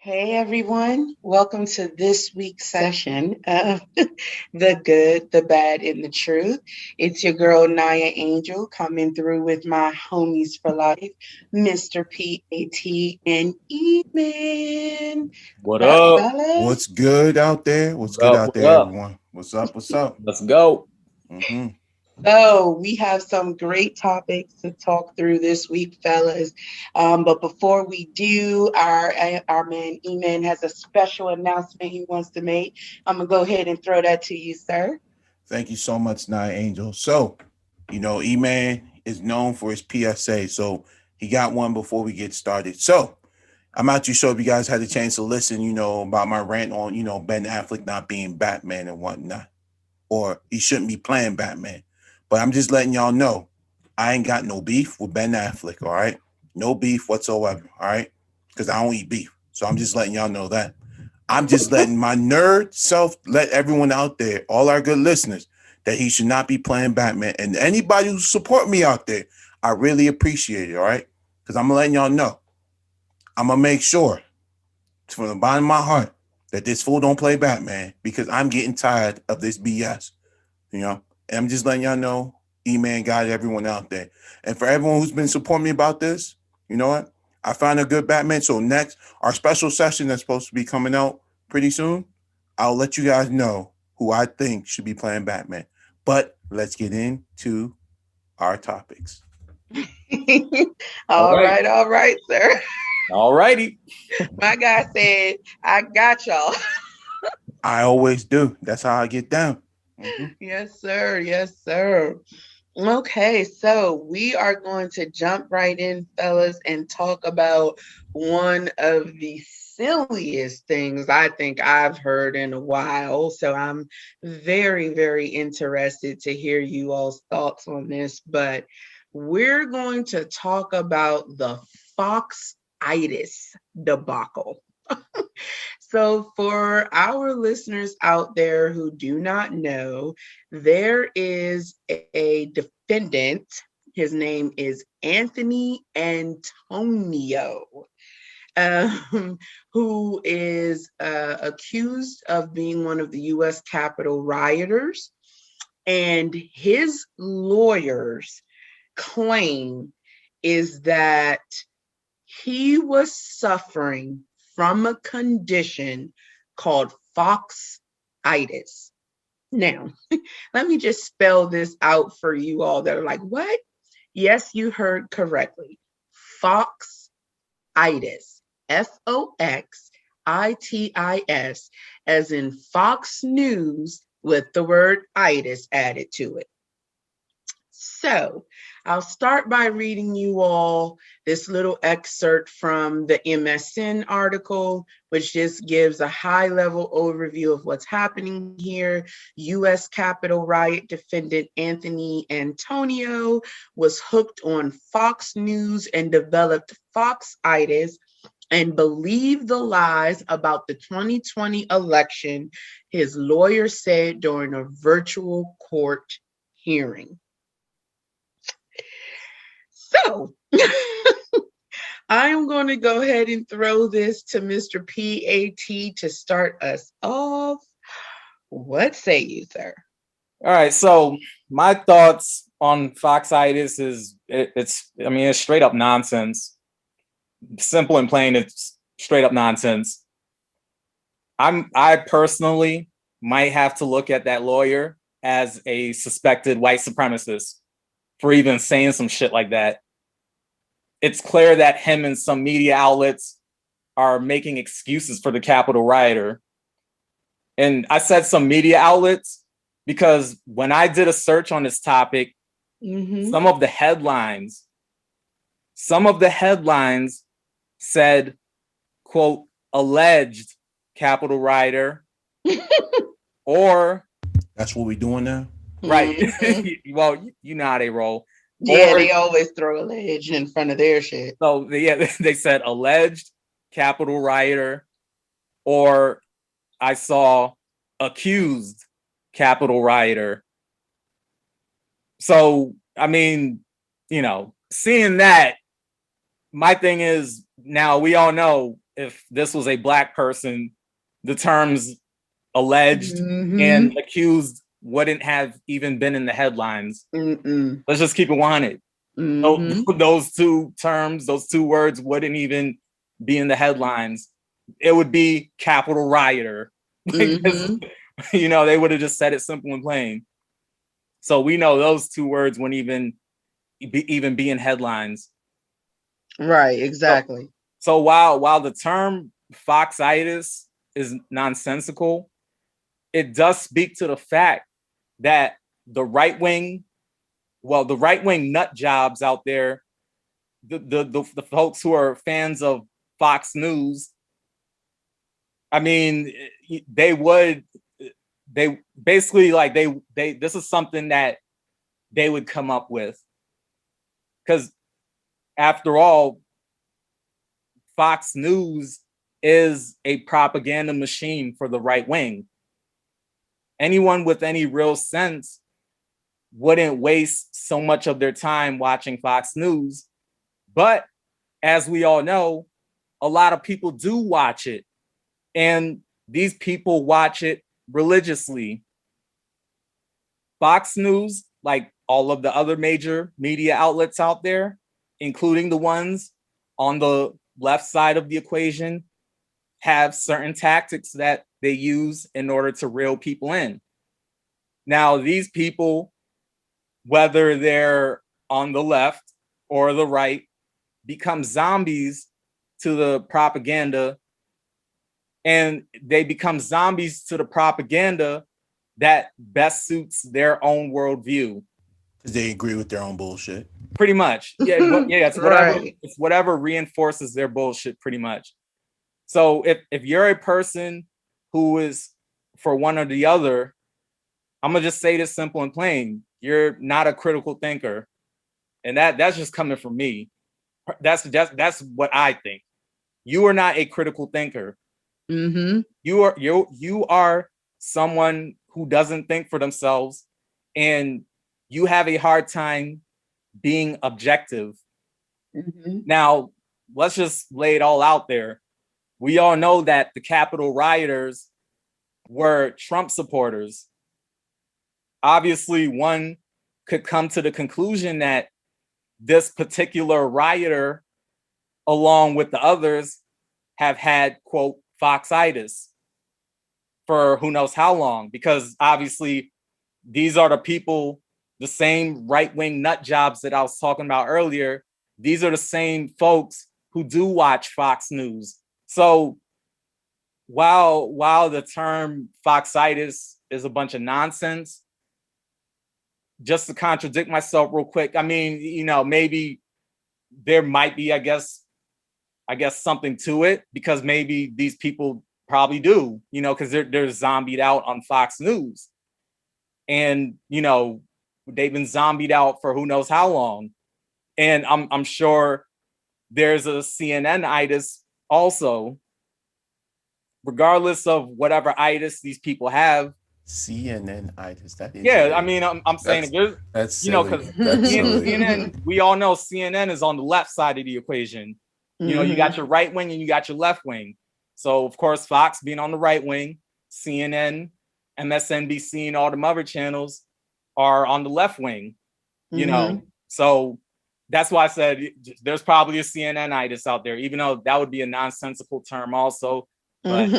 Hey everyone, welcome to this week's session of The Good, the Bad, and the Truth. It's your girl Naya Angel coming through with my homies for life, Mr. PAT and E-Man. What What's up, up? fellas? What's good out there? What What's good up? out What there, up? everyone? What's up? What's up? Let's go. hmm So we have some great topics to talk through this week, fellas. But before we do, our man E-Man has a special announcement he wants to make. I'm gonna go ahead and throw that to you, sir. Thank you so much, Night Angel. So, E-Man is known for his PSA, so he got one before we get started. So, I'm not too sure if you guys had a chance to listen, about my rant on, Ben Affleck not being Batman and whatnot, or he shouldn't be playing Batman. But I'm just letting y'all know, I ain't got no beef with Ben Affleck, all right? No beef whatsoever, all right? Because I don't eat beef. So I'm just letting y'all know that. I'm just letting my nerd self let everyone out there, all our good listeners, that he should not be playing Batman. And anybody who support me out there, I really appreciate it, all right? Because I'm letting y'all know. I'm going to make sure from the bottom of my heart that this fool don't play Batman because I'm getting tired of this BS, And I'm just letting y'all know, E-Man got everyone out there. And for everyone who's been supporting me about this, you know what? I found a good Batman. So next, our special session that's supposed to be coming out pretty soon, I'll let you guys know who I think should be playing Batman. But let's get into our topics. All right. All right, sir. All righty. My guy said, I got y'all. I always do. That's how I get down. Mm-hmm. Yes, sir. Yes, sir. Okay, so we are going to jump right in, fellas, and talk about one of the silliest things I think I've heard in a while. So I'm very, very interested to hear you all's thoughts on this. But we're going to talk about the Fox Itis debacle. So, for our listeners out there who do not know, there is a defendant. His name is Anthony Antonio, um, who is accused of being one of the U.S. Capitol rioters. And his lawyers claim is that he was suffering from a condition called Fox Itis. Now, let me just spell this out for you all that are like, what? Yes, you heard correctly. Fox Itis. Foxitis, as in Fox News with the word itis added to it. So I'll start by reading you all this little excerpt from the MSN article, which just gives a high level overview of what's happening here. U.S. Capitol riot defendant Anthony Antonio was hooked on Fox News and developed Foxitis and believed the lies about the 2020 election, his lawyer said during a virtual court hearing. So I am going to go ahead and throw this to Mr. PAT to start us off. What say you, sir? All right. So my thoughts on Foxitis is it's straight up nonsense. Simple and plain, it's straight up nonsense. I personally might have to look at that lawyer as a suspected white supremacist for even saying some shit like that. It's clear that him and some media outlets are making excuses for the Capitol rioter. And I said some media outlets because when I did a search on this topic, some of the headlines said, quote, alleged Capitol rioter, or That's what we doing now. right. Well, you know how they roll. Yeah, they always throw alleged in front of their shit. So they said alleged Capitol rioter, or I saw accused Capitol rioter. So, I mean, seeing that, my thing is now we all know if this was a black person, the terms alleged and accused wouldn't have even been in the headlines. Let's just keep it 100. Those two terms, those two words wouldn't even be in the headlines. It would be capital rioter. You know, they would have just said it simple and plain. So we know those two words wouldn't even be in headlines. Right, exactly. So while the term Fox Itis is nonsensical, it does speak to the fact that the right wing nut jobs out there, the folks who are fans of Fox News, I mean, they basically like they this is something that they would come up with, because after all, Fox News is a propaganda machine for the right wing. Anyone with any real sense wouldn't waste so much of their time watching Fox News. But as we all know, a lot of people do watch it. And these people watch it religiously. Fox News, like all of the other major media outlets out there, including the ones on the left side of the equation, have certain tactics that they use in order to reel people in. Now, these people, whether they're on the left or the right, become zombies to the propaganda, and they become zombies to the propaganda that best suits their own worldview. Because they agree with their own bullshit. Pretty much. Yeah, it's whatever, Right. it's whatever reinforces their bullshit, pretty much. So if you're a person who is for one or the other, I'm gonna just say this simple and plain: you're not a critical thinker, and that's just coming from me. That's what I think. You are not a critical thinker. You are someone who doesn't think for themselves, and you have a hard time being objective. Now, let's just lay it all out there. We all know that the Capitol rioters were Trump supporters. Obviously, one could come to the conclusion that this particular rioter, along with the others, have had, quote, Foxitis for who knows how long, because obviously these are the people, the same right-wing nut jobs that I was talking about earlier. These are the same folks who do watch Fox News. So while the term Foxitis is a bunch of nonsense, just to contradict myself real quick, I mean, you know, maybe there might be, I guess something to it, because maybe these people probably do, you know, because they're zombied out on Fox News. And, you know, they've been zombied out for who knows how long. And I'm sure there's a CNN itis also, regardless of whatever itis these people have. CNN itis. That is. Yeah, I mean, I'm saying that's you know, because CNN, we all know CNN is on the left side of the equation. You know, you got your right wing and you got your left wing. So of course, Fox being on the right wing, CNN, MSNBC, and all the other channels are on the left wing. You know, so that's why I said there's probably a CNN-itis out there, even though that would be a nonsensical term also. But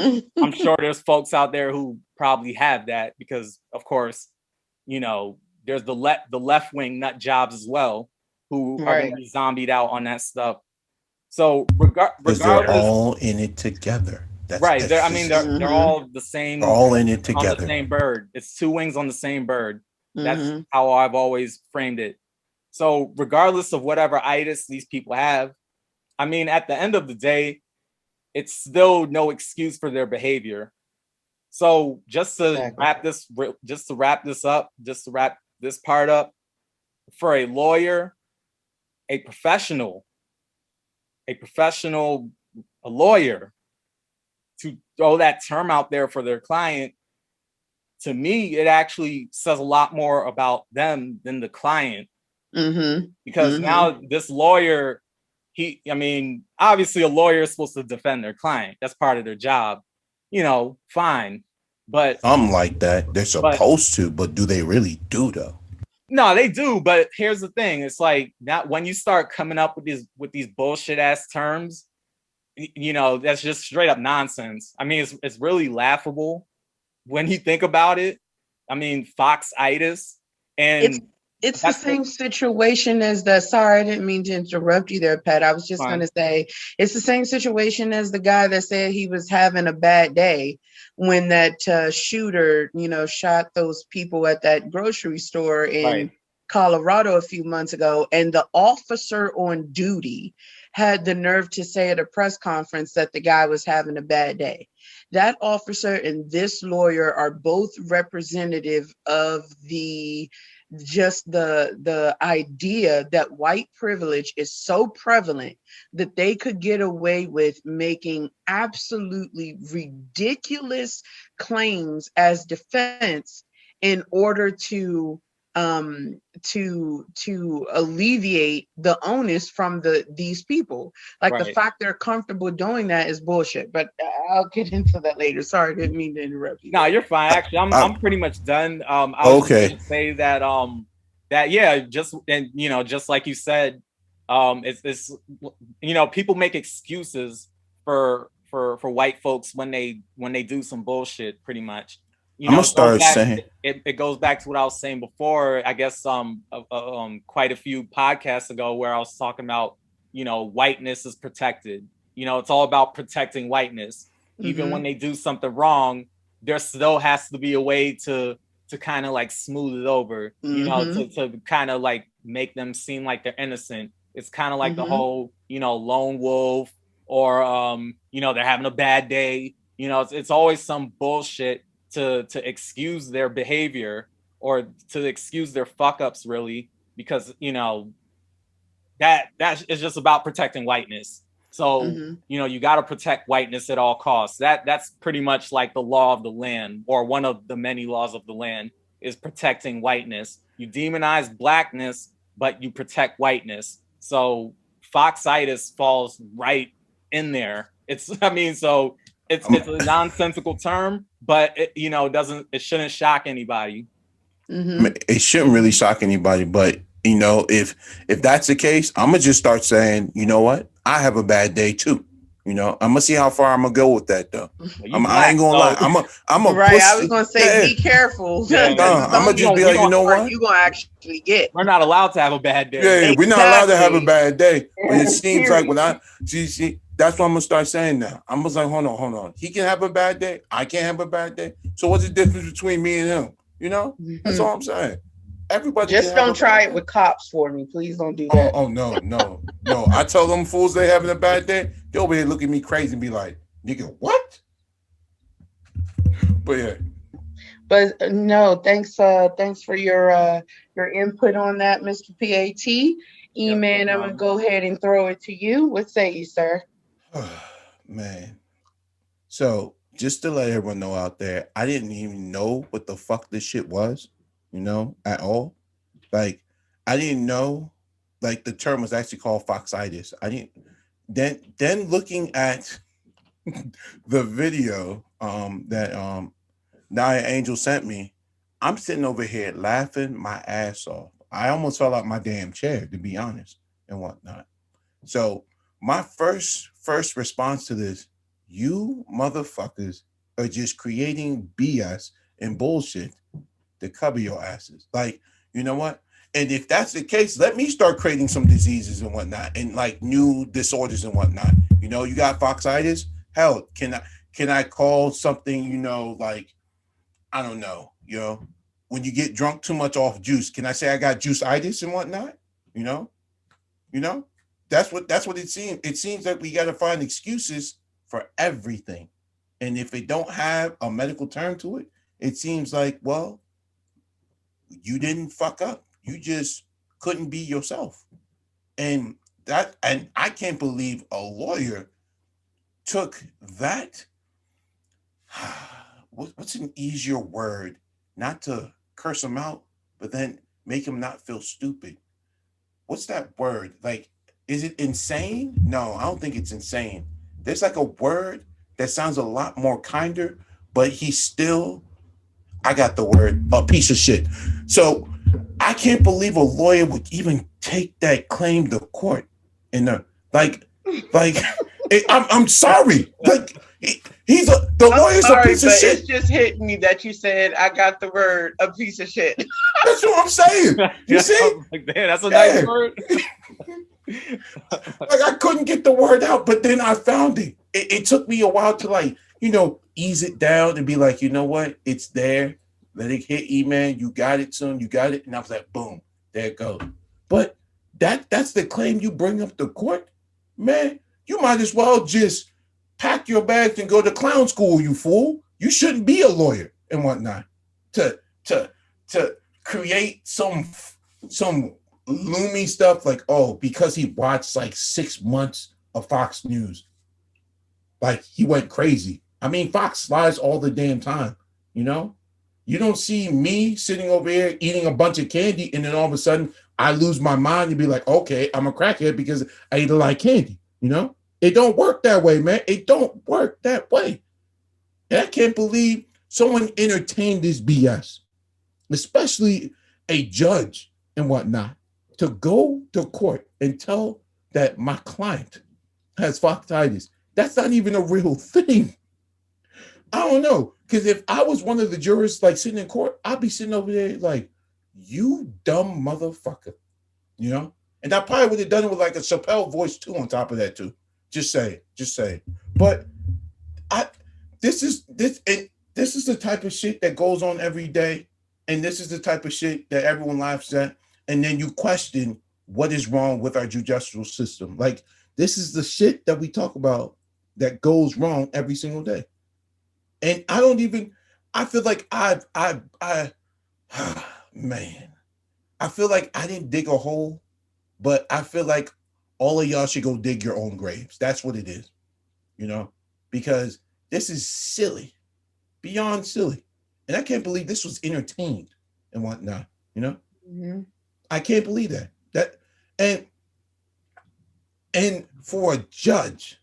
I'm sure there's folks out there who probably have that, because of course, you know, there's the left wing nut jobs as well who are going to be zombied out on that stuff. So regardless, they're all in it together. That's right. They're all the same. All in it together. On the same bird. It's two wings on the same bird. That's how I've always framed it. So regardless of whatever itis these people have, I mean, at the end of the day, it's still no excuse for their behavior. So just to wrap this part up, for a lawyer, a lawyer, to throw that term out there for their client, to me, it actually says a lot more about them than the client. Because now this lawyer I mean, obviously a lawyer is supposed to defend their client. That's part of their job. You know, fine. But Something like that. They're but supposed to, but do they really do though? no, they do. But here's the thing: it's like not when you start coming up with these bullshit ass terms. You know, that's just straight up nonsense. I mean, it's really laughable when you think about it. I mean, Fox Itis, and it's the same situation as the, sorry, I didn't mean to interrupt you there, Pat. I was just going to say, it's the same situation as the guy that said he was having a bad day when that shooter, you know, shot those people at that grocery store in Colorado a few months ago. And the officer on duty had the nerve to say at a press conference that the guy was having a bad day. That officer and this lawyer are both representative of the idea that white privilege is so prevalent that they could get away with making absolutely ridiculous claims as defense in order to alleviate the onus from these people. Like the fact they're comfortable doing that is bullshit. But I'll get into that later. Sorry, didn't mean to interrupt you. No, you're fine. Actually, I'm pretty much done. I was just gonna say that just like you said, it's you know, people make excuses for white folks when they do some bullshit, pretty much. You know, it goes back to what I was saying before. I guess quite a few podcasts ago, where I was talking about, you know, whiteness is protected. You know, it's all about protecting whiteness. Even when they do something wrong, there still has to be a way to kind of like smooth it over. You know, to kind of like make them seem like they're innocent. It's kind of like the whole, you know, lone wolf, or you know, they're having a bad day. You know, it's always some bullshit to excuse their behavior, or to excuse their fuck ups, really, because, you know, that is just about protecting whiteness. So, you know, you got to protect whiteness at all costs. That's pretty much like the law of the land, or one of the many laws of the land, is protecting whiteness. You demonize blackness, but you protect whiteness. So Foxitis falls right in there. It's a nonsensical term, but it shouldn't shock anybody. It shouldn't really shock anybody, but you know, if that's the case, I'm gonna just start saying, you know what, I have a bad day too. You know, I'm gonna see how far I'm gonna go with that though. I ain't gonna lie. I'm a right. I was gonna say, be careful. I'm gonna just be like, you know what, you gonna actually get. We're not allowed to have a bad day. Yeah, we're not allowed to have a bad day. But it seems like when I see, that's what I'm gonna start saying now. I'm just like, hold on. He can have a bad day. I can't have a bad day. So what's the difference between me and him? You know, that's all I'm saying. Everybody just don't try it with cops for me. Please don't do that. Oh no. I tell them fools they having a bad day, they over here look at me crazy and be like, nigga, what? But yeah. But no, thanks for your input on that, Mr. PAT. E-Man, I'm gonna go ahead and throw it to you. What say you, sir? Man. So just to let everyone know out there, I didn't even know what the fuck this shit was, you know, at all. Like, I didn't know, like, the term was actually called Foxitis. I didn't. Then looking at the video that Nia Angel sent me, I'm sitting over here laughing my ass off. I almost fell out my damn chair, to be honest, and whatnot. So my first response to this, you motherfuckers are just creating BS and bullshit to cover your asses. Like, you know what? And if that's the case, let me start creating some diseases and whatnot, and like new disorders and whatnot. You know, you got Foxitis. Hell, can I call something, you know, like, I don't know, you know, when you get drunk too much off juice, can I say I got juice-itis and whatnot? You know, that's what it seems. It seems like we got to find excuses for everything. And if it don't have a medical term to it, it seems like, well, you didn't fuck up. You just couldn't be yourself. And I can't believe a lawyer took that. What's an easier word? Not to curse him out, but then make him not feel stupid. What's that word? Like, Is it insane? No, I don't think it's insane. There's like a word that sounds a lot more kinder, but he's still, I got the word, a piece of shit. So I can't believe a lawyer would even take that claim to court. And I'm sorry. Like the lawyer's a piece of shit. It's just hitting me that you said I got the word a piece of shit. That's what I'm saying. You see? Like, man, that's a nice word. Like I couldn't get the word out, but then I found it. It took me a while to ease it down and be like, you know what? It's there. Let it hit you, man. You got it soon. You got it. And I was like, boom, there it goes. But that's the claim you bring up to court, man. You might as well just pack your bags and go to clown school, you fool. You shouldn't be a lawyer and whatnot to create some loomy stuff like, oh, because he watched like 6 months of Fox News, like he went crazy. I mean, Fox lies all the damn time, you know? You don't see me sitting over here eating a bunch of candy and then all of a sudden I lose my mind and be like, okay, I'm a crackhead because I ate a lot of candy, you know? It don't work that way, man. It don't work that way. And I can't believe someone entertained this BS, especially a judge and whatnot, to go to court and tell that my client has Foxitis. That's not even a real thing. I don't know. Because if I was one of the jurors like sitting in court, I'd be sitting over there like, you dumb motherfucker. You know? And I probably would have done it with like a Chappelle voice too on top of that too. Just say. But this is the type of shit that goes on every day. And this is the type of shit that everyone laughs at. And then you question what is wrong with our judicial system. Like, this is the shit that we talk about that goes wrong every single day. And I feel like man, I feel like I didn't dig a hole, but I feel like all of y'all should go dig your own graves. That's what it is, you know, because this is silly, beyond silly. And I can't believe this was entertained and whatnot, you know? Mm-hmm. I can't believe that. And for a judge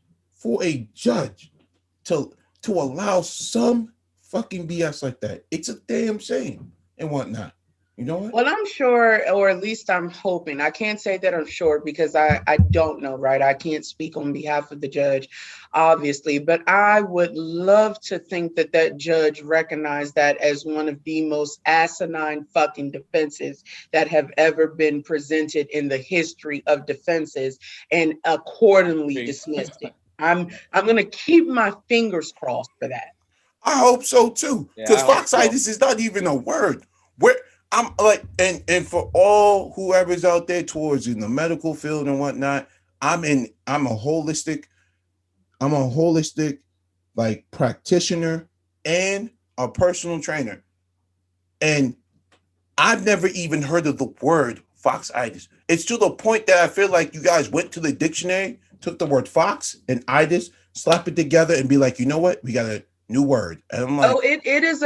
to allow some fucking BS like that, it's a damn shame and whatnot. You know what? Well, I'm sure, or at least I'm hoping. I can't say that I'm sure because I don't know, right? I can't speak on behalf of the judge, obviously, but I would love to think that that judge recognized that as one of the most asinine fucking defenses that have ever been presented in the history of defenses and accordingly dismissed it. I'm going to keep my fingers crossed for that. I hope so too, because Foxitis is not even a word. Where I'm like, and for all whoever's out there towards in the medical field and whatnot, I'm a holistic like practitioner and a personal trainer. And I've never even heard of the word Foxitis. It's to the point that I feel like you guys went to the dictionary, took the word fox and itis, slap it together and be like, you know what? We got a new word. And I'm like, it is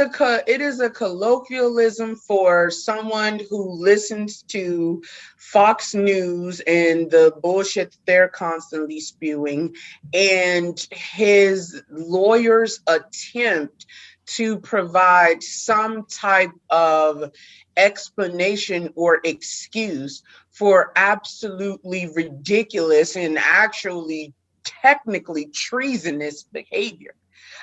a colloquialism for someone who listens to Fox News and the bullshit they're constantly spewing, and his lawyer's attempt to provide some type of explanation or excuse for absolutely ridiculous and actually technically treasonous behavior.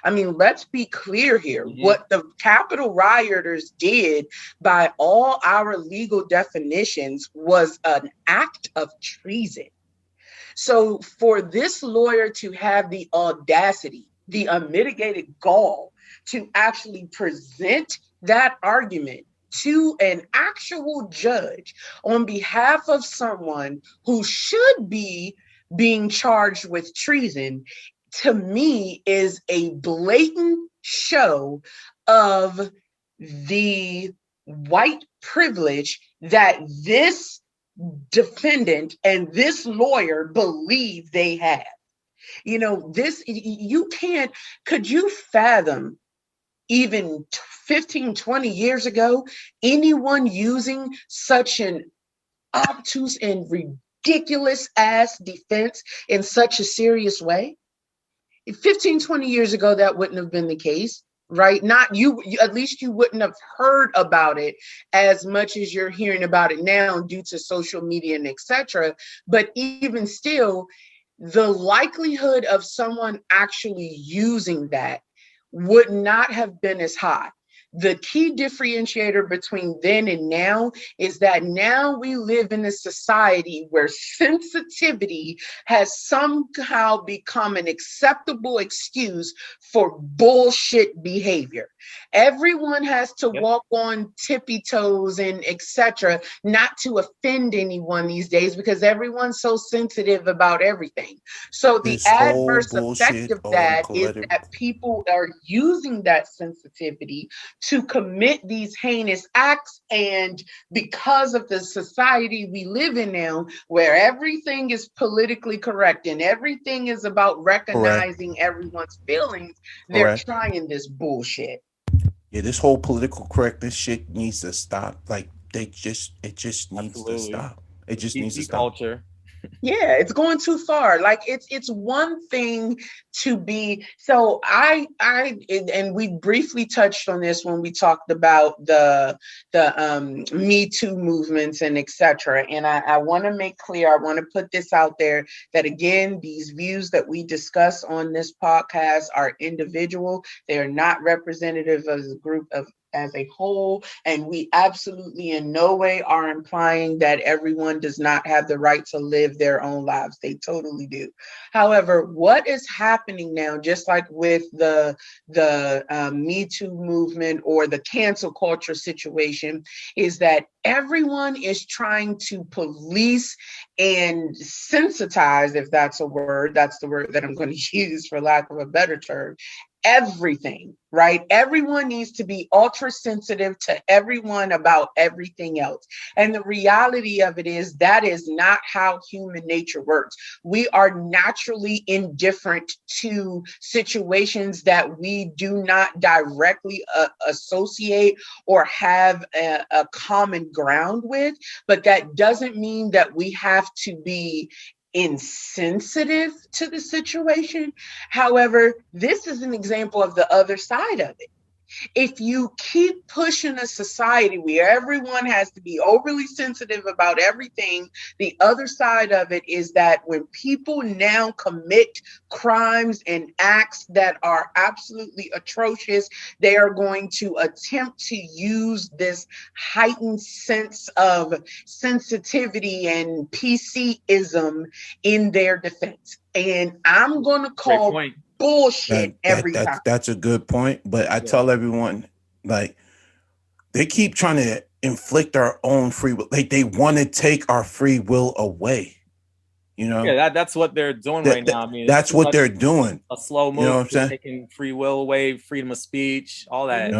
I mean, let's be clear here. Mm-hmm. What the Capitol rioters did, by all our legal definitions, was an act of treason. So for this lawyer to have the audacity, the unmitigated gall to actually present that argument to an actual judge on behalf of someone who should be being charged with treason, to me, is a blatant show of the white privilege that this defendant and this lawyer believe they have. You know, could you fathom even 15, 20 years ago, anyone using such an obtuse and ridiculous ass defense in such a serious way. 15, 20 years ago, that wouldn't have been the case, right? Not you, at least you wouldn't have heard about it as much as you're hearing about it now due to social media and etc. But even still, the likelihood of someone actually using that would not have been as high. The key differentiator between then and now is that now we live in a society where sensitivity has somehow become an acceptable excuse for bullshit behavior. Everyone has to walk on tippy toes and etc. not to offend anyone these days because everyone's so sensitive about everything. So the This whole adverse effect bullshit of on that is collective. that people are using that sensitivity to commit these heinous acts. And because of the society we live in now, where everything is politically correct and everything is about recognizing everyone's feelings, they're Correct. trying this bullshit. Yeah, this whole political correctness shit needs to stop. Like it just needs to stop. It just needs to PC stop. culture. Yeah, it's going too far. Like it's one thing to be so and we briefly touched on this when we talked about the Me Too movements and etc. And I want to make clear, I want to put this out there that again, these views that we discuss on this podcast are individual. They are not representative of a group of as a whole, and we absolutely in no way are implying that everyone does not have the right to live their own lives. They totally do. However, what is happening now, just like with the Me Too movement or the cancel culture situation, is that everyone is trying to police and sensitize, if that's a word, that's the word that I'm going to use for lack of a better term, everything, right? Everyone needs to be ultra sensitive to everyone about everything else. And the reality of it is that is not how human nature works. We are naturally indifferent to situations that we do not directly associate or have a common ground with, but that doesn't mean that we have to be insensitive to the situation. However, this is an example of the other side of it. If you keep pushing a society where everyone has to be overly sensitive about everything, the other side of it is that when people now commit crimes and acts that are absolutely atrocious, they are going to attempt to use this heightened sense of sensitivity and PC-ism in their defense. And I'm going to call bullshit every time. That's a good point. But I tell everyone, like, they keep trying to inflict our own free will. Like, they want to take our free will away. You know? Yeah, that's what they're doing right now. I mean, that's what they're doing. A slow move. You know what I'm saying? Taking free will away, freedom of speech, all that.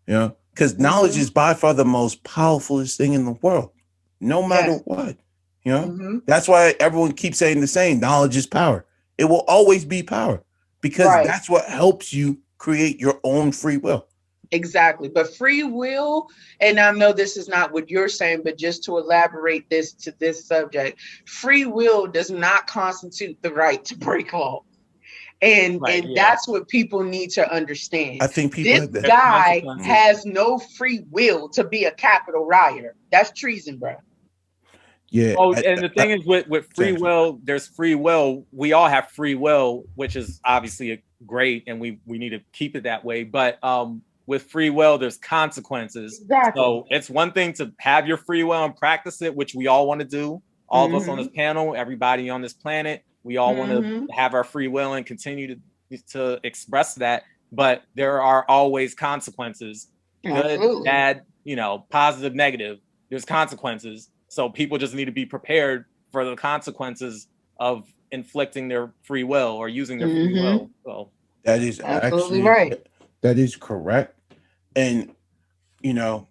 Yeah. Because knowledge is by far the most powerfulest thing in the world, no matter what. You know? That's why everyone keeps saying the same. Knowledge is power. It will always be power. Because that's what helps you create your own free will. Exactly. But free will, and I know this is not what you're saying, but just to elaborate this to this subject, free will does not constitute the right to break law. And that's what people need to understand. I think people this guy has no free will to be a Capitol rioter. That's treason, bro. Yeah. Oh, and the thing is with free will, there's free will. We all have free will, which is obviously great, and we need to keep it that way. But with free will, there's consequences. Exactly. So it's one thing to have your free will and practice it, which we all want to do. All of us on this panel, everybody on this planet, we all want to have our free will and continue to express that. But there are always consequences. Good, bad, positive, negative. There's consequences. So people just need to be prepared for the consequences of inflicting their free will or using their free will. So that is absolutely right. That is correct. And and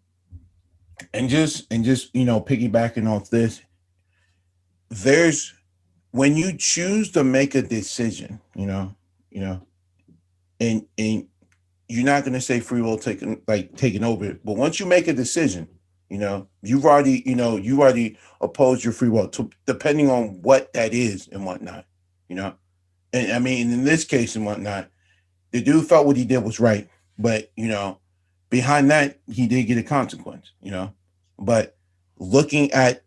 just piggybacking off this, there's when you choose to make a decision, and you're not going to say free will taking over. But once you make a decision, You know, you've already, you already opposed your free will, to, depending on what that is and whatnot. You know, and I mean, in this case and whatnot, the dude felt what he did was right, but behind that, he did get a consequence. But looking at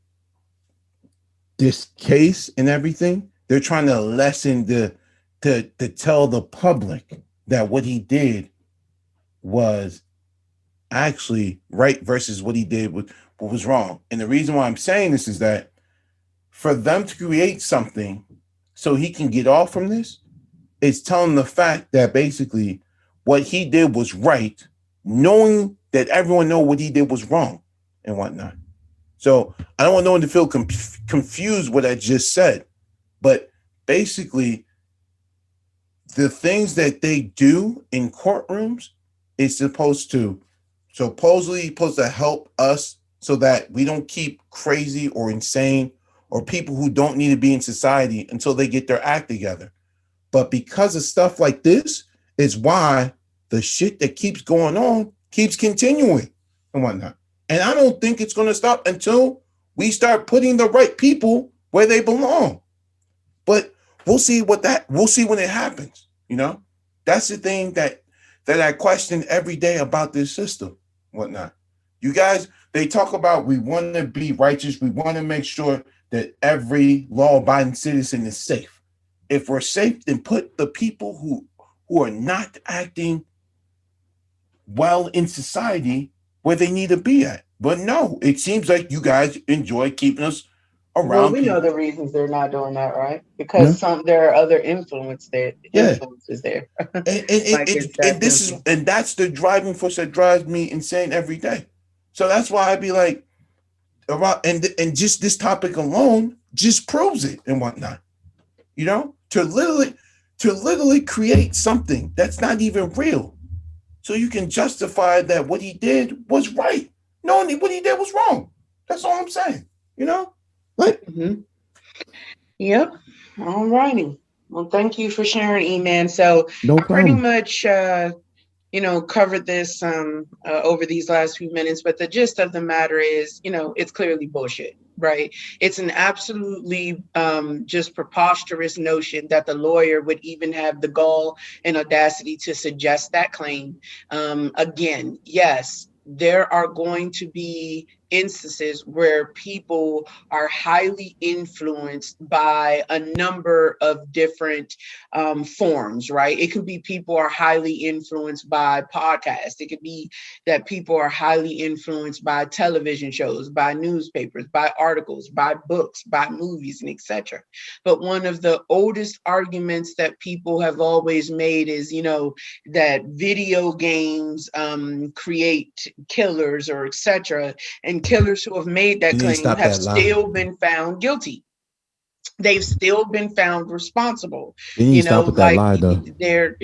this case and everything, they're trying to lessen to tell the public that what he did was actually right versus what he did what was wrong. And the reason why I'm saying this is that for them to create something so he can get off from this, it's telling the fact that basically what he did was right, knowing that everyone know what he did was wrong and whatnot. So I don't want no one to feel confused what I just said, but basically the things that they do in courtrooms is supposedly supposed to help us so that we don't keep crazy or insane or people who don't need to be in society until they get their act together. But because of stuff like this is why the shit that keeps going on keeps continuing and whatnot. And I don't think it's going to stop until we start putting the right people where they belong. But we'll see when it happens. That's the thing that I question every day about this system, whatnot. You guys, they talk about we want to be righteous. We want to make sure that every law-abiding citizen is safe. If we're safe, then put the people who are not acting well in society where they need to be at. But no, it seems like you guys enjoy keeping us around. Well, we know the reasons they're not doing that, right? Because Yeah. there are other influences there. Yeah. Like it's that simple. And that's the driving force that drives me insane every day. So that's why I'd be like, and just this topic alone just proves it and whatnot. To literally create something that's not even real, so you can justify that what he did was right, knowing what he did was wrong. That's all I'm saying. Like. Mm-hmm. Yep. All righty. Well, thank you for sharing, E-Man. So No I pretty problem. much covered this over these last few minutes, but the gist of the matter is, it's clearly bullshit, right? It's an absolutely just preposterous notion that the lawyer would even have the gall and audacity to suggest that claim. Again, yes, there are going to be instances where people are highly influenced by a number of different forms, right? It could be people are highly influenced by podcasts. It could be that people are highly influenced by television shows, by newspapers, by articles, by books, by movies, and etc. But one of the oldest arguments that people have always made is, that video games create killers or etc. And killers who have made that claim have still been found guilty. They've still been found responsible. Like they're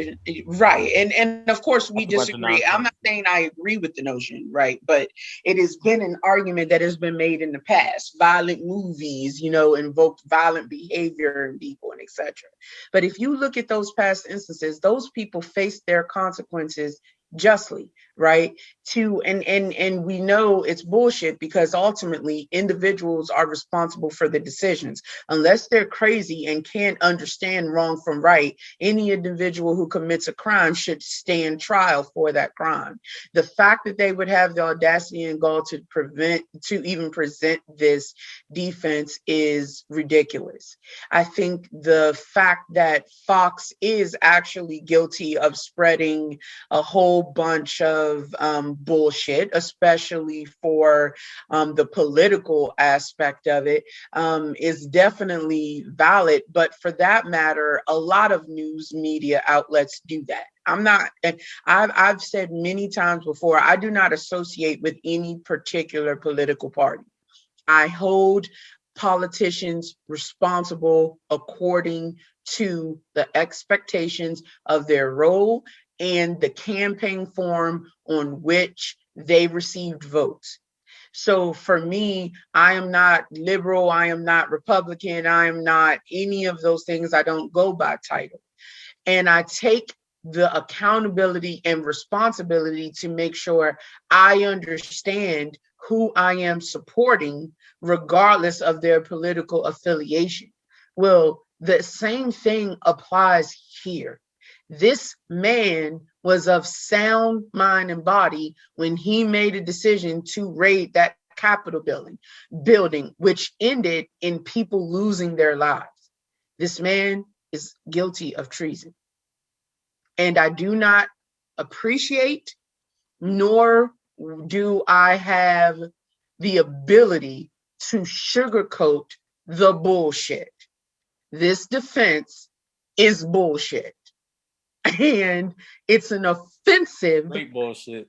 right. And of course we disagree. I'm not saying I agree with the notion, right? But it has been an argument that has been made in the past. Violent movies, invoked violent behavior in people and etc. But if you look at those past instances, those people face their consequences justly, right? And we know it's bullshit because ultimately individuals are responsible for the decisions. Unless they're crazy and can't understand wrong from right, any individual who commits a crime should stand trial for that crime. The fact that they would have the audacity and gall to even present this defense is ridiculous. I think the fact that Fox is actually guilty of spreading a whole bunch of bullshit, especially for the political aspect of it, is definitely valid. But for that matter, a lot of news media outlets do that. I've said many times before, I do not associate with any particular political party. I hold politicians responsible according to the expectations of their role and the campaign form on which they received votes. So for me, I am not liberal, I am not Republican, I am not any of those things. I don't go by title. And I take the accountability and responsibility to make sure I understand who I am supporting, regardless of their political affiliation. Well, the same thing applies here. This man was of sound mind and body when he made a decision to raid that Capitol building, which ended in people losing their lives. This man is guilty of treason. And I do not appreciate, nor do I have the ability to sugarcoat the bullshit. This defense is bullshit. And it's an offensive. Great bullshit.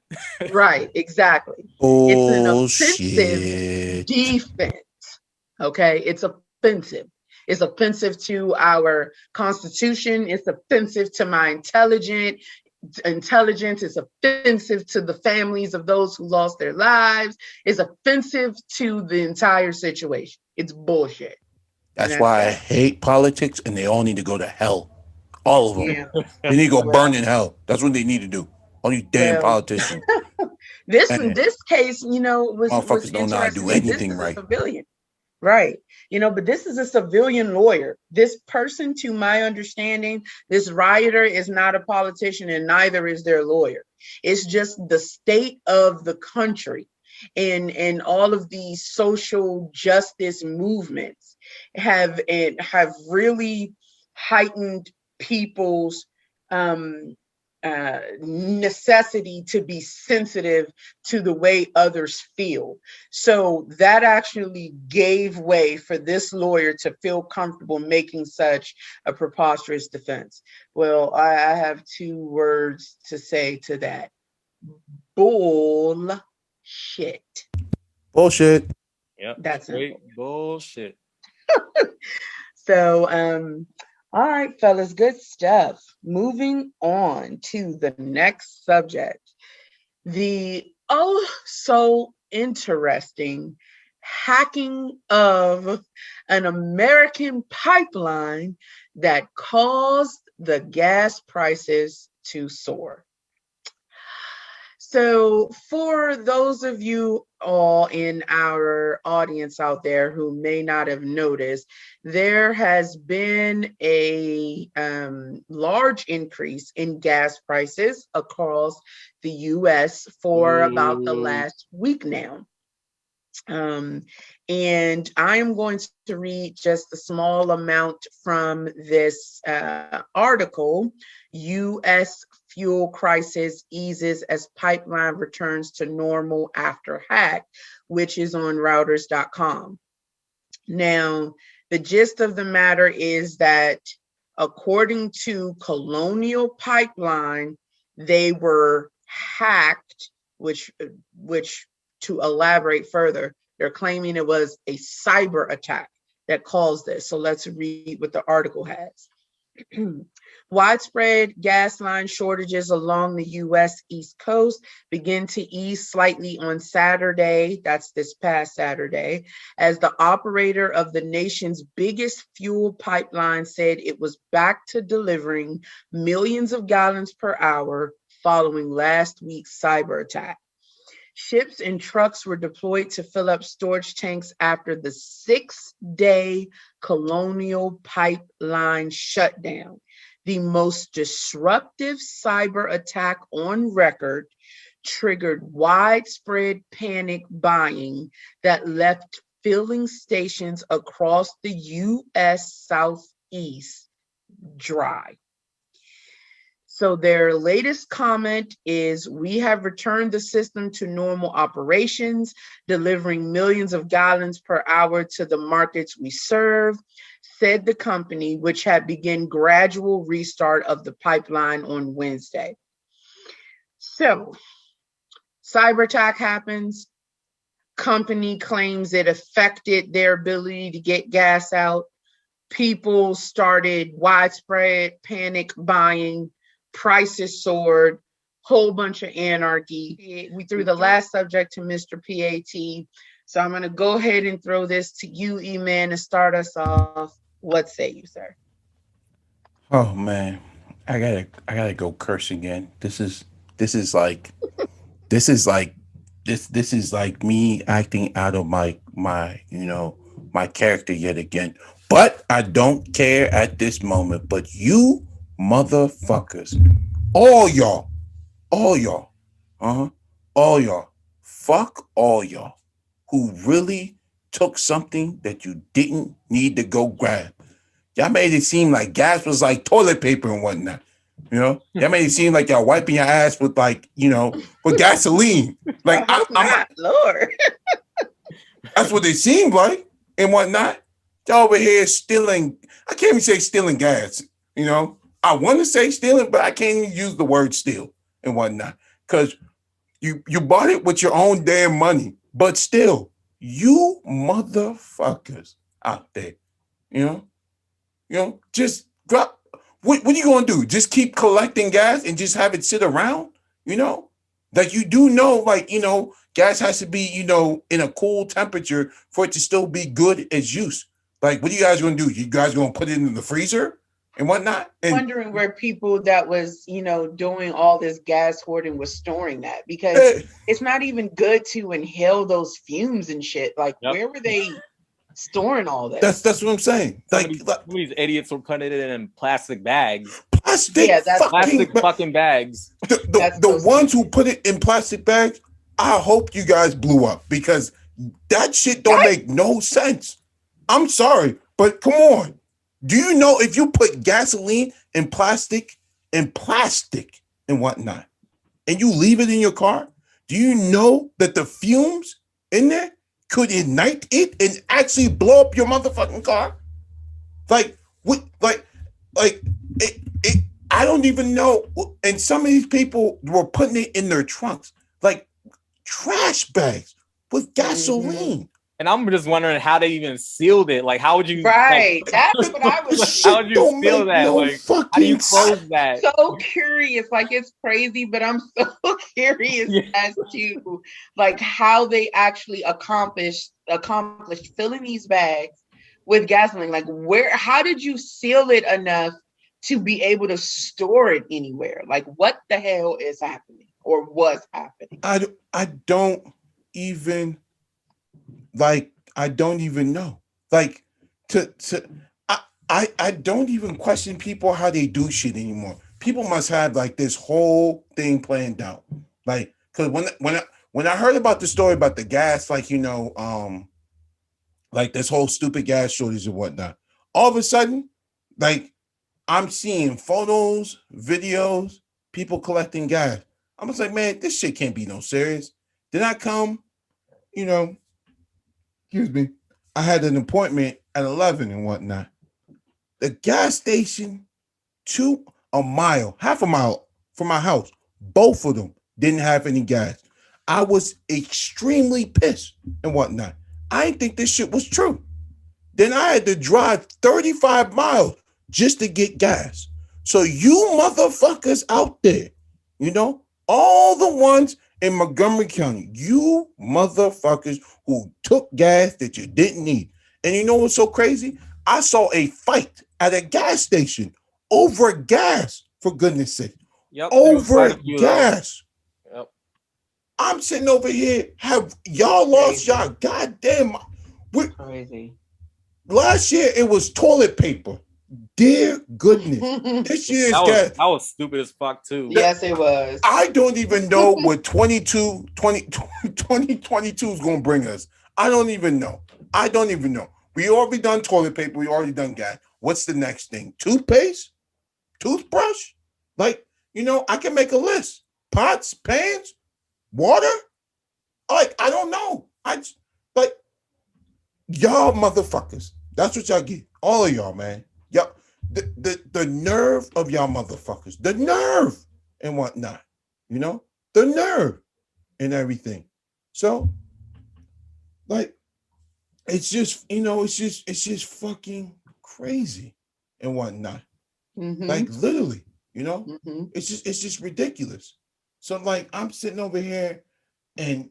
Right, exactly. It's an offensive defense. Okay, it's offensive. It's offensive to our Constitution. It's offensive to my intelligence. It's offensive to the families of those who lost their lives. It's offensive to the entire situation. It's bullshit. That's why I hate politics, and they all need to go to hell. All of them. Yeah. They need to go burn in hell. That's what they need to do. All you damn politicians. This case, was motherfuckers don't know how to do anything right. Civilian. Right. But this is a civilian lawyer. This person, to my understanding, this rioter is not a politician, and neither is their lawyer. It's just the state of the country, and all of these social justice movements have really heightened people's necessity to be sensitive to the way others feel. So that actually gave way for this lawyer to feel comfortable making such a preposterous defense. Well, I have two words to say to that. Bullshit. Bullshit. Yep. That's great bullshit. So, all right, fellas, good stuff. Moving on to the next subject. The so interesting hacking of an American pipeline that caused the gas prices to soar. So for those of you all in our audience out there who may not have noticed, there has been a large increase in gas prices across the U.S. for about the last week now. And I am going to read just a small amount from this article. U.S. fuel crisis eases as pipeline returns to normal after hack, which is on Rioters.com. Now, the gist of the matter is that according to Colonial Pipeline, they were hacked, which to elaborate further, they're claiming it was a cyber attack that caused this. So let's read what the article has. Widespread gas line shortages along the U.S. East Coast begin to ease slightly on Saturday, that's this past Saturday, as the operator of the nation's biggest fuel pipeline said it was back to delivering millions of gallons per hour following last week's cyber attack. Ships and trucks were deployed to fill up storage tanks after the 6-day Colonial Pipeline shutdown, the most disruptive cyber attack on record, triggered widespread panic buying that left filling stations across the U.S. Southeast dry. So their latest comment is, we have returned the system to normal operations, delivering millions of gallons per hour to the markets we serve, said the company, which had begun gradual restart of the pipeline on Wednesday. So cyber attack happens. Company claims it affected their ability to get gas out. People started widespread panic buying. Prices soared, whole bunch of anarchy. We threw the last subject to Mr. PAT. So I'm going to go ahead and throw this to you, E-Man, to start us off. What say you, sir? Oh man, I gotta go curse again. This is like this is like me acting out of my my character yet again. But I don't care at this moment. But you motherfuckers, all y'all, all y'all, all y'all, fuck all y'all who really took something that you didn't need to go grab. Y'all made it seem like gas was like toilet paper and whatnot. Y'all made it seem like y'all wiping your ass with with gasoline. Like I'm Lord. that's what it seemed like and whatnot. Y'all over here stealing. I can't even say stealing gas. I want to say stealing, but I can't even use the word steal and whatnot because you bought it with your own damn money. But still, you motherfuckers out there, you just drop. What are you gonna do? Just keep collecting gas and just have it sit around? Like you do know, gas has to be, in a cool temperature for it to still be good as use. Like, what are you guys gonna do? You guys gonna put it in the freezer and whatnot? And wondering where people that was, doing all this gas hoarding was storing that, because it's not even good to inhale those fumes and shit. Like, where were they storing all this? That's what I'm saying. Like these idiots were putting it in plastic bags. Plastic fucking bags. The ones who put it in plastic bags, I hope you guys blew up because that shit don't make no sense. I'm sorry, but come on. Do you know if you put gasoline in plastic and whatnot, and you leave it in your car, do you know that the fumes in there could ignite it and actually blow up your motherfucking car? I don't even know. And some of these people were putting it in their trunks, like trash bags with gasoline. Mm-hmm. And I'm just wondering how they even sealed it. Like, how would you? Right, that's what I was. How would you seal that? No like, how do you close that? So curious. Like, it's crazy, but I'm so curious as to how they actually accomplished filling these bags with gasoline. Like, how did you seal it enough to be able to store it anywhere? Like, what the hell is happening or was happening? I don't even know. Like I don't even question people how they do shit anymore. People must have this whole thing planned out. Like, because when I heard about the story about the gas, this whole stupid gas shortage and whatnot, all of a sudden, I'm seeing photos, videos, people collecting gas. I'm just like, man, this shit can't be no serious. Then I come, excuse me, I had an appointment at 11 and whatnot. The gas station, half a mile from my house, both of them didn't have any gas. I was extremely pissed and whatnot. I didn't think this shit was true. Then I had to drive 35 miles just to get gas. So you motherfuckers out there, all the ones in Montgomery County, you motherfuckers who took gas that you didn't need. And you know what's so crazy? I saw a fight at a gas station over gas, for goodness sake. Yep, over gas. Yep. I'm sitting over here. Have y'all lost y'all goddamn? Crazy. Last year it was toilet paper. Dear goodness. This year's gas. That was stupid as fuck too. Yes, it was. I don't even know what 2022 is going to bring us. I don't even know. We already done toilet paper. We already done gas. What's the next thing? Toothpaste? Toothbrush? I can make a list. Pots, pans, water? I don't know. Y'all motherfuckers. That's what y'all get. All of y'all, man. Y'all, the nerve of y'all motherfuckers. The nerve and whatnot. The nerve and everything. So, it's just, it's just fucking crazy and whatnot. Mm-hmm. Literally, it's just ridiculous. So I'm sitting over here and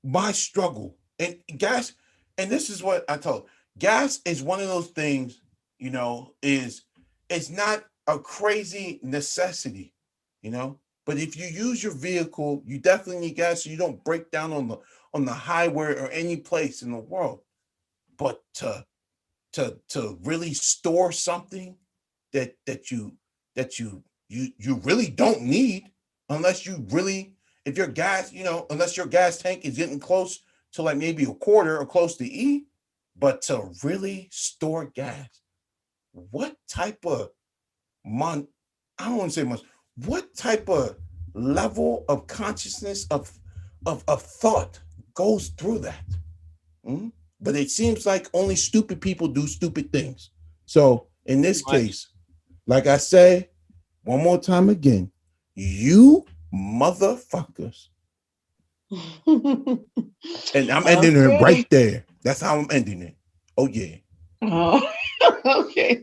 my struggle and gas, and this is what I told. Gas is one of those things, it's not a crazy necessity, but But if you use your vehicle, you definitely need gas so you don't break down on the highway or any place in the world. But to really store something that you really don't need, unless you really, if your gas, unless your gas tank is getting close to like maybe a quarter or close to E, but to really store gas, what type of I don't want to say much, what type of level of consciousness of thought goes through that? Hmm? But it seems like only stupid people do stupid things. So in this case, like I say, one more time again, you motherfuckers. And I'm ending it right there. That's how I'm ending it. Oh, yeah. Oh, okay.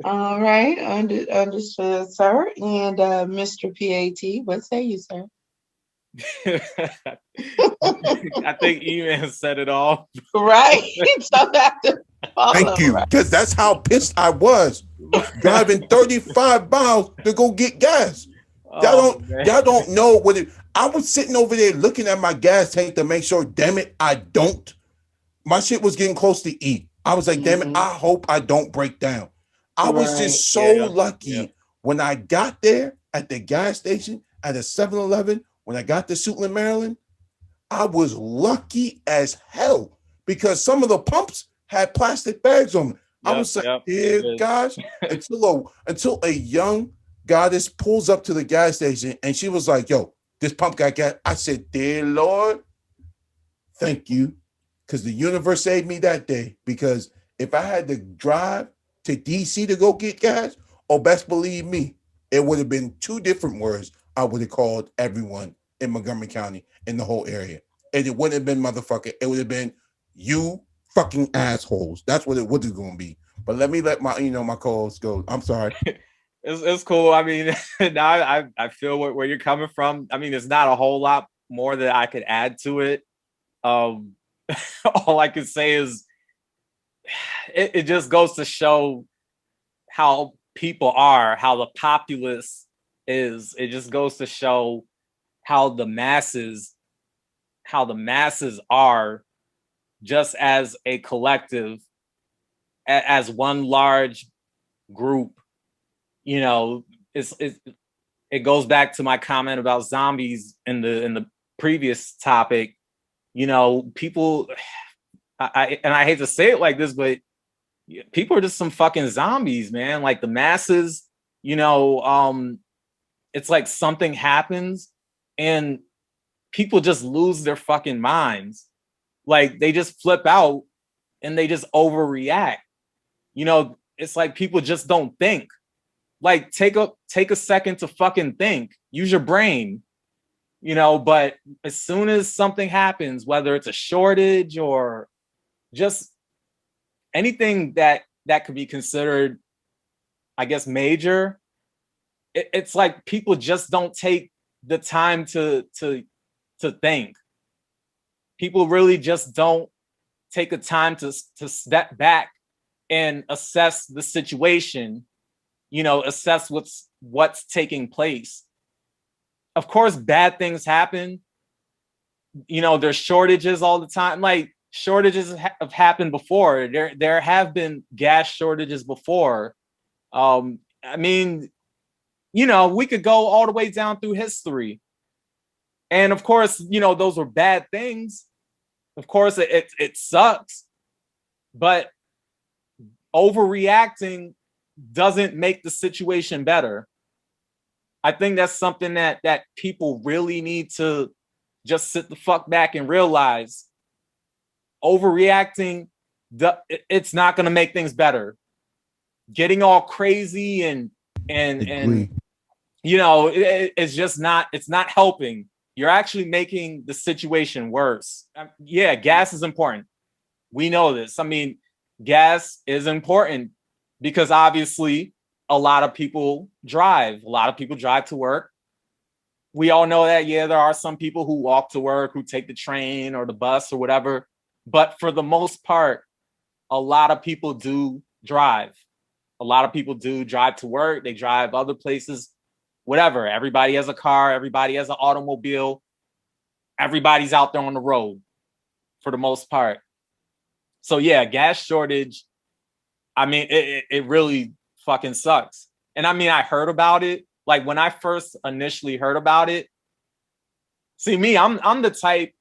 All right. Understood, sir. And Mr. PAT, what say you, sir? I think E-Man said it all. Right. So thank you. Because that's how pissed I was. Driving 35 miles to go get gas. Y'all don't know what it. I was sitting over there looking at my gas tank to make sure, damn it, I don't. My shit was getting close to E. I was like, damn it, I hope I don't break down. I was just so lucky when I got there at the gas station at a 7-Eleven, when I got to Suitland, Maryland, I was lucky as hell because some of the pumps had plastic bags on them. I was like, dear gosh, until a young goddess pulls up to the gas station and she was like, yo, this pump got gas. I said, dear Lord, thank you. Because the universe saved me that day. Because if I had to drive to DC to go get gas, best believe me, it would have been two different words I would have called everyone in Montgomery County in the whole area. And it wouldn't have been motherfucker. It would have been you fucking assholes. That's what it was going to be. But let me let my my co-host go. I'm sorry. It's cool. I mean, now I feel where you're coming from. I mean, there's not a whole lot more that I could add to it. All I can say is it just goes to show how people are, how the populace is. It just goes to show how the masses are, just as a collective, as one large group. It goes back to my comment about zombies in the previous topic. People, I hate to say it like this, but people are just some fucking zombies, man. Like the masses, it's like something happens and people just lose their fucking minds. Like they just flip out and they just overreact. It's like people just don't think. Like take a second to fucking think. Use your brain. But as soon as something happens, whether it's a shortage or just anything that could be considered, I guess, major, it's like people just don't take the time to think. People really just don't take a time to step back and assess the situation, assess what's taking place. Of course, bad things happen. There's shortages all the time. Like shortages have happened before. There have been gas shortages before. I mean, we could go all the way down through history. And of course, those were bad things. Of course, it sucks. But overreacting doesn't make the situation better. I think that's something that people really need to just sit the fuck back and realize. Overreacting, it's not going to make things better. Getting all crazy and it's just not, it's not helping. You're actually making the situation worse. Yeah, gas is important. We know this. I mean, gas is important because obviously a lot of people drive. A lot of people drive to work. We all know that. Yeah, there are some people who walk to work, who take the train or the bus or whatever. But for the most part, a lot of people do drive. A lot of people do drive to work. They drive other places. whatever. Everybody has a car, everybody has an automobile, everybody's out there on the road for the most part. So yeah, gas shortage, I mean, it really fucking sucks. And I mean, I heard about it. Like when I first initially heard about it, see me, I'm the type,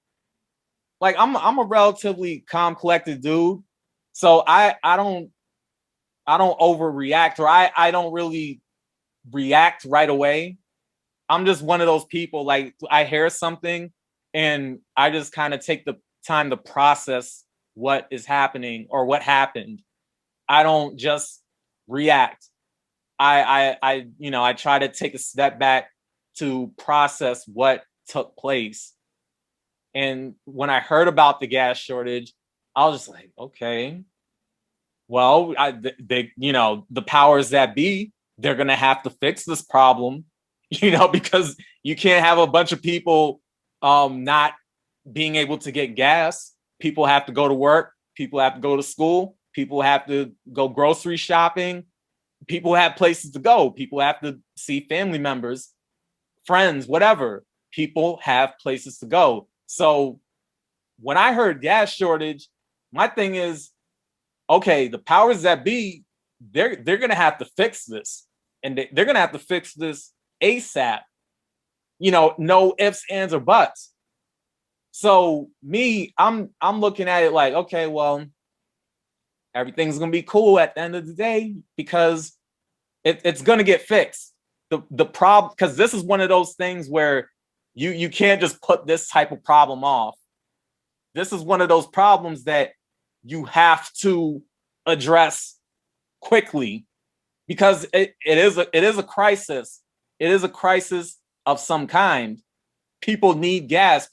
like I'm a relatively calm, collected dude. So I don't overreact, or I don't really react right away. I'm just one of those people, like I hear something and I just kind of take the time to process what is happening or what happened. I don't just react. I try to take a step back to process what took place. And when I heard about the gas shortage, I was just like, okay, well, the powers that be, they're going to have to fix this problem, because you can't have a bunch of people not being able to get gas. People have to go to work. People have to go to school. People have to go grocery shopping. People have places to go. People have to see family members, friends, whatever. People have places to go. So when I heard gas shortage, my thing is, okay, the powers that be, they're going to have to fix this. And they're going to have to fix this ASAP. No ifs, ands, or buts. So me, I'm looking at it like, okay, well, everything's going to be cool at the end of the day because it's going to get fixed. The problem, because this is one of those things where you can't just put this type of problem off. This is one of those problems that you have to address quickly because it is a crisis. It is a crisis of some kind. People need gas.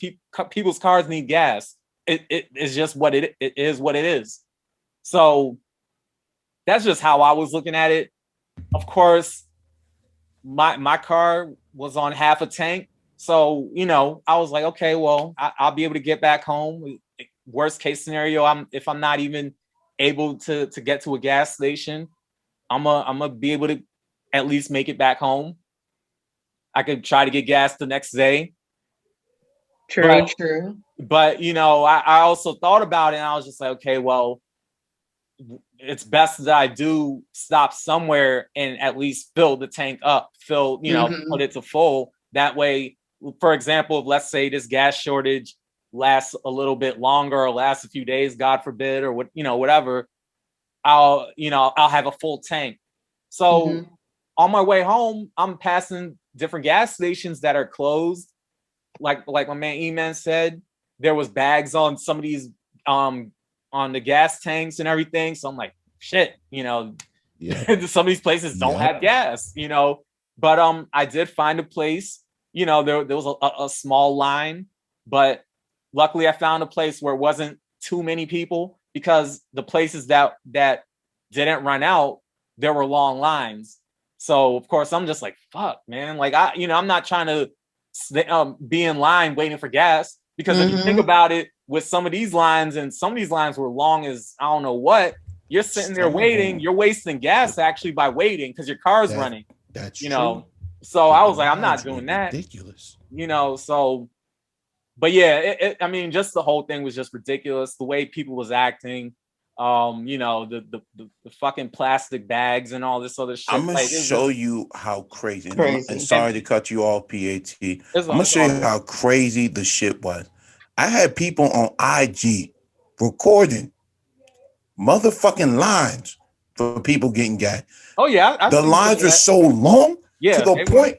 People's cars need gas. It is just what it is. What it is. So that's just how I was looking at it. Of course, my car was on half a tank. So, I was like, okay, well, I'll be able to get back home. Worst case scenario, if I'm not even able to get to a gas station, I'm gonna be able to at least make it back home. I could try to get gas the next day. True. But I also thought about it and I was just like, okay, well, it's best that I do stop somewhere and at least fill the tank up, put it to full. That way, for example, if let's say this gas shortage lasts a little bit longer or lasts a few days, God forbid, or whatever, I'll have a full tank. So on my way home, I'm passing different gas stations that are closed. Like my man E-Man said, there was bags on some of these on the gas tanks and everything. So I'm like, shit, some of these places don't have gas, but I did find a place, there was a small line, but luckily I found a place where it wasn't too many people because the places that didn't run out, there were long lines. So of course I'm just like, fuck, man. Like I'm not trying to be in line waiting for gas because if you think about it, with some of these lines, and some of these lines were long as I don't know what, you're sitting there waiting, you're wasting gas actually by waiting because your car's running. That's true. So I was like, I'm not doing that. Ridiculous. So, but yeah, I mean, just the whole thing was just ridiculous. The way people was acting, the fucking plastic bags and all this other shit. I'm gonna show you how crazy. And sorry to cut you off, PAT. I'm gonna show you how crazy the shit was. I had people on IG recording motherfucking lines for people getting gas. Oh yeah, the lines were so long to the point.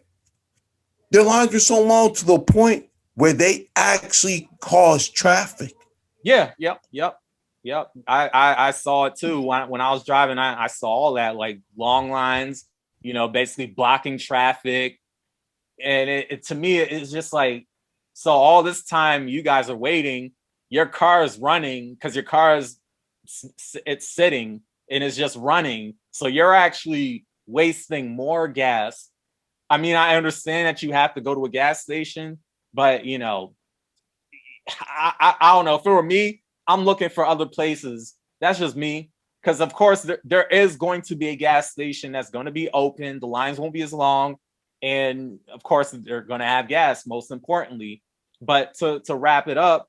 The lines were so long to the point where they actually caused traffic. Yeah, yep. I saw it too when I was driving. I saw all that, like long lines, basically blocking traffic, and it to me it's just like, so all this time you guys are waiting, your car is running because your car is it's sitting and it's just running, so you're actually wasting more gas. I mean, I understand that you have to go to a gas station, but I don't know. If it were me, I'm looking for other places. That's just me. Because, of course, there is going to be a gas station that's going to be open. The lines won't be as long. and of course they're going to have gas, most importantly. But to wrap it up,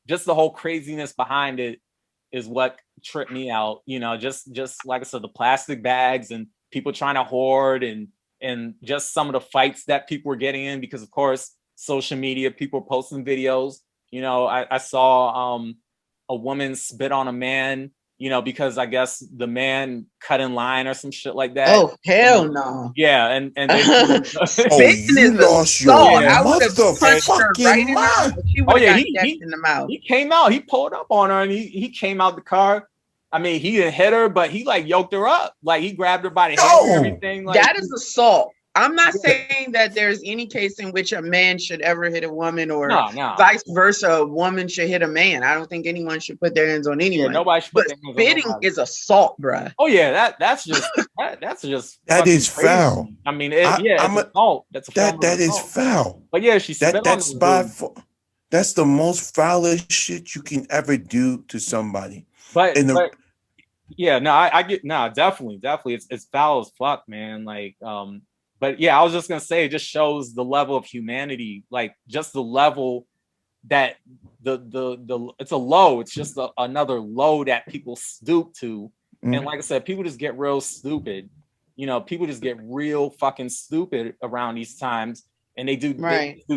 just the whole craziness behind it is what tripped me out. You know, just like I said, the plastic bags and people trying to hoard, and just some of the fights that people were getting in because, of course, social media, people posting videos. You know, I saw a woman spit on a man, you know, because I guess the man cut in line or some shit like that. Oh, hell no. Yeah, and they spitting is lost your assault. I would have punched her motherfucking right in the mind. mouth. She would have got jacked in the mouth. He came out, he pulled up on her, and he came out the car. I mean, he didn't hit her, but he like yoked her up. Like he grabbed her by the head and everything. Like, that is assault. I'm not saying that there's any case in which a man should ever hit a woman or vice versa. A woman should hit a man. I don't think anyone should put their hands on anyone. Yeah, nobody should put their hands on nobody. Spitting is assault, bruh. Oh yeah, that's just that is crazy. Foul. I mean, it's assault. That's a that is foul. But yeah, she spit that's the most foulest shit you can ever do to somebody. But yeah, no, I get definitely. It's foul as fuck, man. Like, but yeah, I was just gonna say it just shows the level of humanity, like just the level that the it's a low, it's just another low that people stoop to. And like I said, people just get real stupid. You know, people just get real fucking stupid around these times, and they do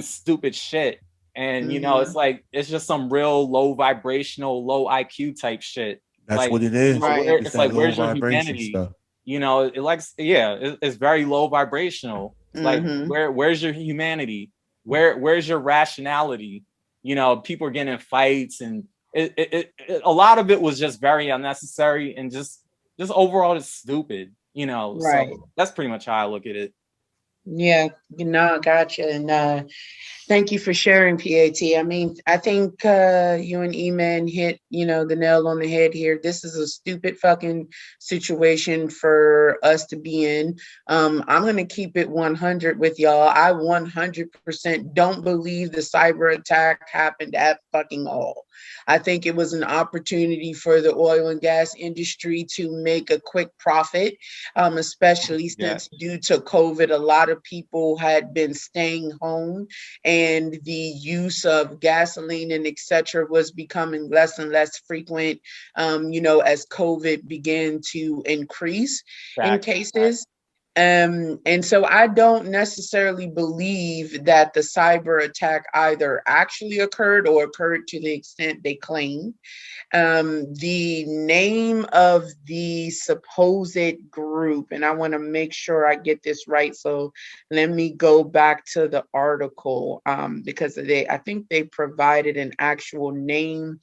stupid shit. And you know, it's like it's just some real low vibrational, low IQ type shit. That's like, what it is. It's like, where's your humanity? Stuff. You know, it's very low vibrational. Like, where's your humanity? Where's your rationality? You know, people are getting in fights, and it a lot of it was just very unnecessary and just overall just stupid. You know, so that's pretty much how I look at it. Yeah, gotcha. And thank you for sharing, PAT. I mean, I think you and E-Man hit, the nail on the head here. This is a stupid fucking situation for us to be in. I'm going to keep it 100 with y'all. I 100% don't believe the cyber attack happened at fucking all. I think it was an opportunity for the oil and gas industry to make a quick profit, especially since due to COVID, a lot of people had been staying home and the use of gasoline and etc. was becoming less and less frequent, as COVID began to increase in cases. And so I don't necessarily believe that the cyber attack either actually occurred or occurred to the extent they claim. The name of the supposed group, and I want to make sure I get this right. So let me go back to the article because I think they provided an actual name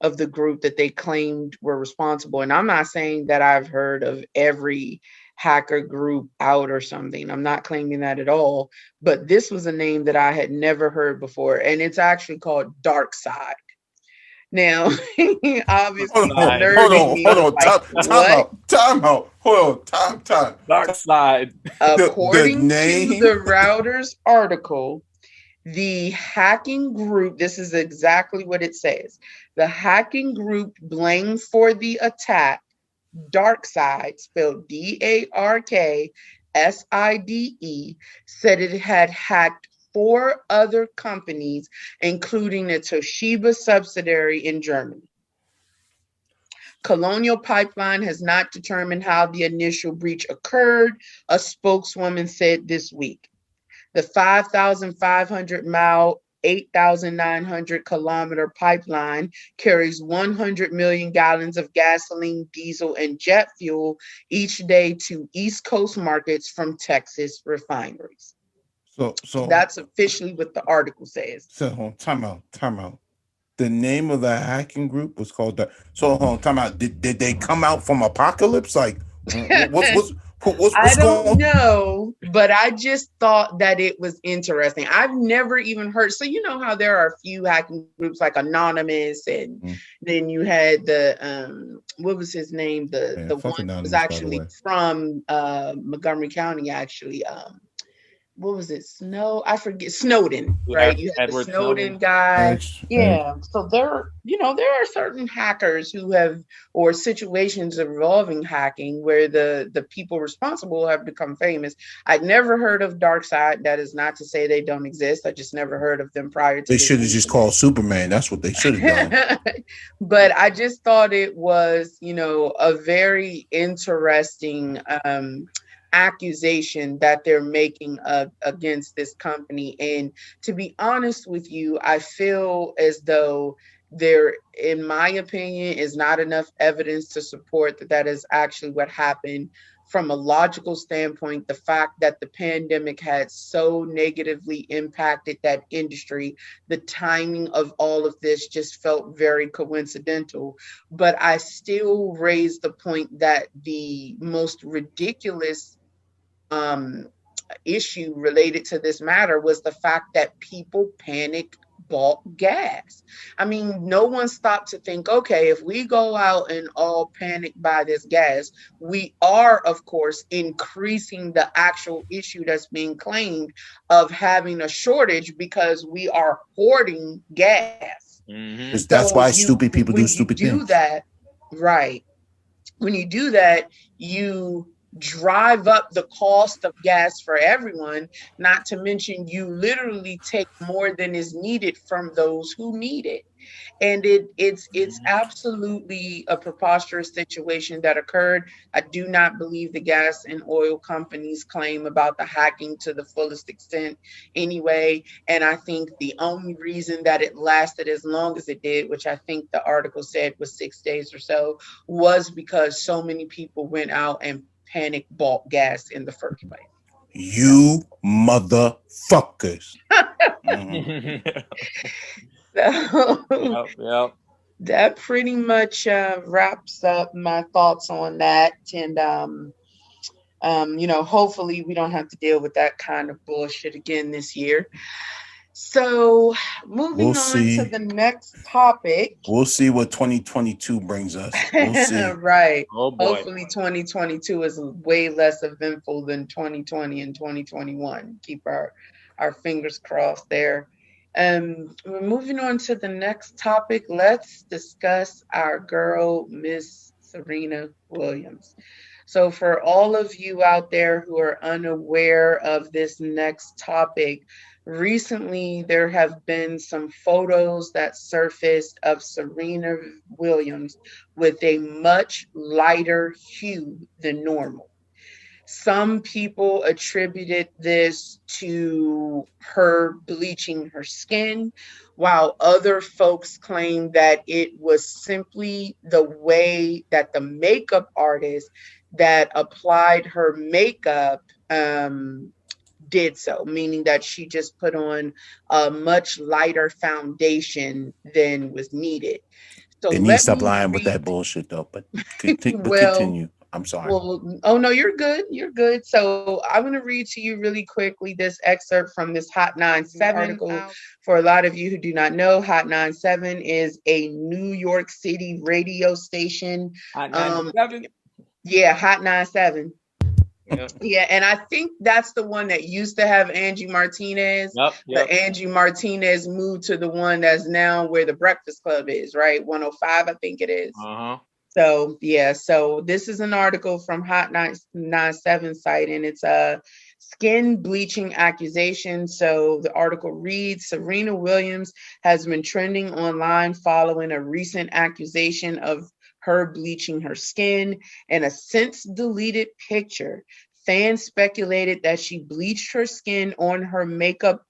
of the group that they claimed were responsible. And I'm not saying that I've heard of every hacker group out or something. I'm not claiming that at all. But this was a name that I had never heard before. And it's actually called Dark Side. Now, obviously, time out. Hold on, time. Dark Side. According to the Rioters article, the hacking group, this is exactly what it says. The hacking group blamed for the attack, Dark Side, spelled DARKSIDE, said it had hacked 4 other companies, including a Toshiba subsidiary in Germany. Colonial Pipeline has not determined how the initial breach occurred, a spokeswoman said this week. The 5,500-mile, 8,900 kilometer pipeline carries 100 million gallons of gasoline, diesel, and jet fuel each day to East Coast markets from Texas refineries. So that's officially what the article says. So time out. The name of the hacking group was called that. So time out. Did they come out from Apocalypse? Like what's I don't know, but I just thought that it was interesting. I've never even heard. So you know how there are a few hacking groups like Anonymous, and then you had the what was his name? The one that was actually from Montgomery County, actually. what was it? I forget. Snowden, right? You had the Edward Snowden guy. X. Yeah. So there are certain hackers who have, or situations involving hacking where the people responsible have become famous. I'd never heard of Darkseid. That is not to say they don't exist. I just never heard of them prior to They this should have just called Superman. That's what they should have done. But I just thought it was, a very interesting accusation that they're making against this company. And to be honest with you, I feel as though there, in my opinion, is not enough evidence to support that is actually what happened. From a logical standpoint, the fact that the pandemic had so negatively impacted that industry, the timing of all of this just felt very coincidental. But I still raise the point that the most ridiculous issue related to this matter was the fact that people panic bought gas. I mean, no one stopped to think, okay, if we go out and all panic buy this gas, we are, of course, increasing the actual issue that's being claimed of having a shortage because we are hoarding gas. Mm-hmm. Because that's why stupid people do stupid things. That, right. When you do that, you drive up the cost of gas for everyone, not to mention you literally take more than is needed from those who need it. And it's absolutely a preposterous situation that occurred. I do not believe the gas and oil companies claim about the hacking to the fullest extent anyway. And I think the only reason that it lasted as long as it did, which I think the article said was 6 days or so, was because so many people went out and panic bought gas in the first place. You motherfuckers. So that pretty much wraps up my thoughts on that. And hopefully we don't have to deal with that kind of bullshit again this year. So moving to the next topic. We'll see what 2022 brings us. We'll see. Right. Oh boy. Hopefully 2022 is way less eventful than 2020 and 2021. Keep our fingers crossed there. We're moving on to the next topic. Let's discuss our girl, Miss Serena Williams. So for all of you out there who are unaware of this next topic, recently there have been some photos that surfaced of Serena Williams with a much lighter hue than normal. Some people attributed this to her bleaching her skin, while other folks claim that it was simply the way that the makeup artist that applied her makeup did so, meaning that she just put on a much lighter foundation than was needed. So they need to stop lying with that bullshit, though. But continue. I'm sorry. Well, oh no, you're good. You're good. So I'm going to read to you really quickly this excerpt from this Hot 97 article. For a lot of you who do not know, Hot 97 is a New York City radio station. Hot 97? Yeah, Hot 97. Yeah, and I think that's the one that used to have Angie Martinez. Yep. But Angie Martinez moved to the one that's now where the Breakfast Club is, right? 105, I think it is. So, yeah, so this is an article from Hot 97 site, and it's a skin bleaching accusation. So the article reads, Serena Williams has been trending online following a recent accusation of her bleaching her skin. In a since deleted picture, fans speculated that she bleached her skin on her makeup,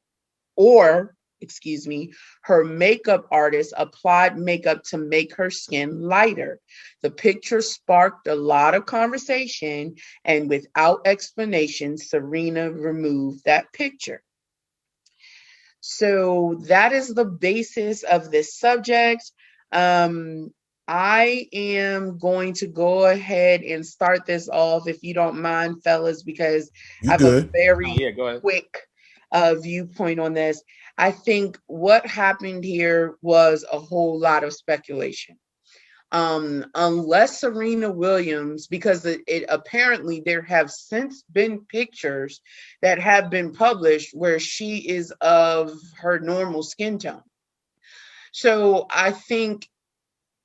her makeup artist applied makeup to make her skin lighter. The picture sparked a lot of conversation, and without explanation, Serena removed that picture. So that is the basis of this subject. I am going to go ahead and start this off, if you don't mind, fellas, because I have a very quick viewpoint on this. I think what happened here was a whole lot of speculation. unless Serena Williams, because it apparently there have since been pictures that have been published where she is of her normal skin tone. So I think,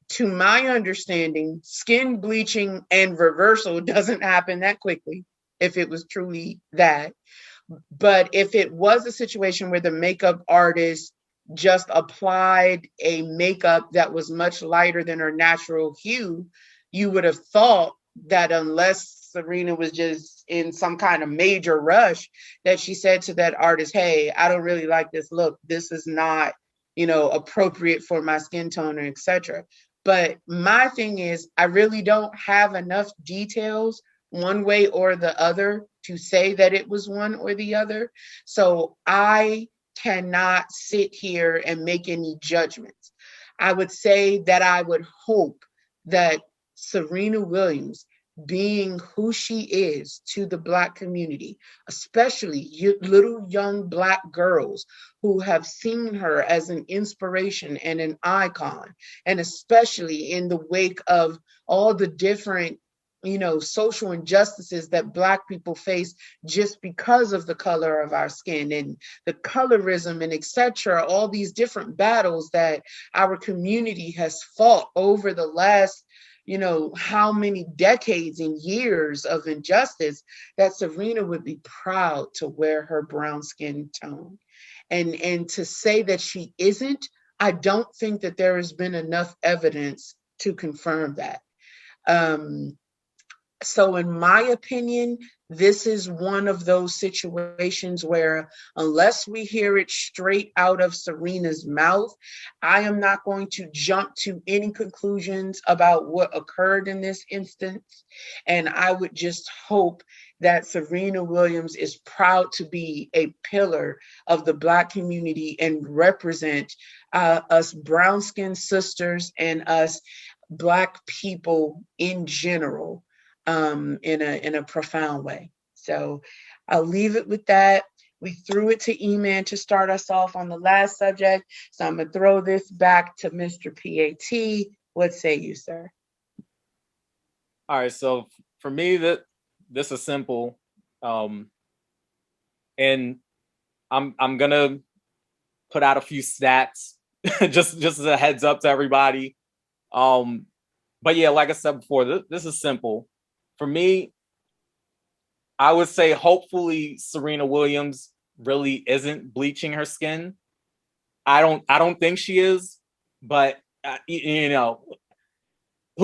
to my understanding, skin bleaching and reversal doesn't happen that quickly, if it was truly that. But if it was a situation where the makeup artist just applied a makeup that was much lighter than her natural hue, you would have thought that unless Serena was just in some kind of major rush, that she said to that artist, hey, I don't really like this look. This is not, appropriate for my skin tone, or etc. But my thing is, I really don't have enough details one way or the other to say that it was one or the other. So I cannot sit here and make any judgments. I would say that I would hope that Serena Williams, being who she is to the Black community, especially little young Black girls who have seen her as an inspiration and an icon, and especially in the wake of all the different social injustices that Black people face just because of the color of our skin and the colorism and etc. All these different battles that our community has fought over the last, how many decades and years of injustice, that Serena would be proud to wear her brown skin tone. And to say that she isn't, I don't think that there has been enough evidence to confirm that. So in my opinion, this is one of those situations where, unless we hear it straight out of Serena's mouth, I am not going to jump to any conclusions about what occurred in this instance. And I would just hope that Serena Williams is proud to be a pillar of the Black community and represent us brown-skinned sisters and us Black people in general, in a profound way. So I'll leave it with that. We threw it to E-Man to start us off on the last subject. So I'm going to throw this back to Mr. PAT. What say you, sir? All right. So for me, this is simple. And I'm going to put out a few stats just as a heads up to everybody. But yeah, like I said before, this is simple. For me, I would say hopefully Serena Williams really isn't bleaching her skin. I don't think she is, but who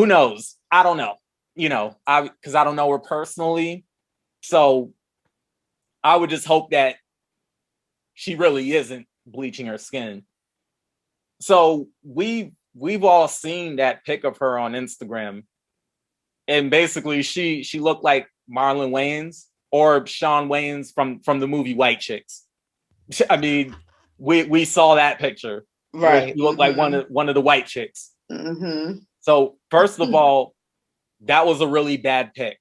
knows? I don't know. Because I don't know her personally. So I would just hope that she really isn't bleaching her skin. So we've all seen that pic of her on Instagram. And basically, she looked like Marlon Wayans or Shawn Wayans from the movie White Chicks. I mean, we saw that picture. Right. She looked like one of the white chicks. Mm-hmm. So first of all, that was a really bad pic.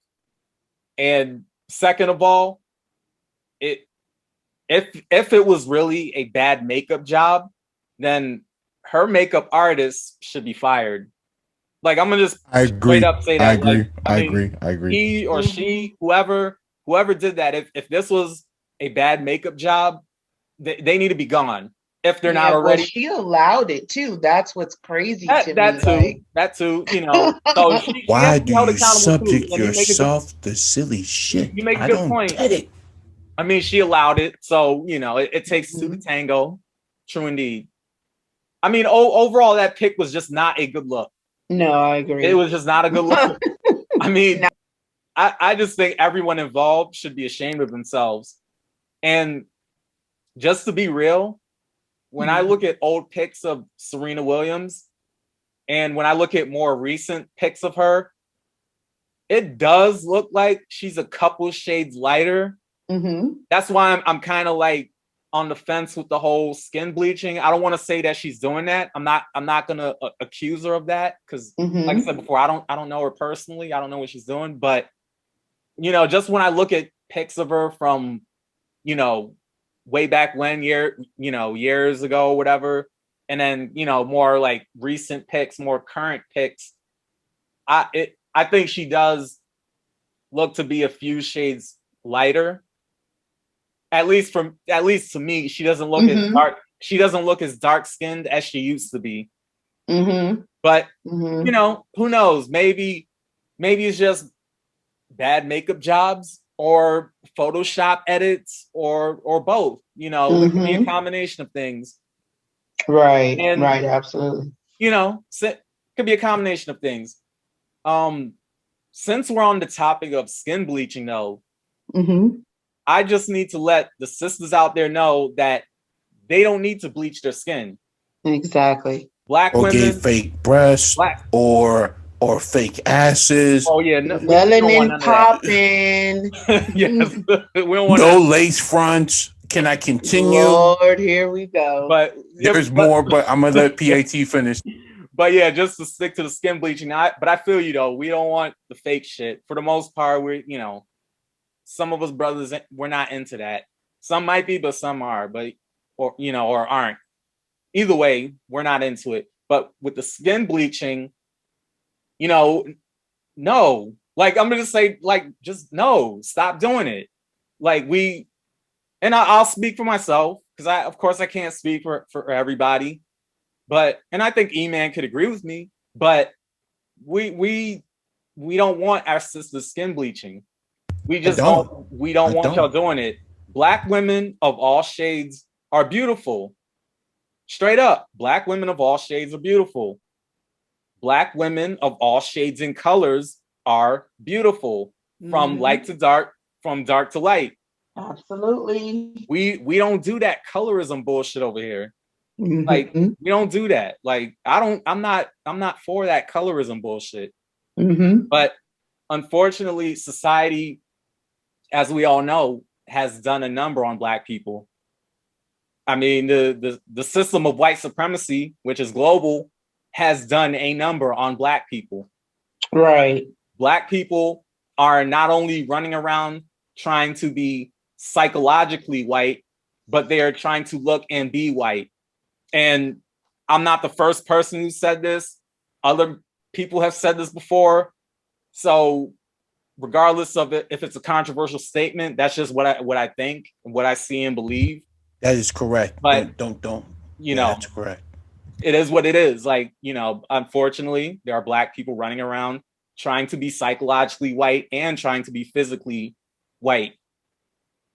And second of all, if it was really a bad makeup job, then her makeup artist should be fired. Like, I'm gonna just straight up say that. I agree. He or she, whoever did that, if this was a bad makeup job, they need to be gone. If they're not already. Well, she allowed it too. That's what's crazy to me. That too. So why do you subject yourself to silly shit? You make a good point. Get it. I mean, she allowed it, so it takes two to tango. True indeed. I mean, overall, that pic was just not a good look. No, I agree. It was just not a good look. I mean, I just think everyone involved should be ashamed of themselves. And just to be real, when I look at old pics of Serena Williams, and when I look at more recent pics of her, it does look like she's a couple shades lighter. Mm-hmm. That's why I'm kind of like on the fence with the whole skin bleaching. I don't want to say that she's doing that. I'm not gonna accuse her of that because, like I said before, I don't know her personally. I don't know what she's doing, but just when I look at pics of her from, way back when, years ago, whatever, and then more like recent pics, more current pics, I think she does look to be a few shades lighter. At least to me, she doesn't look as dark. She doesn't look as dark skinned as she used to be. But you know, who knows? Maybe it's just bad makeup jobs or Photoshop edits or both. You know, it could be a combination of things. Right. Right. Absolutely. You know, could be a combination of things. Since we're on the topic of skin bleaching, though, I just need to let the sisters out there know that they don't need to bleach their skin. Exactly. Black or women, get fake breasts, or fake asses. Oh yeah, no, melanin popping. Yes, we don't want no lace fronts. Can I continue? Lord, here we go. But there's more, but I'm gonna let PAT finish. But yeah, just to stick to the skin bleaching. But I feel you though. We don't want the fake shit. For the most part, we're, you know, some of us brothers, we're not into that. Some might be, but some are. But or you know, or aren't. Either way, we're not into it. But with the skin bleaching, you know, no. Like I'm gonna say, like, just no. Stop doing it. Like and I'll speak for myself because of course I can't speak for everybody. But and I think E-Man could agree with me. But we don't want our sisters skin bleaching. We just don't. We don't want y'all doing it. Black women of all shades are beautiful. Straight up, Black women of all shades are beautiful. Black women of all shades and colors are beautiful. From light to dark, from dark to light. Absolutely. We don't do that colorism bullshit over here. Like we don't do that. Like I'm not for that colorism bullshit. But unfortunately, society, as we all know, has done a number on Black people. I mean, the system of white supremacy, which is global, has done a number on Black people. Right. Black people are not only running around trying to be psychologically white, but they are trying to look and be white. And I'm not the first person who said this. Other people have said this before. So regardless of it, if it's a controversial statement, that's just what I think and what I see and believe. That is correct. But don't. You know, that's correct. It is what it is. Like, you know, unfortunately, there are Black people running around trying to be psychologically white and trying to be physically white.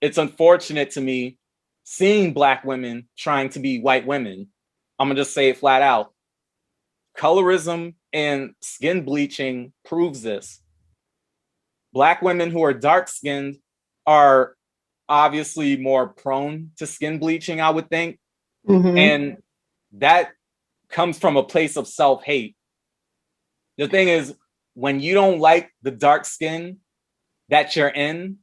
It's unfortunate to me seeing Black women trying to be white women. I'm gonna just say it flat out. Colorism and skin bleaching proves this. Black women who are dark skinned are obviously more prone to skin bleaching, I would think. And that comes from a place of self-hate. The thing is, when you don't like the dark skin that you're in,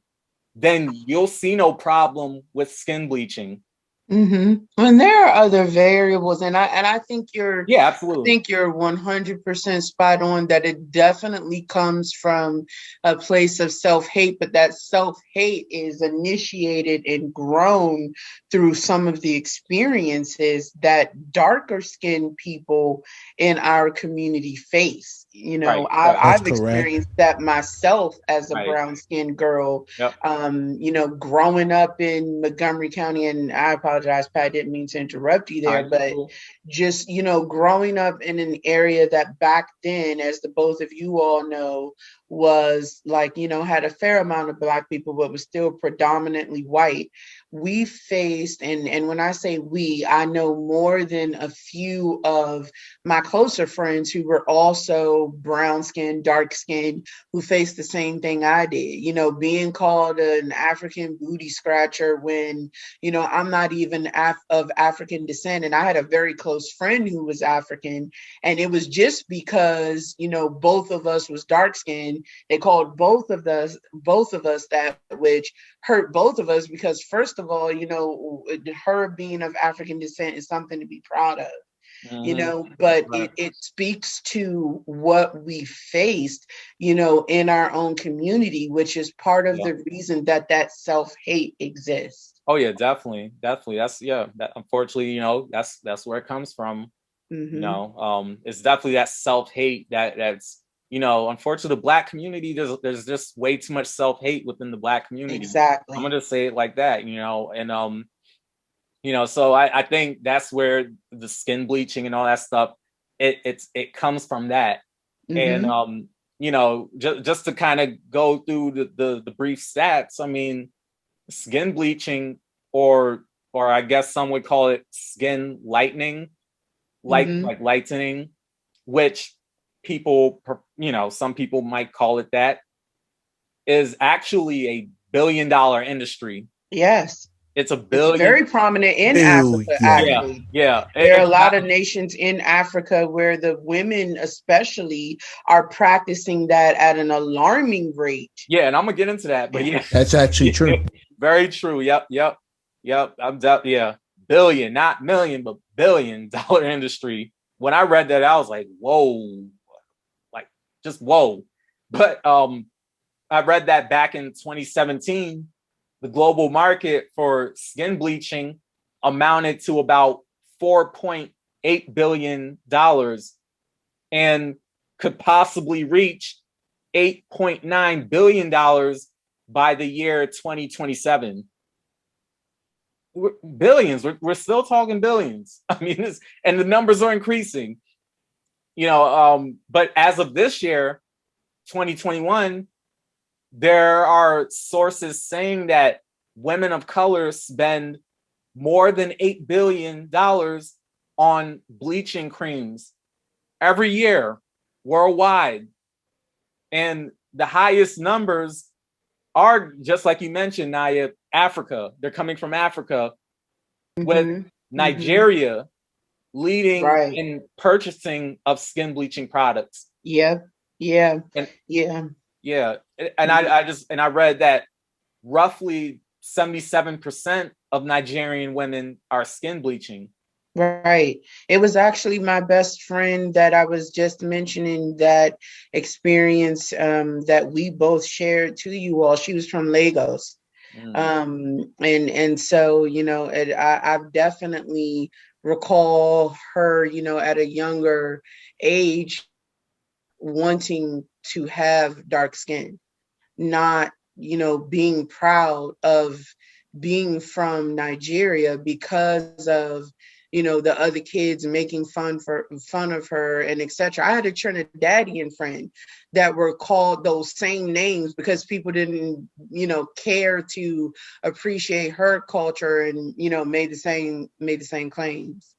then you'll see no problem with skin bleaching. And there are other variables, and I think absolutely. I think you're 100% spot on that it definitely comes from a place of self-hate, but that self-hate is initiated and grown through some of the experiences that darker skinned people in our community face. You know, I've experienced that myself as a brown skinned girl. You know, growing up in Montgomery County, and I apologize, Pat, I didn't mean to interrupt you there, but just, you know, growing up in an area that back then, as the both of you all know, was like, you know, had a fair amount of Black people, but was still predominantly white. We faced, and when I say we, I know more than a few of my closer friends who were also brown skinned, dark skinned, who faced the same thing I did, you know, being called an African booty scratcher when, you know, I'm not even of African descent. And I had a very close friend who was African, and it was just because, you know, both of us was dark skinned. They called both of us that, which hurt both of us because, first of all, you know, her being of African descent is something to be proud of. You know, but it speaks to what we faced, you know, in our own community, which is part of the reason that self-hate exists. Oh yeah, definitely. That's that unfortunately, you know, that's where it comes from. You know, it's definitely that self-hate that's unfortunately, the Black community, there's just way too much self-hate within the Black community. Exactly. I'm gonna just say it like that, so I think that's where the skin bleaching and all that stuff, it comes from that. And just to kind of go through the brief stats, I mean, skin bleaching, or I guess some would call it skin lightening, like lightening, which some people might call it that, is actually a $1 billion industry. Yes. It's $1 billion. It's very prominent in Africa, actually. Yeah. There are a lot of nations in Africa where the women especially are practicing that at an alarming rate. Yeah, and I'm gonna get into that, but yeah. That's actually true. Very true. Yep. Billion, not million, but $1 billion industry. When I read that, I was like, whoa. Like, just whoa. But I read that back in 2017, the global market for skin bleaching amounted to about $4.8 billion and could possibly reach $8.9 billion by the year 2027. Billions. We're still talking billions. I mean, and the numbers are increasing. But as of this year, 2021, there are sources saying that women of color spend more than $8 billion on bleaching creams every year worldwide. And the highest numbers are, just like you mentioned, Naya, Africa. They're coming from Africa, with Nigeria leading in purchasing of skin bleaching products. Yeah. And I read that roughly 77% of Nigerian women are skin bleaching. Right. It was actually my best friend that I was just mentioning that experience that we both shared to you all. She was from Lagos. And so, I've definitely recall her, at a younger age wanting to have dark skin, not, being proud of being from Nigeria because of, the other kids making fun of her and etc. I had a Trinidadian friend that were called those same names because people didn't, care to appreciate her culture and, made the same claims.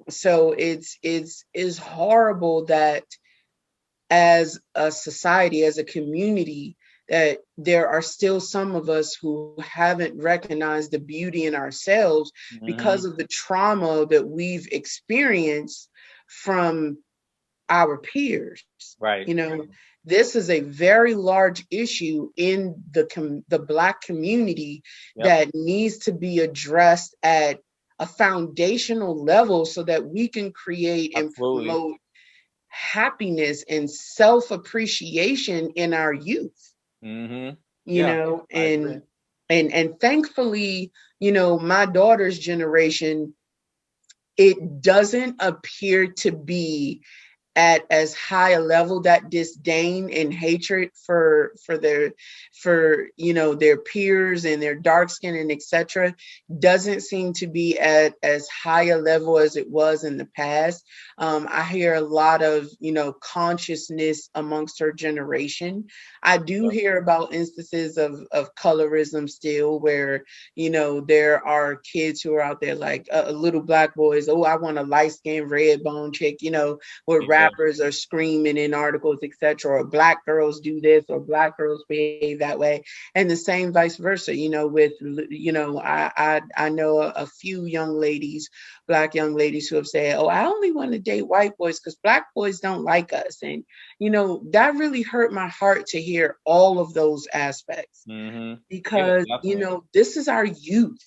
So it's horrible that as a society, as a community, that there are still some of us who haven't recognized the beauty in ourselves because of the trauma that we've experienced from our peers. Right. This is a very large issue in the Black community that needs to be addressed at a foundational level so that we can create and promote happiness and self-appreciation in our youth. And thankfully, my daughter's generation, it doesn't appear to be at as high a level. That disdain and hatred for their peers and their dark skin and etc. doesn't seem to be at as high a level as it was in the past. I hear a lot of consciousness amongst her generation. I do hear about instances of colorism still, where there are kids who are out there like little Black boys. Oh, I want a light-skinned red bone chick. Where rappers are screaming in articles, etc. Or Black girls do this, or Black girls behave that way, and the same vice versa. With I know a few young ladies, Black young ladies, who have said, "Oh, I only want to date white boys because Black boys don't like us," and that really hurt my heart to hear all of those aspects because this is our youth.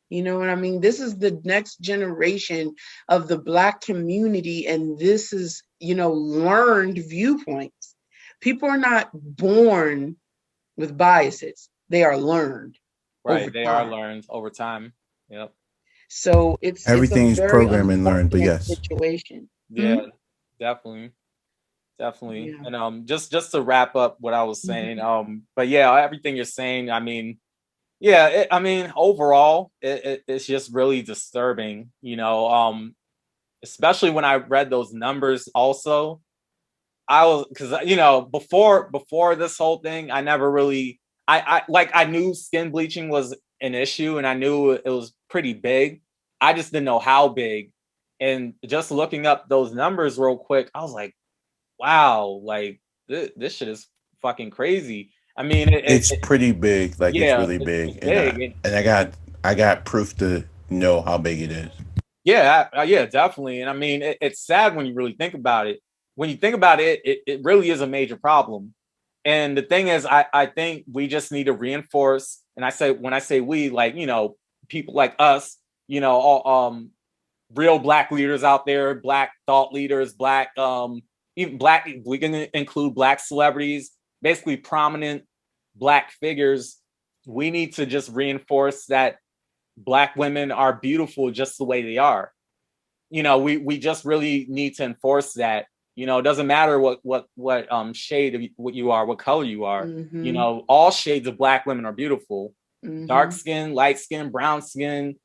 You know what I mean? This is the next generation of the Black community, and this is, learned viewpoints. People are not born with biases. They are learned. Right. They are learned over time. Yep. So everything is programmed and learned, but yes. Situation. Yeah, definitely. definitely. Yeah. And just to wrap up what I was saying, but yeah, everything you're saying, I mean, yeah, I mean, overall, it's just really disturbing, especially when I read those numbers also. I was, because before this whole thing, I never really, I knew skin bleaching was an issue and I knew it was pretty big. I just didn't know how big. And just looking up those numbers real quick, I was like, wow, like this shit is fucking crazy. I mean, It's pretty big, like it's yeah, really it's big, and big. I got proof to know how big it is. Yeah, yeah, definitely. And I mean, it's sad when you really think about it. When you think about it, it really is a major problem. And the thing is, I think we just need to reinforce. And when I say we, like, people like us, all, real black leaders out there, black thought leaders, black, even black, we can include black celebrities, basically prominent black figures. We need to just reinforce that Black women are beautiful just the way they are. We just really need to enforce that. It doesn't matter what shade of what you are, what color you are. All shades of Black women are beautiful. Dark skin, light skin, brown skin,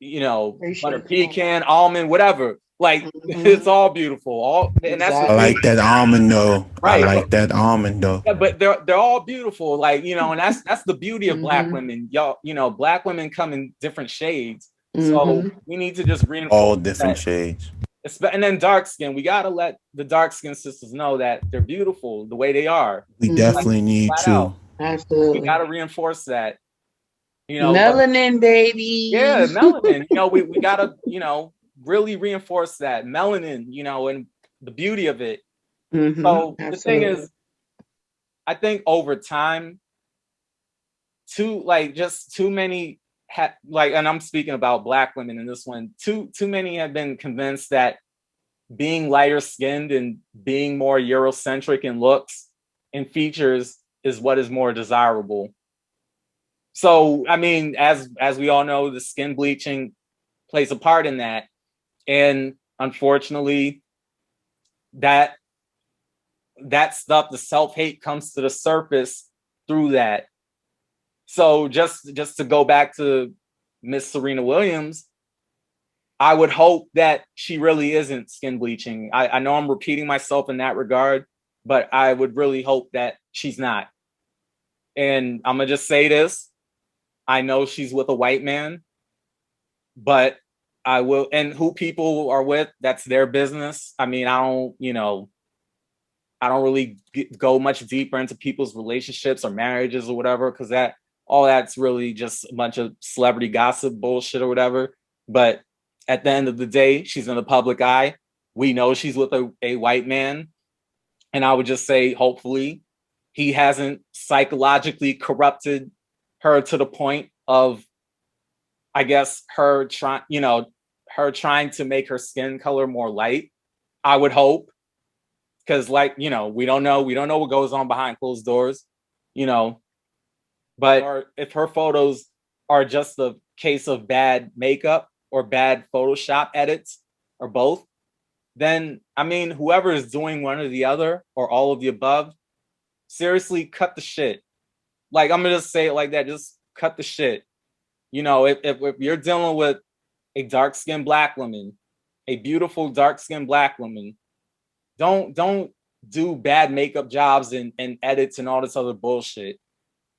butter pecan, almond, whatever. Like it's all beautiful. And that's I like that almond though. right. I like that almond though. Yeah, but they're all beautiful, like, and that's the beauty of Black women. Y'all, Black women come in different shades. So we need to just reinforce all different shades. And then dark skin, we gotta let the dark skin sisters know that they're beautiful the way they are. We definitely need to. Absolutely. We gotta reinforce that. Melanin, baby. Yeah, melanin. We gotta, really reinforce that melanin, and the beauty of it. So the thing is, I think over time, too many and I'm speaking about Black women in this one, too many have been convinced that being lighter skinned and being more Eurocentric in looks and features is what is more desirable. So, I mean, as we all know, the skin bleaching plays a part in that. And unfortunately, that stuff, the self-hate comes to the surface through that. So just to go back to Miss Serena Williams, I would hope that she really isn't skin bleaching. I know I'm repeating myself in that regard, but I would really hope that she's not. And I'm gonna just say this. I know she's with a white man, but I will, and who people are with, that's their business. I mean, I don't really go much deeper into people's relationships or marriages or whatever, because all that's really just a bunch of celebrity gossip bullshit or whatever. But at the end of the day, she's in the public eye. We know she's with a white man. And I would just say, hopefully, he hasn't psychologically corrupted her to the point of, I guess, her trying to make her skin color more light. I would hope. Because, we don't know what goes on behind closed doors, but if her photos are just a case of bad makeup or bad Photoshop edits or both, then, I mean, whoever is doing one or the other or all of the above, seriously, cut the shit. Like, I'm going to just say it like that. Just cut the shit. If you're dealing with a dark-skinned Black woman, a beautiful dark-skinned Black woman, don't do bad makeup jobs and edits and all this other bullshit.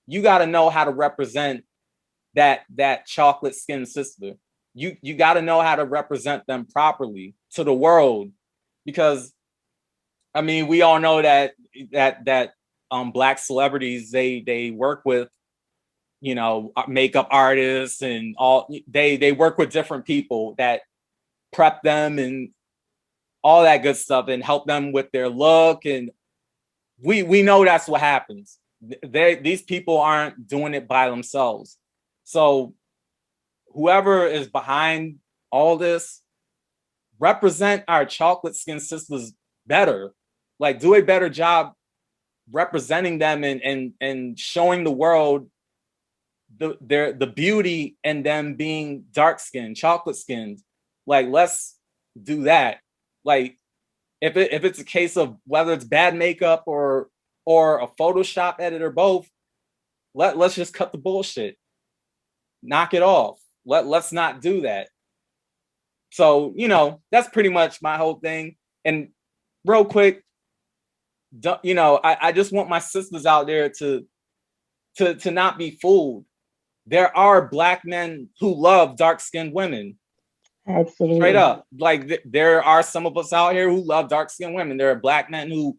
You got to know how to represent that chocolate skinned sister. You got to know how to represent them properly to the world, because I mean, we all know that Black celebrities, they work with makeup artists and all, they work with different people that prep them and all that good stuff and help them with their look. And we know that's what happens. These people aren't doing it by themselves. So whoever is behind all this, represent our chocolate skin sisters better. Like, do a better job representing them and showing the world the beauty in them being dark skinned, chocolate skinned. Like, let's do that. Like, if it's a case of whether it's bad makeup or a Photoshop edit or both, let's just cut the bullshit. Knock it off. Let's not do that. So, you know, that's pretty much my whole thing. And real quick, you know, I just want my sisters out there to not be fooled. There are Black men who love dark-skinned women. Absolutely. Straight up. Like there are some of us out here who love dark-skinned women. There are Black men who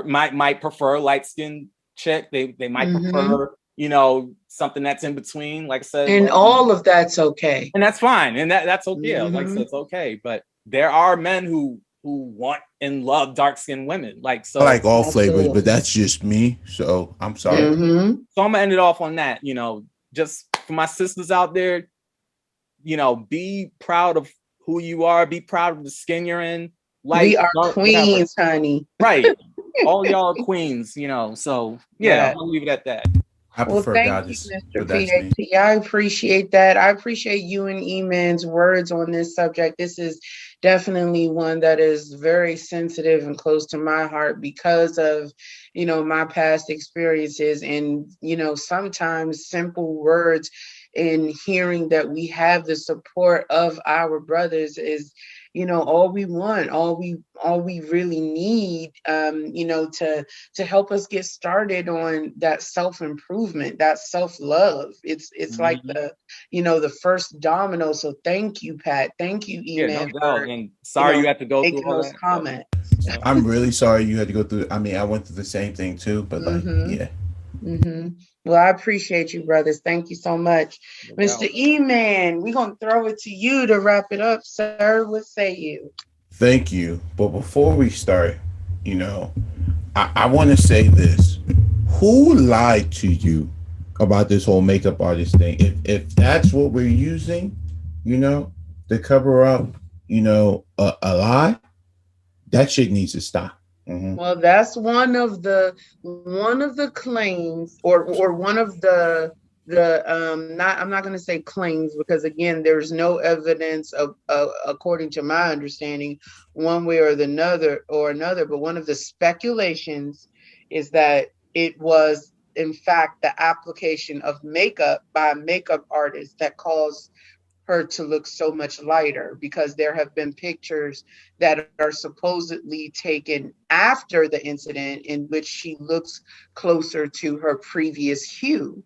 might prefer light-skinned chick. They might prefer, you know, something that's in between, like I said. And all of that's okay. And that's fine. And that's okay. Like I said, it's okay. But there are men who want and love dark-skinned women. Like, so I like all flavors, but that's just me. So I'm sorry. So I'm gonna end it off on that. You know, just for my sisters out there, you know, be proud of who you are. Be proud of the skin you're in. Like, we are queens, honey. Right. All y'all are queens, you know. So yeah, I'll leave it at that. I prefer goddess. You, Mr. PhD. I appreciate that. I appreciate you and E-Man's words on this subject. This is definitely one that is very sensitive and close to my heart because of, you know, my past experiences. And, you know, sometimes simple words and hearing that we have the support of our brothers is, you know, all we want, all we really need, you know, to help us get started on that self-improvement, that self-love. It's like the, you know, the first domino. So thank you, Pat. Thank you, E-Man. No doubt. And sorry you had to go through all those that comments. I'm really sorry you had to go through. I mean, I went through the same thing too, but like, yeah. Well, I appreciate you, brothers. Thank you so much. Mr. E-Man, we're going to throw it to you to wrap it up, sir. What say you? Thank you. But before we start, you know, I want to say this. Who lied to you about this whole makeup artist thing? If that's what we're using, you know, to cover up, you know, a lie, that shit needs to stop. Well, that's one of the claims, or one of the not, I'm not going to say claims, because again, there's no evidence of according to my understanding, one way or another, but one of the speculations is that it was in fact the application of makeup by a makeup artist that caused her to look so much lighter, because there have been pictures that are supposedly taken after the incident in which she looks closer to her previous hue.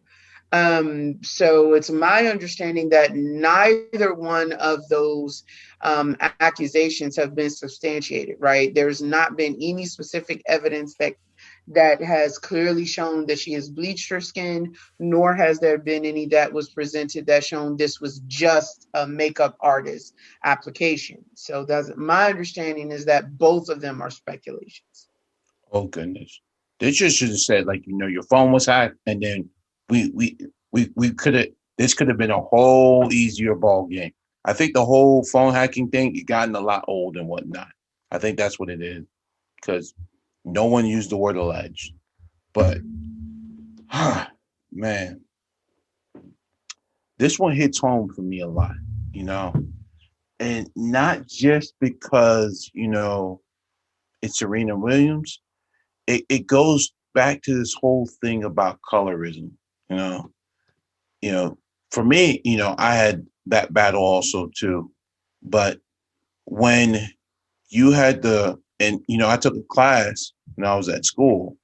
So it's my understanding that neither one of those accusations have been substantiated, right? There's not been any specific evidence that has clearly shown that she has bleached her skin, nor has there been any that was presented that shown this was just a makeup artist application. So that's my understanding, is that both of them are speculations. Oh goodness. They just should have said, like, you know, your phone was hacked, and then we could have, this could have been a whole easier ball game. I think the whole phone hacking thing, it gotten a lot old and whatnot. I think that's what it is, because no one used the word alleged. But man, this one hits home for me a lot, you know, and not just because, you know, it's Serena Williams. It goes back to this whole thing about colorism, you know. For me, you know, I had that battle also too. But when you had and you know, I took a class when I was at school,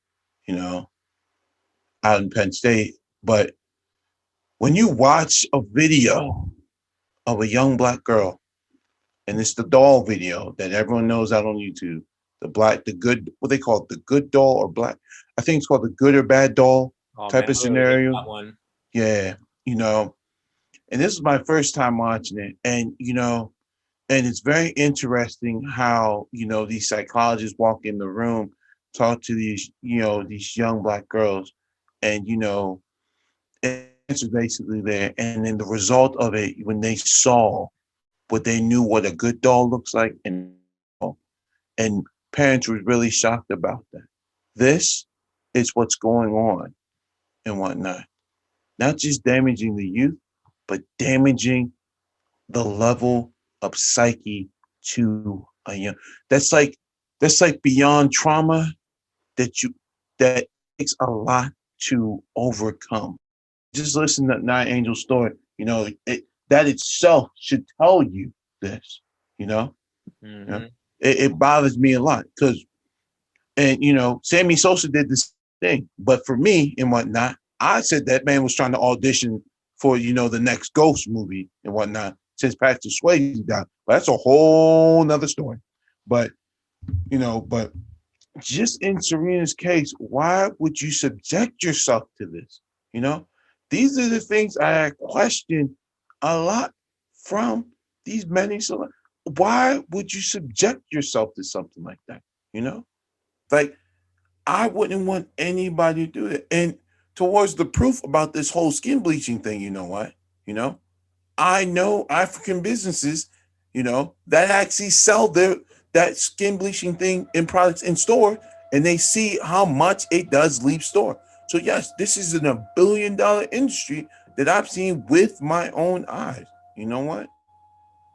you know, out in Penn State. But when you watch a video of a young Black girl, and it's the doll video that everyone knows out on YouTube, the good, what they call it, the good doll or black, I think it's called the good or bad doll type of scenario. Yeah, you know, and this is my first time watching it, and you know, and it's very interesting how, you know, these psychologists walk in the room, talk to these, you know, these young Black girls, and you know, answer basically there, and then the result of it, when they saw what they knew what a good doll looks like, and parents were really shocked about that. This is what's going on and whatnot. Not just damaging the youth, but damaging the level of psyche to a young. That's like that's like beyond trauma that takes a lot to overcome. Just listen to Nine Angel story. That itself should tell you this. You know, Mm-hmm. it bothers me a lot because, and Sammy Sosa did this thing, but for me and whatnot, I said that man was trying to audition for the next Ghost movie and whatnot since Patrick Swayze died. But that's a whole nother story. But but just in Serena's case, why would you subject yourself to this? These are the things I question a lot from these many. So why would you subject yourself to something like that? Like, I wouldn't want anybody to do it. And towards the proof about this whole skin bleaching thing, you know what? I know African businesses, that actually sell that skin bleaching thing in products in store, and they see how much it does leave store. So yes, this is a $1 billion industry that I've seen with my own eyes. You know what?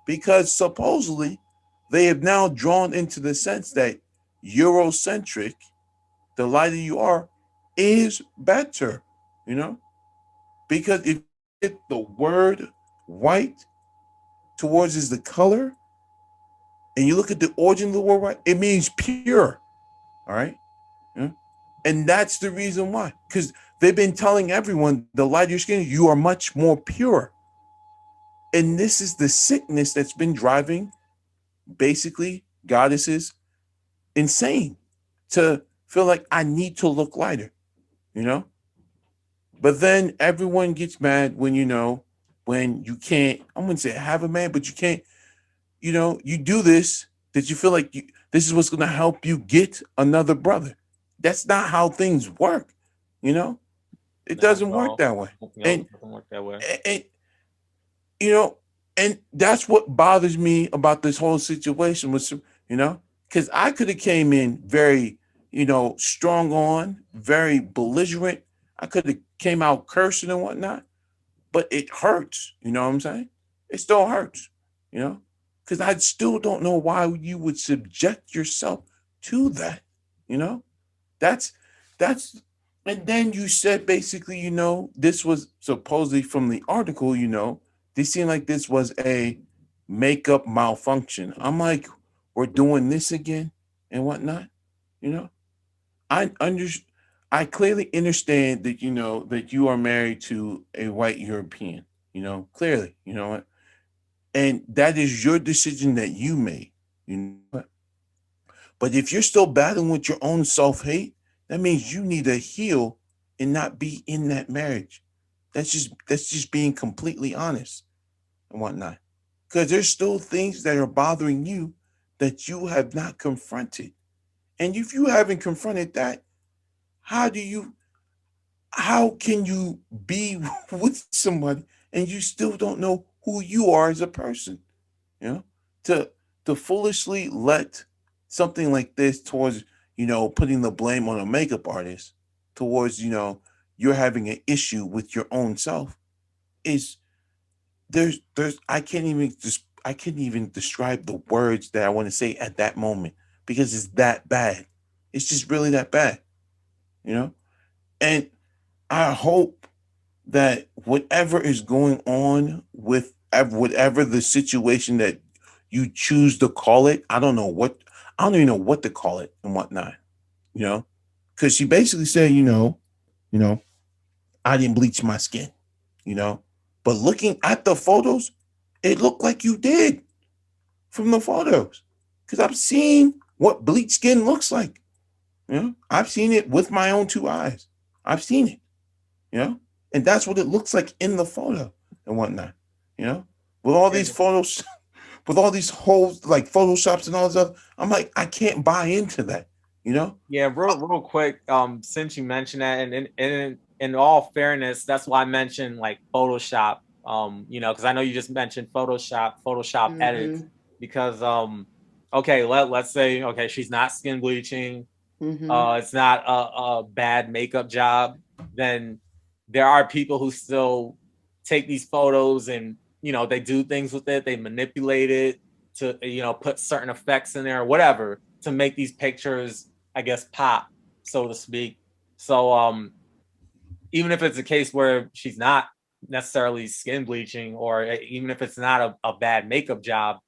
Because supposedly they have now drawn into the sense that Eurocentric, the lighter you are, is better, because if the word white towards is the color, and you look at the origin of the word white, it means pure. All right. Yeah? And that's the reason why, because they've been telling everyone the lighter your skin, you are much more pure. And this is the sickness that's been driving basically goddesses insane to feel like I need to look lighter, But then everyone gets mad when when you can't, I wouldn't say have a man, but you can't, you do this, that you feel like this is what's going to help you get another brother. That's not how things work. It doesn't work that way. And, it doesn't work that way. And that's what bothers me about this whole situation with, because I could have came in very, strong on, very belligerent. I could have came out cursing and whatnot, but it hurts. You know what I'm saying? It still hurts, because I still don't know why you would subject yourself to that. That's, and then you said basically, this was supposedly from the article, they seemed like this was a makeup malfunction. I'm like, we're doing this again and whatnot, I I clearly understand that that you are married to a white European, clearly, what, and that is your decision that you made, what. But if you're still battling with your own self-hate, that means you need to heal and not be in that marriage. That's just being completely honest and whatnot. Because there's still things that are bothering you that you have not confronted. And if you haven't confronted that, how can you be with somebody and you still don't know who you are as a person? To foolishly let something like this towards, putting the blame on a makeup artist towards, you're having an issue with your own self is there's I can't even describe the words that I want to say at that moment because it's that bad. It's just really that bad, And I hope that whatever is going on with whatever the situation that you choose to call it, I don't even know what to call it and whatnot, because she basically said, I didn't bleach my skin, but looking at the photos, it looked like you did from the photos, because I've seen what bleach skin looks like. I've seen it with my own two eyes. I've seen it, and that's what it looks like in the photo and whatnot, with all these photos, with all these holes like Photoshops and all this stuff. I'm like, I can't buy into that, Yeah, real quick. Since you mentioned that, and in all fairness, that's why I mentioned like Photoshop. Because I know you just mentioned Photoshop edits, because okay, let's say okay, she's not skin bleaching. It's not a bad makeup job. Then there are people who still take these photos and they do things with it. They manipulate it. to, you know, put certain effects in there or whatever to make these pictures, I guess, pop, so to speak. So even if it's a case where she's not necessarily skin bleaching, or even if it's not a bad makeup job,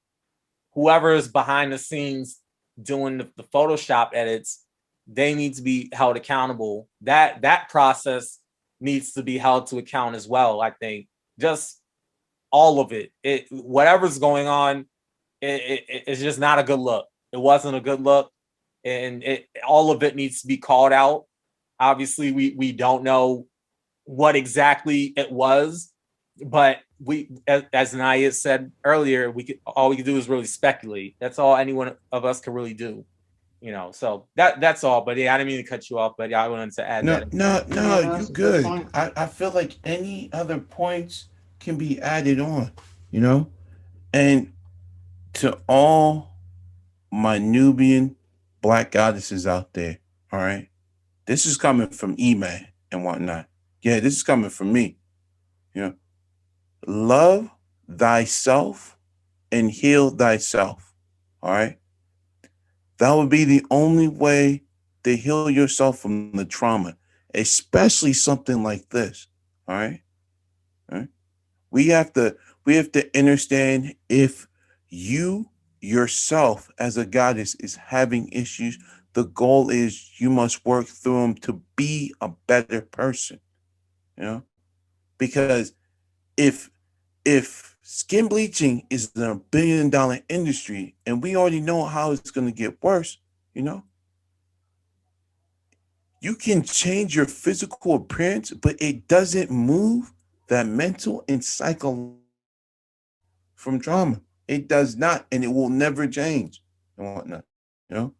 whoever is behind the scenes doing the Photoshop edits, they need to be held accountable. That process needs to be held to account as well. I think just all of it. Whatever's going on, it's just not a good look. It wasn't a good look, and all of it needs to be called out. Obviously, we don't know what exactly it was, but we, as Naya said earlier, all we can do is really speculate. That's all anyone of us can really do, you know. So that's all. But yeah, I didn't mean to cut you off, but yeah, I wanted to add that. No, Yeah, you that's a good good. point. I feel like any other points can be added on, you know? And to all my Nubian black goddesses out there, all right? This is coming from E-Man and whatnot. Yeah, this is coming from me. You know, love thyself and heal thyself. All right. That would be the only way to heal yourself from the trauma, especially something like this. All right. All right. We have to understand if you yourself as a goddess is having issues, the goal is you must work through them to be a better person, you know? Because if skin bleaching is a $1 billion industry and we already know how it's going to get worse, you know, you can change your physical appearance, but it doesn't move that mental and psychological from trauma. It does not, and it will never change and whatnot. You know,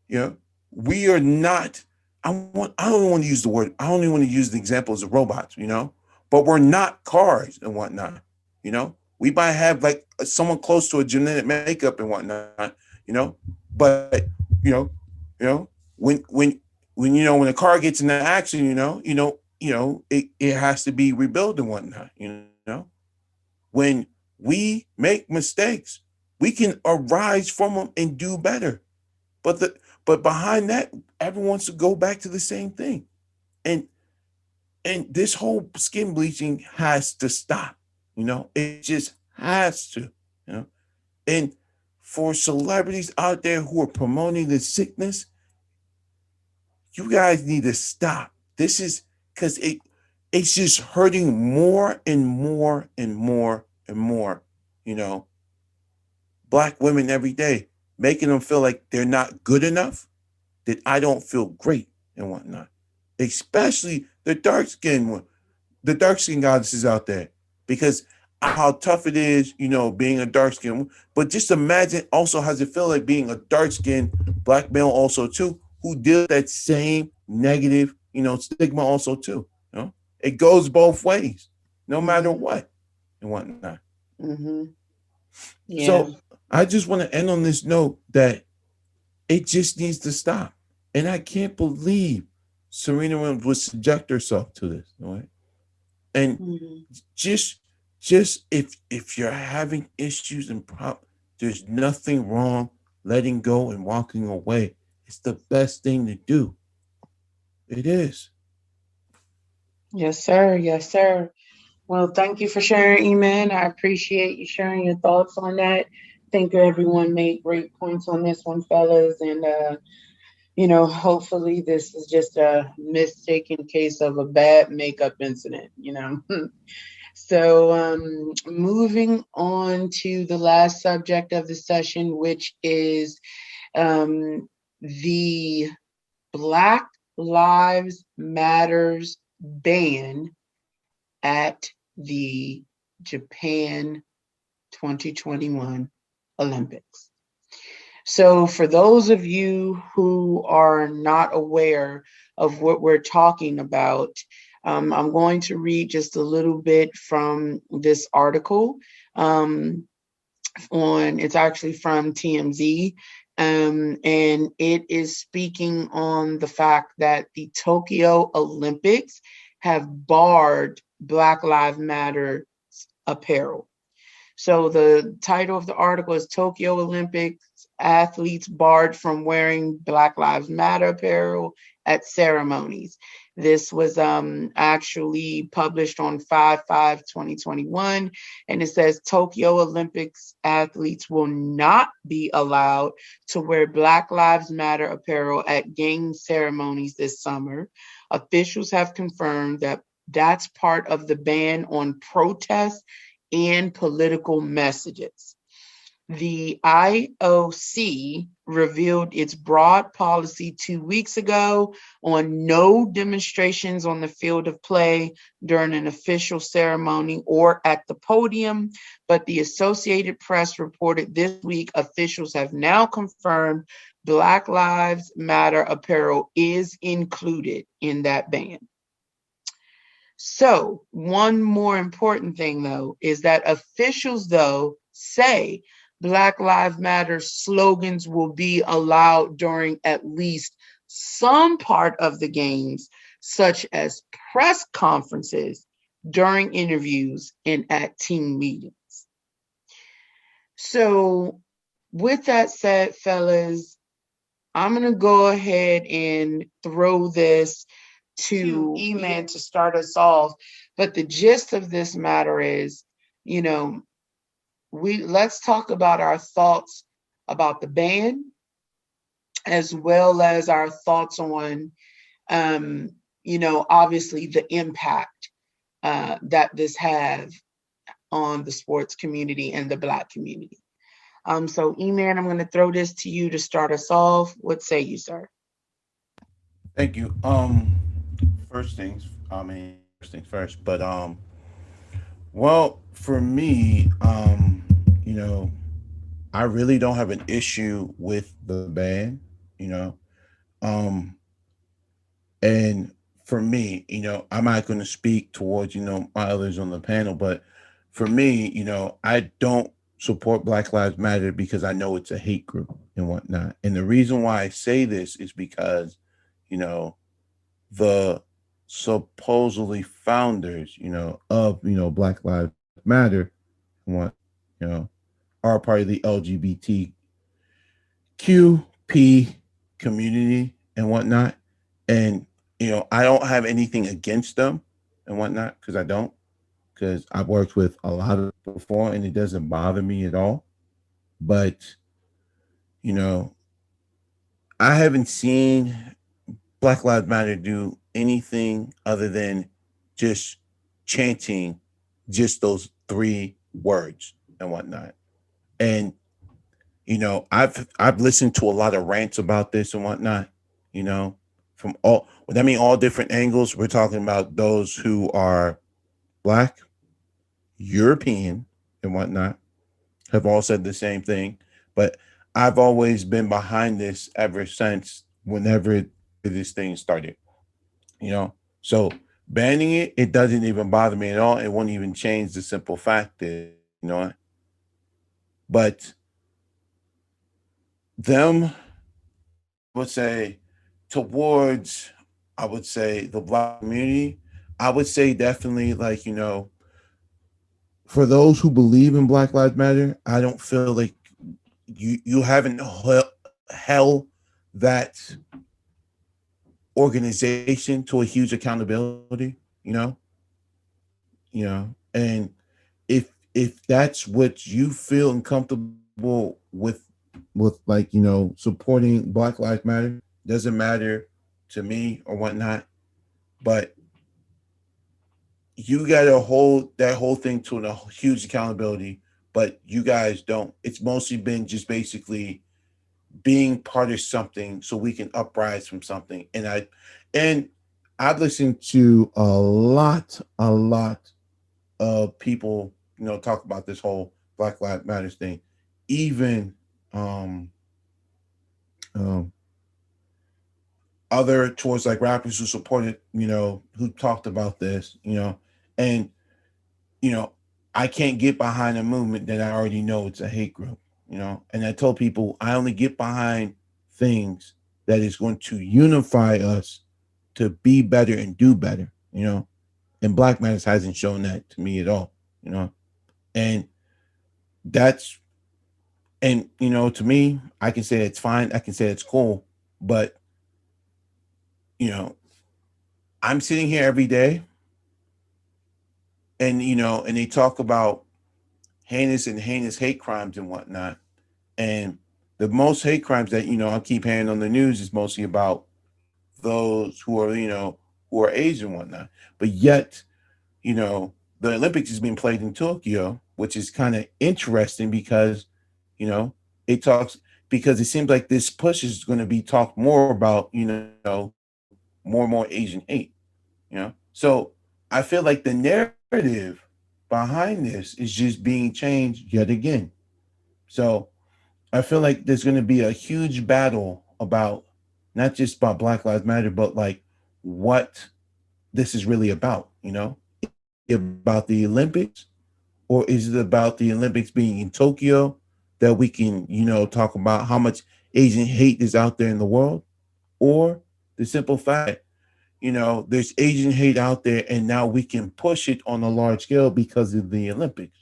you know, we are not. I don't want to use the word. I don't even want to use the example as robots. You know, but we're not cars and whatnot. You know, we might have like someone close to a genetic makeup and whatnot. You know, but you know, you know, when you know when a car gets in an accident, it has to be rebuilt and whatnot. You know, when we make mistakes, we can arise from them and do better. But behind that, everyone wants to go back to the same thing. And this whole skin bleaching has to stop. You know, it just has to, you know. And for celebrities out there who are promoting the sickness, you guys need to stop. This is because it's just hurting more and more and more and more, you know, Black women every day, making them feel like they're not good enough, that I don't feel great and whatnot. Especially the dark skinned goddesses out there, because how tough it is, you know, being a dark skinned. But just imagine also how it feel like being a dark skinned Black male also too, who deal with that same negative, you know, stigma also too. You know, it goes both ways, no matter what and whatnot. Mm-hmm. Yeah. So I just want to end on this note that it just needs to stop. And I can't believe Serena Williams would subject herself to this, right? And just if you're having issues and there's nothing wrong letting go and walking away. It's the best thing to do. It is. Yes, sir. Yes, sir. Well, thank you for sharing, E-Man. I appreciate you sharing your thoughts on that. I think everyone made great points on this one, fellas. And, hopefully this is just a mistaken case of a bad makeup incident, So moving on to the last subject of the session, which is the Black Lives Matters ban at the Japan 2021 Olympics. So for those of you who are not aware of what we're talking about, I'm going to read just a little bit from this article. It's actually from TMZ. And it is speaking on the fact that the Tokyo Olympics have barred Black Lives Matter apparel. So the title of the article is Tokyo Olympics Athletes Barred from Wearing Black Lives Matter Apparel at Ceremonies. This was actually published on 5/5/2021, and it says Tokyo Olympics athletes will not be allowed to wear Black Lives Matter apparel at game ceremonies this summer. Officials have confirmed that that's part of the ban on protests and political messages. The IOC revealed its broad policy 2 weeks ago on no demonstrations on the field of play during an official ceremony or at the podium, but the Associated Press reported this week officials have now confirmed Black Lives Matter apparel is included in that ban. So, one more important thing, though, is that officials, though, say Black Lives Matter slogans will be allowed during at least some part of the games, such as press conferences, during interviews, and at team meetings. So, with that said, fellas, I'm going to go ahead and throw this to E-Man to start us off. But the gist of this matter is, let's talk about our thoughts about the ban, as well as our thoughts on, obviously the impact that this have on the sports community and the Black community. So E-Man, I'm going to throw this to you to start us off. What say you, sir? Thank you. First things first, but well, for me, I really don't have an issue with the ban, you know. Um and for me, I'm not going to speak towards, my others on the panel, but for me, I don't support Black Lives Matter because I know it's a hate group and whatnot. And the reason why I say this is because, the supposedly founders, of, Black Lives Matter, what, you know, are part of the LGBTQP community and whatnot. And, I don't have anything against them and whatnot because I don't, because I've worked with a lot of before and it doesn't bother me at all. But, you know, I haven't seen Black Lives Matter do anything other than just chanting just those three words and whatnot. And I've listened to a lot of rants about this and whatnot. From all different angles. We're talking about those who are Black, European, and whatnot have all said the same thing. But I've always been behind this ever since whenever this thing started. So banning it doesn't even bother me at all. It won't even change the simple fact that, but them, would say, towards, I would say, the Black community, I would say definitely, like, for those who believe in Black Lives Matter, I don't feel like you haven't held that organization to a huge accountability, and if that's what you feel uncomfortable with, like, supporting Black Lives Matter, doesn't matter to me or whatnot, but you got to hold that whole thing to a huge accountability. But you guys don't. It's mostly been just basically being part of something so we can uprise from something. And I've listened to a lot of people, talk about this whole Black Lives Matters thing. Even um, other towards like rappers who supported, who talked about this, and you know, I can't get behind a movement that I already know it's a hate group, And I told people I only get behind things that is going to unify us to be better and do better. And Black Matters hasn't shown that to me at all, And that's, and to me, I can say it's fine, I can say it's cool, but you know, I'm sitting here every day, and and they talk about heinous hate crimes and whatnot, and the most hate crimes that I keep hearing on the news is mostly about those who are Asian and whatnot. But yet, the Olympics is being played in Tokyo, which is kind of interesting because, you know, it talks because it seems like this push is going to be talked more about, more and more Asian hate. So I feel like the narrative behind this is just being changed yet again. So I feel like there's going to be a huge battle about not just about Black Lives Matter, but like what this is really about. Is it about the Olympics, or is it about the Olympics being in Tokyo that we can, talk about how much Asian hate is out there in the world, or the simple fact, there's Asian hate out there, and now we can push it on a large scale because of the Olympics.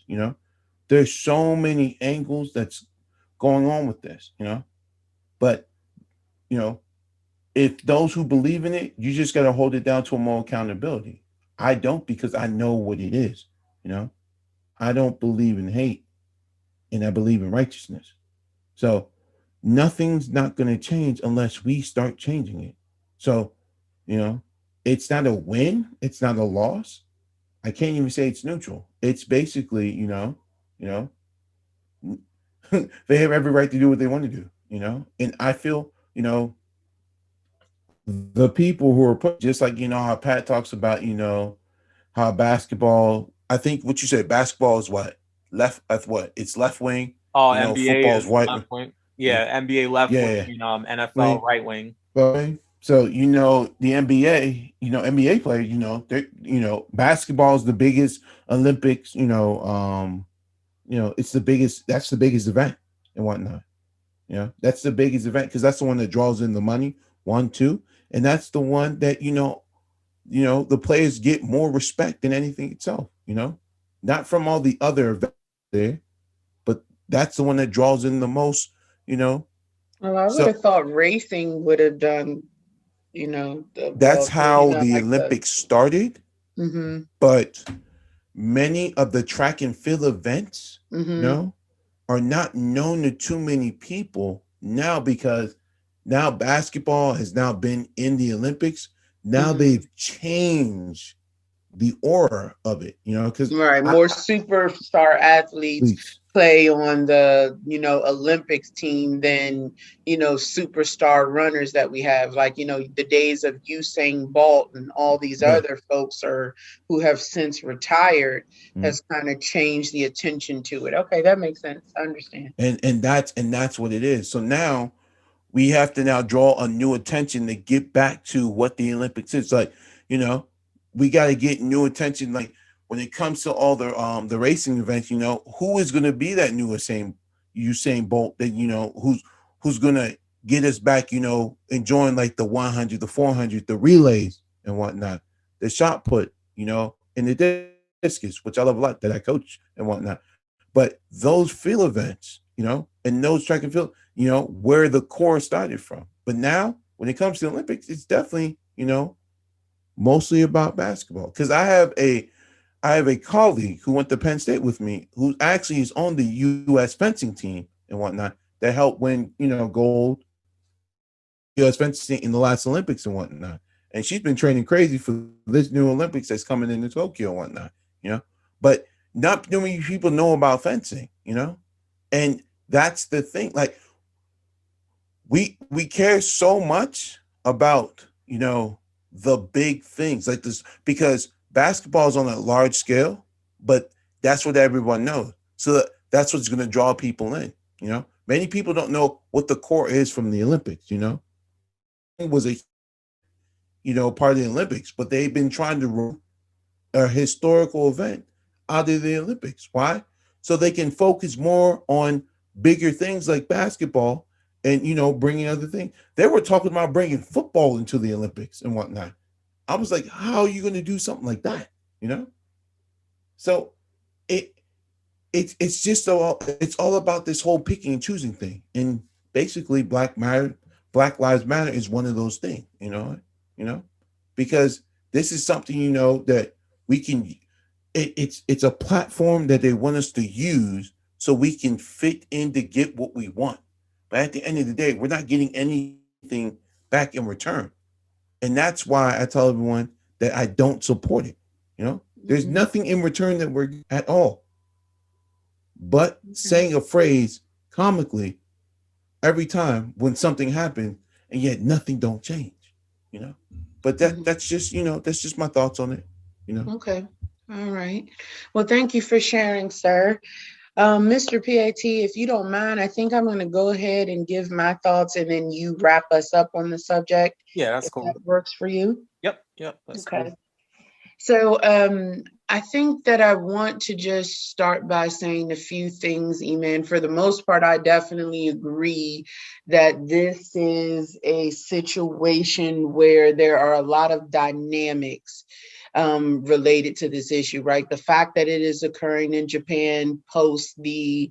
There's so many angles that's going on with this. But, you know, if those who believe in it, you just got to hold it down to a more accountability. I don't, because I know what it is. You know, I don't believe in hate, and I believe in righteousness. So nothing's not going to change unless we start changing it. So, you know, it's not a win, it's not a loss. I can't even say it's neutral. It's basically, you know, they have every right to do what they want to do. And I feel, the people who are put, just like, how Pat talks about, how basketball, I think what you said, basketball is what? Left, what? It's left wing. Oh, NBA Football is is right. left wing. Yeah. Yeah, NBA left Yeah. wing, NFL Wing. right wing. Right. So, the NBA, NBA players, they basketball is the biggest Olympics, it's the biggest, that's the biggest event and whatnot. That's the biggest event because that's the one that draws in the money, one, two. And that's the one that, the players get more respect than anything itself. Not from all the other events there, but that's the one that draws in the most, you know. Well, I would So have thought racing would have done, that's how the like the. Olympics started. Mm-hmm. But many of the track and field events, Mm-hmm. are not known to too many people now because now basketball has now been in the Olympics. Now Mm-hmm. they've changed the aura of it, because Right. More superstar athletes please, play on the, Olympics team than, superstar runners that we have. Like, the days of Usain Bolt and all these yeah. other folks who have since retired Mhm. has kind of changed the attention to it. Okay, that makes sense. I understand. And that's what it is. So now we have to now draw a new attention to get back to what the Olympics is. Like, you know, we got to get new attention. Like when it comes to all the racing events, who is going to be that new Usain Bolt that who's going to get us back, enjoying like the 100, the 400, the relays and whatnot, the shot put, and the discus, which I love a lot that I coach and whatnot. But those field events, and those track and field, where the core started from. But now, when it comes to the Olympics, it's definitely, mostly about basketball. Because I have a colleague who went to Penn State with me, who actually is on the U.S. fencing team and whatnot that helped win, gold U.S. fencing in the last Olympics and whatnot. And she's been training crazy for this new Olympics that's coming into Tokyo and whatnot, But not too many people know about fencing. And that's the thing. Like we care so much about the big things like this because basketball is on a large scale, but that's what everyone knows. So that's what's going to draw people in. Many people don't know what the core is from the Olympics. It was a part of the Olympics, but they've been trying to run a historical event out of the Olympics. Why? So they can focus more on bigger things like basketball and bringing other things. They were talking about bringing football into the Olympics and whatnot. I was like, how are you going to do something like that? So it it's just it's all about this whole picking and choosing thing. And basically Black Lives Matter is one of those things, because this is something, that we can, it's a platform that they want us to use so we can fit in to get what we want. But at the end of the day, we're not getting anything back in return. And that's why I tell everyone that I don't support it. There's nothing in return that we're at all. But saying a phrase comically every time when something happens, and yet nothing don't change. But that's just my thoughts on it. Okay. All right. Well, thank you for sharing, sir. Mr. PAT, if you don't mind, I think I'm going to go ahead and give my thoughts and then you wrap us up on the subject. Yeah, that's if cool. That works for you? Yep, that's okay. Cool. So I think that I want to just start by saying a few things, Eman. For the most part, I definitely agree that this is a situation where there are a lot of dynamics related to this issue, right? The fact that it is occurring in Japan post the,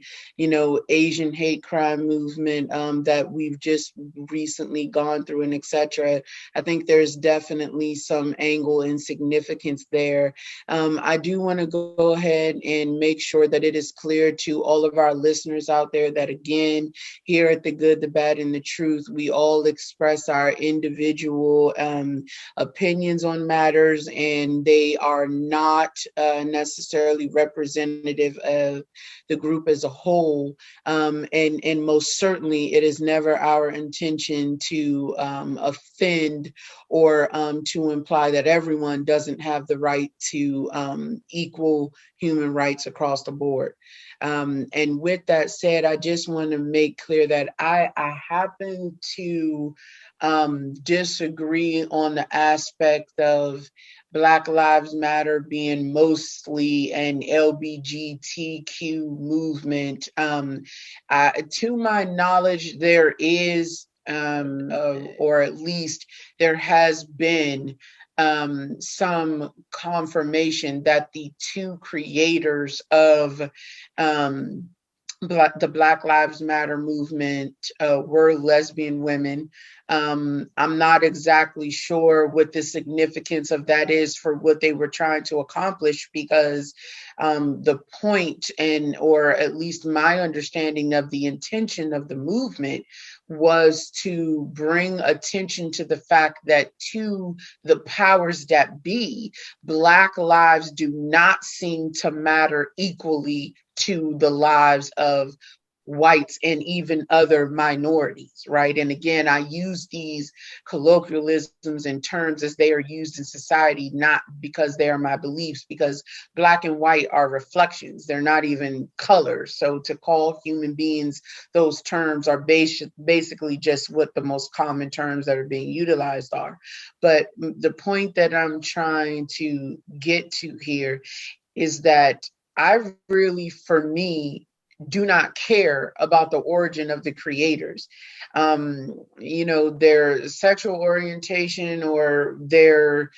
Asian hate crime movement that we've just recently gone through and etc. I think there's definitely some angle and significance there. I do want to go ahead and make sure that it is clear to all of our listeners out there that, again, here at The Good, the Bad, and the Truth, we all express our individual opinions on matters, and they are not necessarily representative of the group as a whole. And most certainly, it is never our intention to offend or to imply that everyone doesn't have the right to equal human rights across the board. And with that said, I just want to make clear that I happen to disagree on the aspect of Black Lives Matter being mostly an LGBTQ movement. To my knowledge, there is, or at least there has been some confirmation that the two creators of the Black Lives Matter movement were lesbian women. I'm not exactly sure what the significance of that is for what they were trying to accomplish, because the point, or at least my understanding of the intention of the movement, was to bring attention to the fact that to the powers that be, Black lives do not seem to matter equally to the lives of whites and even other minorities, right? And again, I use these colloquialisms and terms as they are used in society, not because they are my beliefs, because Black and white are reflections. They're not even colors. So to call human beings those terms are basically just what the most common terms that are being utilized are. But the point that I'm trying to get to here is that I really, for me, do not care about the origin of the creators. Their sexual orientation or their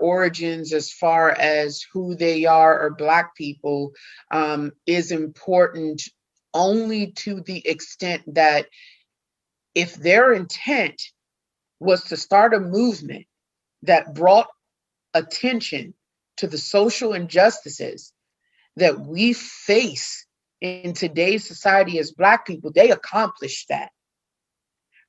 origins as far as who they are or Black people is important only to the extent that if their intent was to start a movement that brought attention to the social injustices that we face in today's society as Black people, they accomplished that.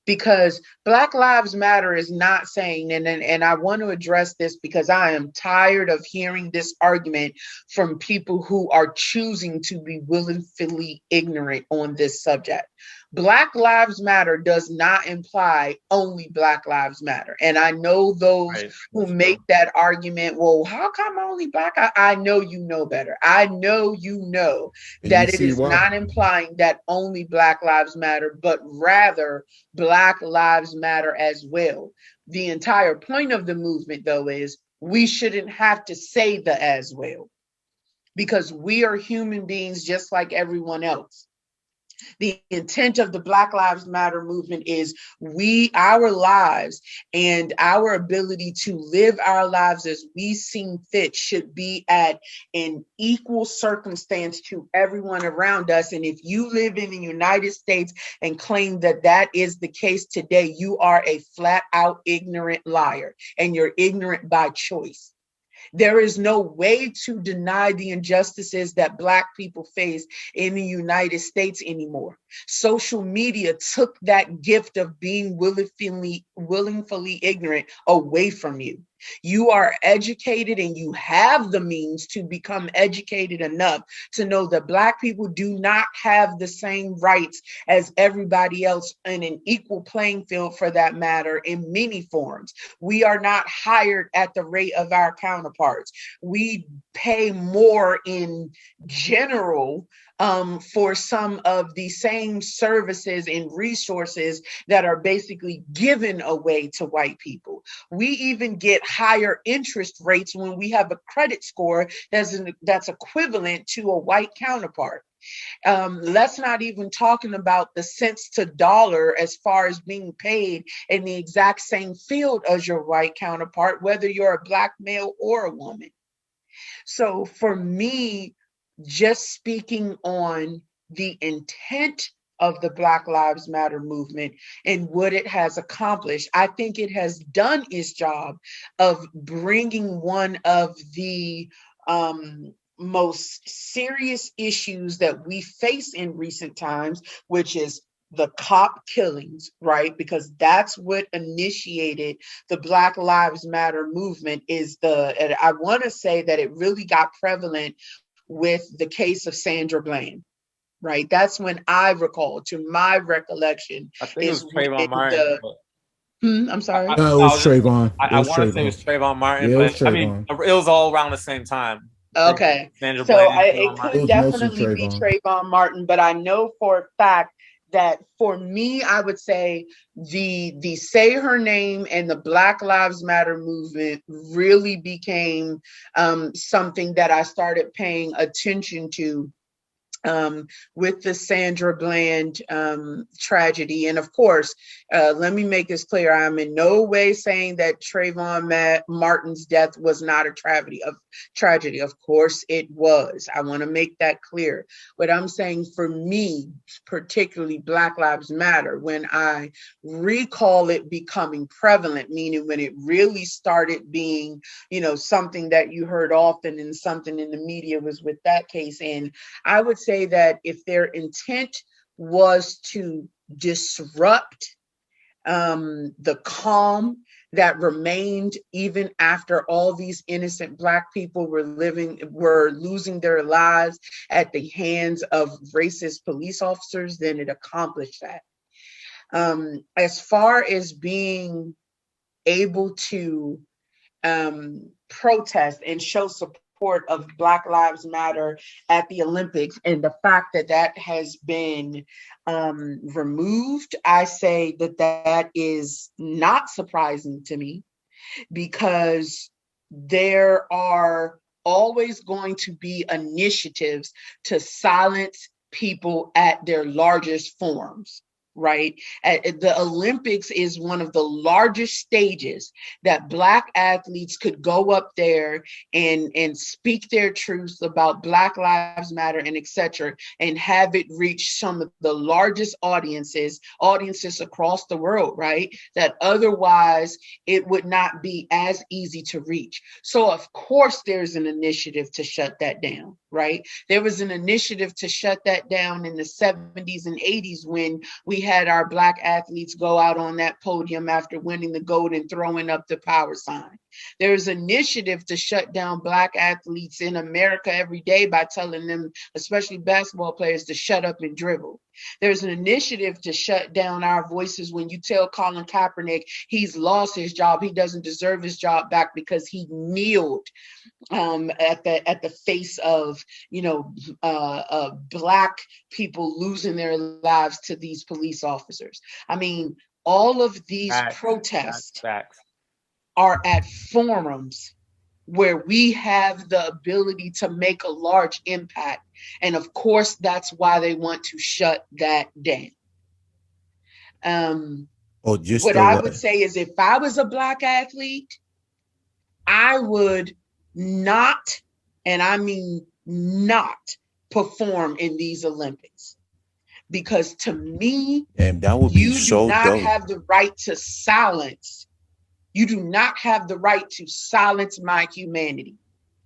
Because Black Lives Matter is not saying, and I want to address this because I am tired of hearing this argument from people who are choosing to be willfully ignorant on this subject. Black Lives Matter does not imply only Black Lives Matter. And I know those who make that argument, well, how come only Black? I know you know better. I know you know that it is not implying that only Black Lives Matter, but rather Black Lives Matter as well. The entire point of the movement, though, is we shouldn't have to say the as well, because we are human beings just like everyone else. The intent of the Black Lives Matter movement is our lives and our ability to live our lives as we seem fit should be at an equal circumstance to everyone around us. And if you live in the United States and claim that that is the case today, you are a flat out ignorant liar, and you're ignorant by choice. There is no way to deny the injustices that Black people face in the United States anymore. Social media took that gift of being willingly ignorant away from you. You are educated and you have the means to become educated enough to know that Black people do not have the same rights as everybody else in an equal playing field, for that matter, in many forms. We are not hired at the rate of our counterparts. We pay more in general for some of the same services and resources that are basically given away to white people. We even get higher interest rates when we have a credit score that's equivalent to a white counterpart. Let's not even talking about the cents to dollar as far as being paid in the exact same field as your white counterpart, whether you're a Black male or a woman. So for me, just speaking on the intent of the Black Lives Matter movement and what it has accomplished, I think it has done its job of bringing one of the most serious issues that we face in recent times, which is the cop killings, right? Because that's what initiated the Black Lives Matter movement. And I want to say that it really got prevalent with the case of Sandra Bland, right? That's when I recall, to my recollection, I think it was Trayvon Martin. I'm sorry. No, it was Trayvon. I want to say it was Trayvon Martin, yeah, but I mean, it was all around the same time. Okay, Sandra so Bland, it could definitely be Trayvon Martin, but I know for a fact that for me, I would say the Say Her Name and the Black Lives Matter movement really became something that I started paying attention to with the Sandra Bland tragedy. And of course, let me make this clear. I'm in no way saying that Trayvon Martin's death was not a tragedy. Of course it was. I want to make that clear. But I'm saying for me, particularly Black Lives Matter, when I recall it becoming prevalent, meaning when it really started being, something that you heard often and something in the media, was with that case. And I would say that if their intent was to disrupt the calm that remained even after all these innocent Black people were losing their lives at the hands of racist police officers, then it accomplished that. As far as being able to protest and show support of Black Lives Matter at the Olympics, and the fact that that has been removed, I say that is not surprising to me, because there are always going to be initiatives to silence people at their largest forms. Right? The Olympics is one of the largest stages that Black athletes could go up there and speak their truths about Black Lives Matter and etc., and have it reach some of the largest audiences across the world, right? That otherwise it would not be as easy to reach. So of course there's an initiative to shut that down, right? There was an initiative to shut that down in the 70s and 80s when we had our Black athletes go out on that podium after winning the gold and throwing up the power sign. There's an initiative to shut down Black athletes in America every day by telling them, especially basketball players, to shut up and dribble. There's an initiative to shut down our voices when you tell Colin Kaepernick he's lost his job, he doesn't deserve his job back because he kneeled at the face of Black people losing their lives to these police officers. I mean, all of these protests are at forums where we have the ability to make a large impact. And of course, that's why they want to shut that down. What I would say is, if I was a Black athlete, I would not, and I mean not, perform in these Olympics. Because to me, and that would be so do not dope. have the right to silence. You do not have the right to silence my humanity.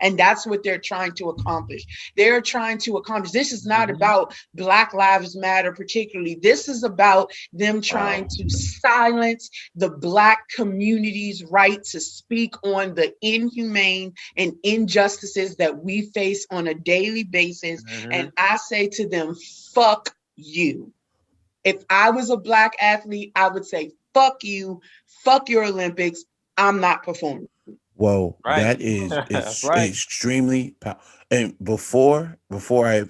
And that's what they're trying to accomplish. They're trying to accomplish. This is not about Black Lives Matter particularly. This is about them trying to silence the Black community's right to speak on the inhumane and injustices that we face on a daily basis. And I say to them, fuck you. If I was a Black athlete, I would say, fuck you, fuck your Olympics. I'm not performing. Well, Right. that is Right. extremely powerful. And before I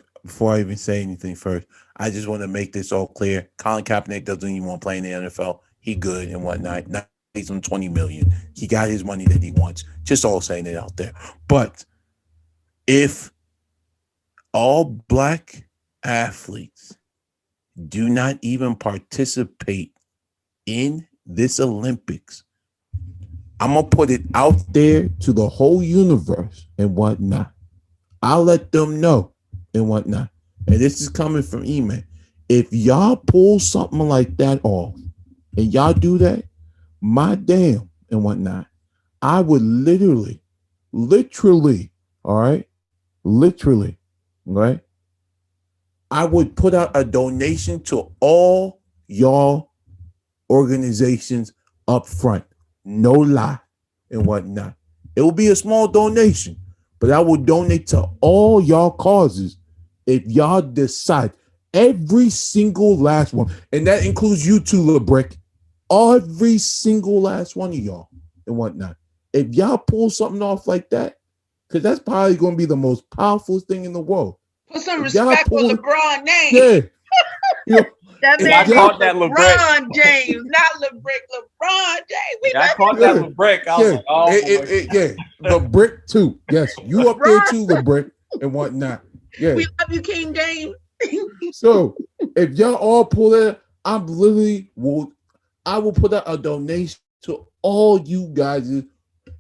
even say anything first, I just want to make this all clear. Colin Kaepernick doesn't even want to play in the NFL. He good and whatnot. Not pays him $20 million. He got his money that he wants. Just all saying it out there. But if all Black athletes do not even participate in this Olympics, I'm going to put it out there to the whole universe and whatnot. I'll let them know and whatnot. And this is coming from E-Man. If y'all pull something like that off and y'all do that, my damn and whatnot, I would literally, all right? Literally, right? I would put out a donation to all y'all organizations up front. No lie and whatnot. It will be a small donation, but I will donate to all y'all causes if y'all decide. Every single last one. And that includes you too, LeBrick. Every single last one of y'all and whatnot. If y'all pull something off like that, because that's probably going to be the most powerful thing in the world. Put some respect for LeBron name. Yeah. You know, that man called that LeBron James, not LeBron James. I called that LeBrick. I was like, oh, yeah, LeBrick too. Yes, you up there too, LeBrick and whatnot. Yeah, we love you, King James. So if y'all all pull that, I will put out a donation to all you guys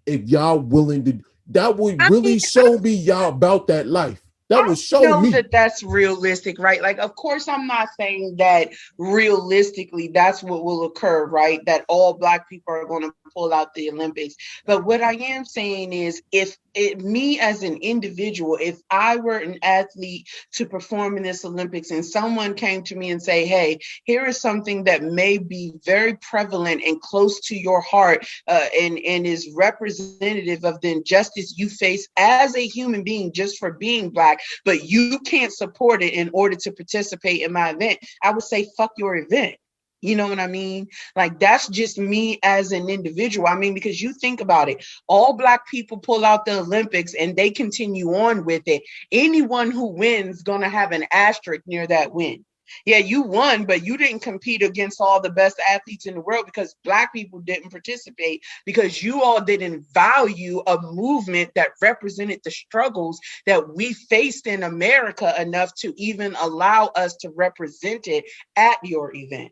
if y'all willing to. That would really show me y'all about that life. That would show me that that's realistic, right? Like, of course, I'm not saying that realistically that's what will occur, right? That all Black people are going to pull out the Olympics. But what I am saying is, if me as an individual, if I were an athlete to perform in this Olympics and someone came to me and say, hey, here is something that may be very prevalent and close to your heart and is representative of the injustice you face as a human being just for being Black, but you can't support it in order to participate in my event, I would say, fuck your event. You know what I mean? Like, that's just me as an individual. I mean, because you think about it, all Black people pull out the Olympics and they continue on with it. Anyone who wins going to have an asterisk near that win. Yeah, you won, but you didn't compete against all the best athletes in the world because Black people didn't participate, because you all didn't value a movement that represented the struggles that we faced in America enough to even allow us to represent it at your event.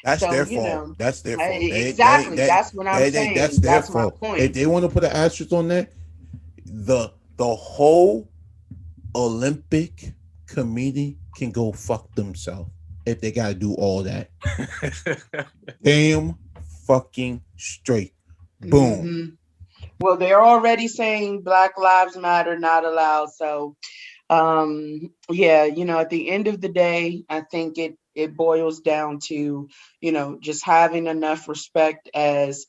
That's their fault. That's their fault. Exactly. That's what I'm saying. That's their fault. If they want to put an asterisk on that, the whole Olympic committee can go fuck themselves if they got to do all that. Damn fucking straight. Boom. Mm-hmm. Well, they're already saying Black Lives Matter, not allowed. So, yeah, you know, at the end of the day, I think it boils down to, you know, just having enough respect as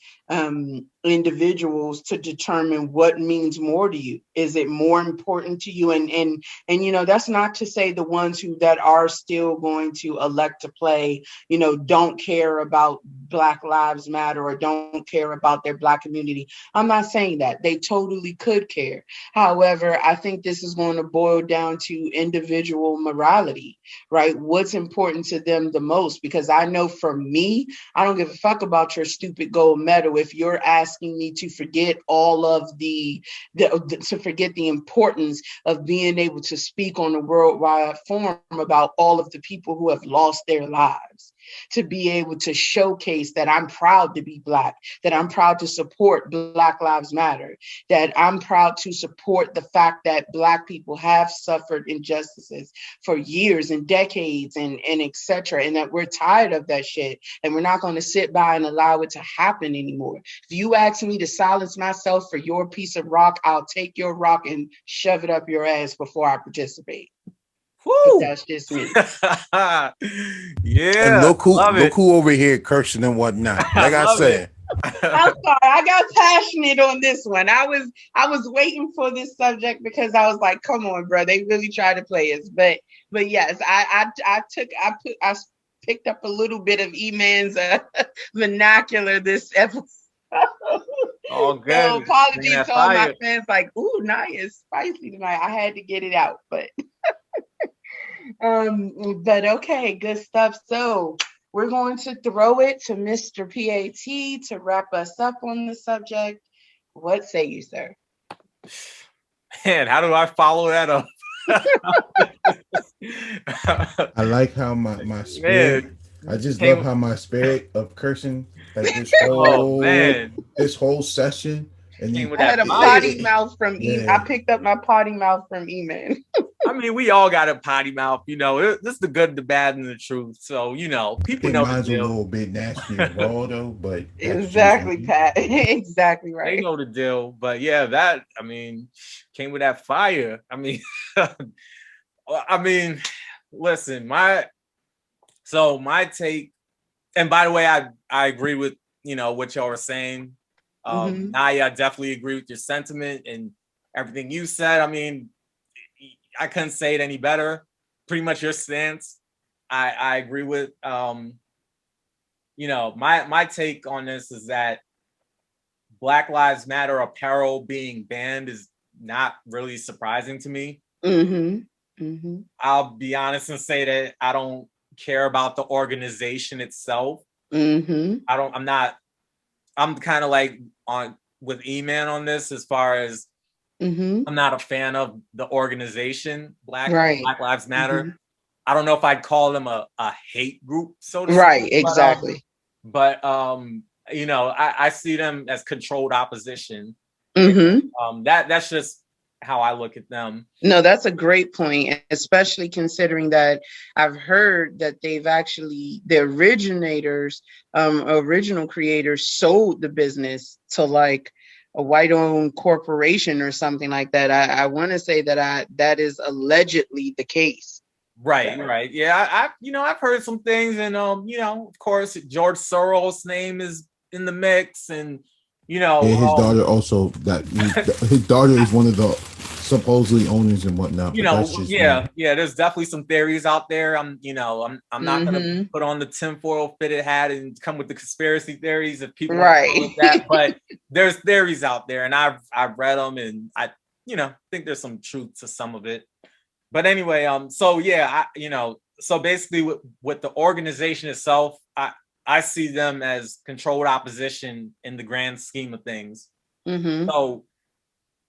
individuals to determine what means more to you. Is it more important to you? And you know, that's not to say the ones that are still going to elect to play, you know, don't care about Black Lives Matter or don't care about their Black community. I'm not saying that. They totally could care. However, I think this is going to boil down to individuals individual morality, right? What's important to them the most? Because I know for me, I don't give a fuck about your stupid gold medal if you're asking me to forget all of to forget the importance of being able to speak on a worldwide forum about all of the people who have lost their lives, to be able to showcase that I'm proud to be Black, that I'm proud to support Black Lives Matter, that I'm proud to support the fact that Black people have suffered injustices for years and decades and et cetera, and that we're tired of that shit and we're not going to sit by and allow it to happen anymore. If you ask me to silence myself for your piece of rock, I'll take your rock and shove it up your ass before I participate. Woo! That's just me. Yeah. And look who over here cursing and whatnot. Like I said. I'm sorry, I got passionate on this one. I was waiting for this subject because I was like, come on, bro, they really try to play us. But yes, I picked up a little bit of E-Man's vernacular this episode. Oh, good. So apologies to all my fans, like, ooh, Naya is spicy tonight. I had to get it out, but but okay, good stuff. So we're going to throw it to Mr. PAT to wrap us up on the subject. What say you, sir? Man, how do I follow that up? I like how my spirit. Man. I just love how my spirit of cursing, like this whole session. And I had a potty mouth from I picked up my potty mouth from E-Man. I mean, we all got a potty mouth, you know. This is the good, the bad, and the truth. So, you know, people know mine's the deal. A little bit nasty and raw, though, but exactly, Pat. Exactly right. They know the deal, but yeah, that came with that fire. I mean, listen, my take. And by the way, I agree with what y'all were saying. Naya, I definitely agree with your sentiment and everything you said. I mean, I couldn't say it any better. Pretty much your stance, I agree with. My take on this is that Black Lives Matter apparel being banned is not really surprising to me. I'll be honest and say that I don't care about the organization itself. I'm kind of like with E-Man on this as far as I'm not a fan of the organization, Black Lives Matter. I don't know if I'd call them a hate group, so to speak. Right, exactly. But I see them as controlled opposition. That's just how I look at them. No, that's a great point, especially considering that I've heard that they've actually, the original creators sold the business to like a white-owned corporation or something like that. I want to say that is allegedly the case. Right. Yeah, I've heard some things, and of course, George Soros' name is in the mix, and his daughter also. His daughter is one of the supposedly owners and whatnot. There's definitely some theories out there. I'm not gonna put on the tinfoil fitted hat and come with the conspiracy theories if people want that, but there's theories out there, and I've read them, and I think there's some truth to some of it. But anyway, so basically with the organization itself, I see them as controlled opposition in the grand scheme of things. So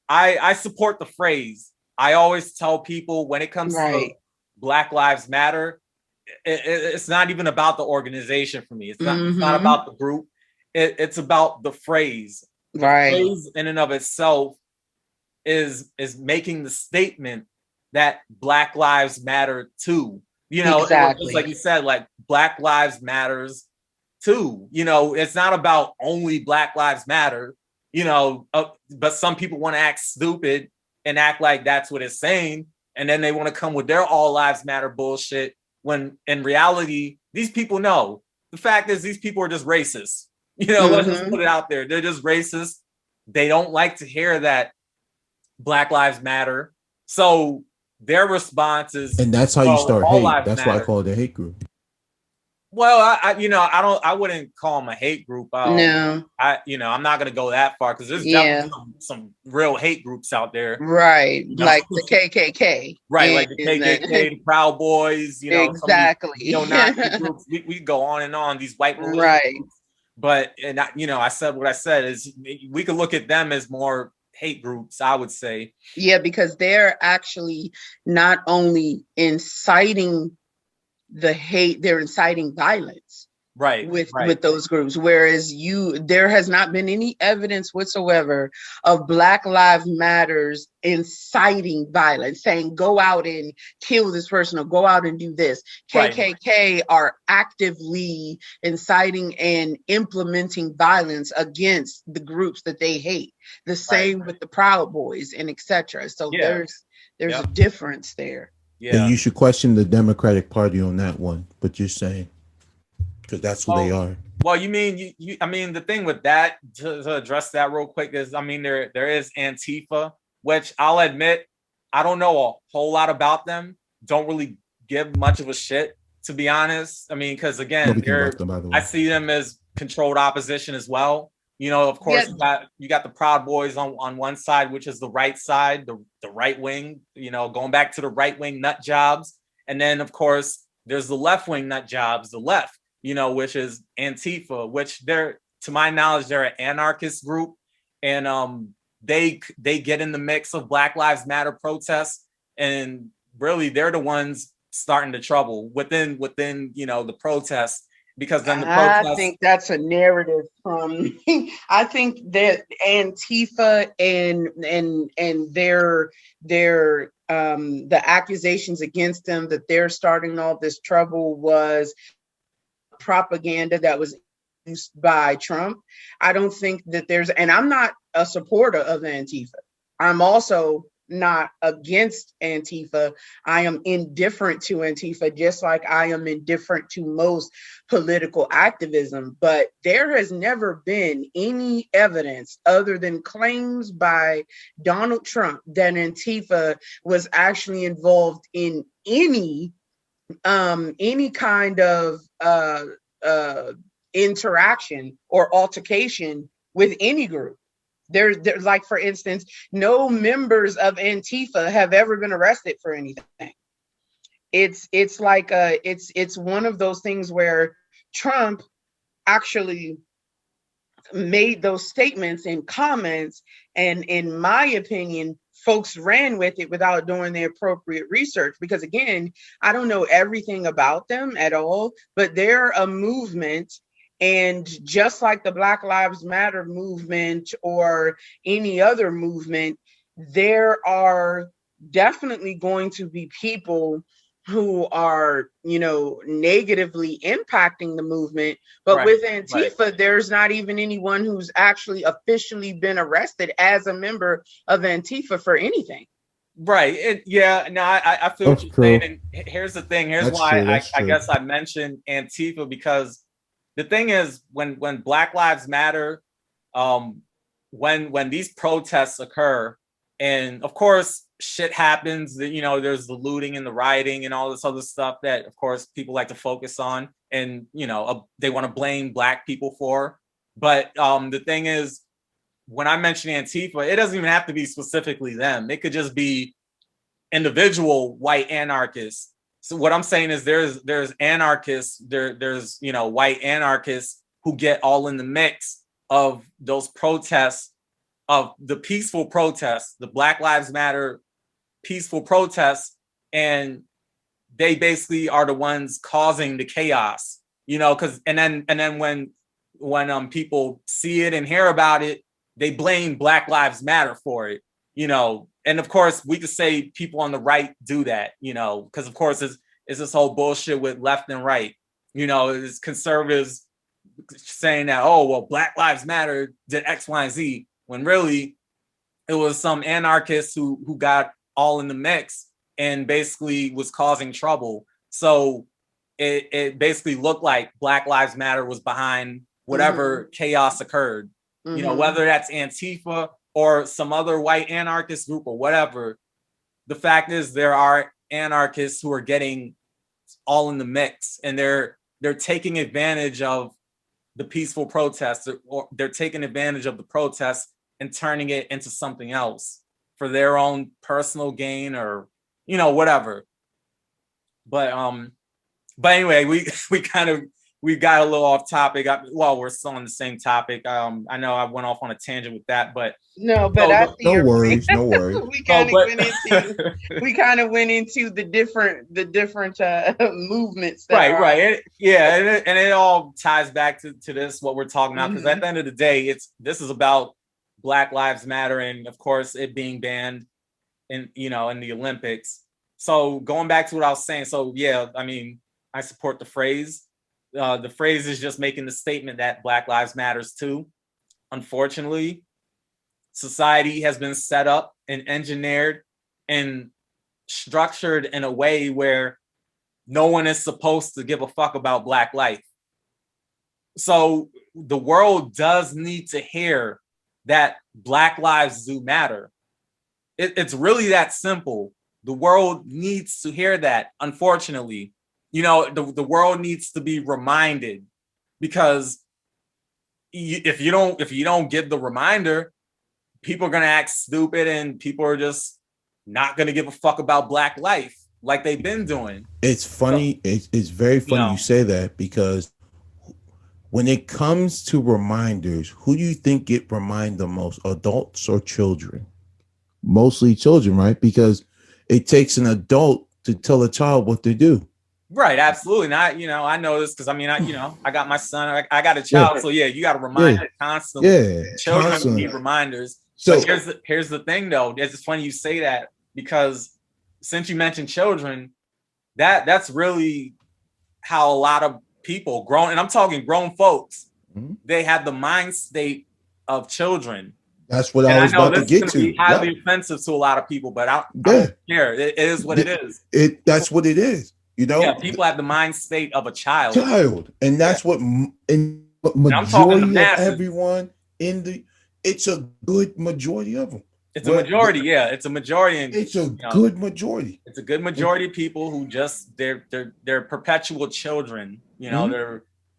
I support the phrase. I always tell people when it comes to Black Lives Matter, it's not even about the organization for me. It's not about the group. It's about the phrase. The phrase in and of itself is making the statement that Black Lives Matter too. Just like you said, like Black Lives Matters too. It's not about only Black Lives Matter. But some people want to act stupid and act like that's what it's saying, and then they want to come with their all lives matter bullshit, when in reality, these people know. The fact is, these people are just racist. Let's just put it out there. They're just racist. They don't like to hear that Black Lives Matter. So their response is, and that's how you start hate. That's why I call it a hate group. Well, I wouldn't call them a hate group. No. I'm not gonna go that far because there's definitely some real hate groups out there. Right. Like the KKK. Right, like the KKK, the Proud Boys, exactly. Nazi groups. We go on and on, these white right. groups. But I said what I said is we could look at them as more hate groups, I would say. Yeah, because they're actually not only inciting the hate, they're inciting violence. With those groups, whereas there has not been any evidence whatsoever of Black Lives Matters inciting violence, saying go out and kill this person or go out and do this. KKK are actively inciting and implementing violence against the groups that they hate. The same with the Proud Boys and etc. So there's a difference there. Yeah, you should question the Democratic Party on that one, but you're saying. Because that's who they are. Well, you mean the thing with that to address that real quick is there is Antifa, which I'll admit I don't know a whole lot about them. Don't really give much of a shit, to be honest. I mean, because again, I see them as controlled opposition as well. Of course, you got the Proud Boys on one side, which is the right side, the right wing. Going back to the right wing nut jobs, and then of course there's the left wing nut jobs, the left. Which is Antifa, which to my knowledge, they're an anarchist group, and they get in the mix of Black Lives Matter protests, and really they're the ones starting the trouble within the protests, because then the protests. I think that's a narrative from. I think that Antifa and their the accusations against them that they're starting all this trouble was propaganda that was used by Trump. I don't think that and I'm not a supporter of Antifa. I'm also not against Antifa. I am indifferent to Antifa, just like I am indifferent to most political activism. But there has never been any evidence other than claims by Donald Trump that Antifa was actually involved in any kind of interaction or altercation with any group. There's like, for instance, no members of Antifa have ever been arrested for anything. It's one of those things where Trump actually made those statements and comments, and in my opinion, folks ran with it without doing the appropriate research, because again, I don't know everything about them at all, but they're a movement. And just like the Black Lives Matter movement or any other movement, there are definitely going to be people who are, negatively impacting the movement. But with Antifa, there's not even anyone who's actually officially been arrested as a member of Antifa for anything. Right. I feel what you're saying. And here's the thing. Here's why I guess I mentioned Antifa, because the thing is, when Black Lives Matter, when these protests occur, and of course shit happens, there's the looting and the rioting and all this other stuff that of course people like to focus on, and they want to blame Black people for. But the thing is, when I mention Antifa, it doesn't even have to be specifically them. It could just be individual white anarchists. So what I'm saying is there's anarchists, there's white anarchists who get all in the mix of those protests, of the peaceful protests, the Black Lives Matter peaceful protests, and they basically are the ones causing the chaos, because and then when people see it and hear about it, they blame Black Lives Matter for it, and of course we could say people on the right do that, because of course it's this whole bullshit with left and right, it's conservatives saying that, oh well, Black Lives Matter did X, Y, and Z, when really it was some anarchists who got all in the mix and basically was causing trouble. So it basically looked like Black Lives Matter was behind whatever chaos occurred. Whether that's Antifa or some other white anarchist group or whatever, the fact is there are anarchists who are getting all in the mix, and they're they're taking advantage of the peaceful protests, or they're taking advantage of the protests and turning it into something else for their own personal gain, or whatever. But anyway, we got a little off topic. We're still on the same topic. I know I went off on a tangent with that, but no, but I see no worries. we kind of went into the different movements. Right. And it all ties back to this, what we're talking about, because at the end of the day, this is about Black Lives Matter, and of course it being banned in the Olympics. So going back to what I was saying, so yeah, I mean, I support the phrase. The phrase is just making the statement that Black Lives Matters too. Unfortunately, society has been set up and engineered and structured in a way where no one is supposed to give a fuck about Black life. So the world does need to hear that Black lives do matter. It's really that simple. The world needs to hear that, unfortunately. The world needs to be reminded, because if you don't give the reminder, people are going to act stupid, and people are just not going to give a fuck about Black life like they've been doing. It's funny. So, it's very funny you say that, because when it comes to reminders, who do you think get reminded the most, adults or children? Mostly children, right? Because it takes an adult to tell a child what to do. Right, absolutely. And I know this because I got my son, I got a child, so yeah, you got to remind it constantly. Yeah, children constantly need reminders. So but here's the thing, though. It's funny you say that, because since you mentioned children, that's really how a lot of people and I'm talking grown folks, they have the mind state of children. That's what I was about to get to. Be highly offensive to a lot of people, but I don't care. It is what it is. That's what it is. People have the mind state of a child, and that's what majority of everyone it's a good majority of them. It's a majority, it's a majority, and it's a good majority. It's a good majority of people who just they're perpetual children.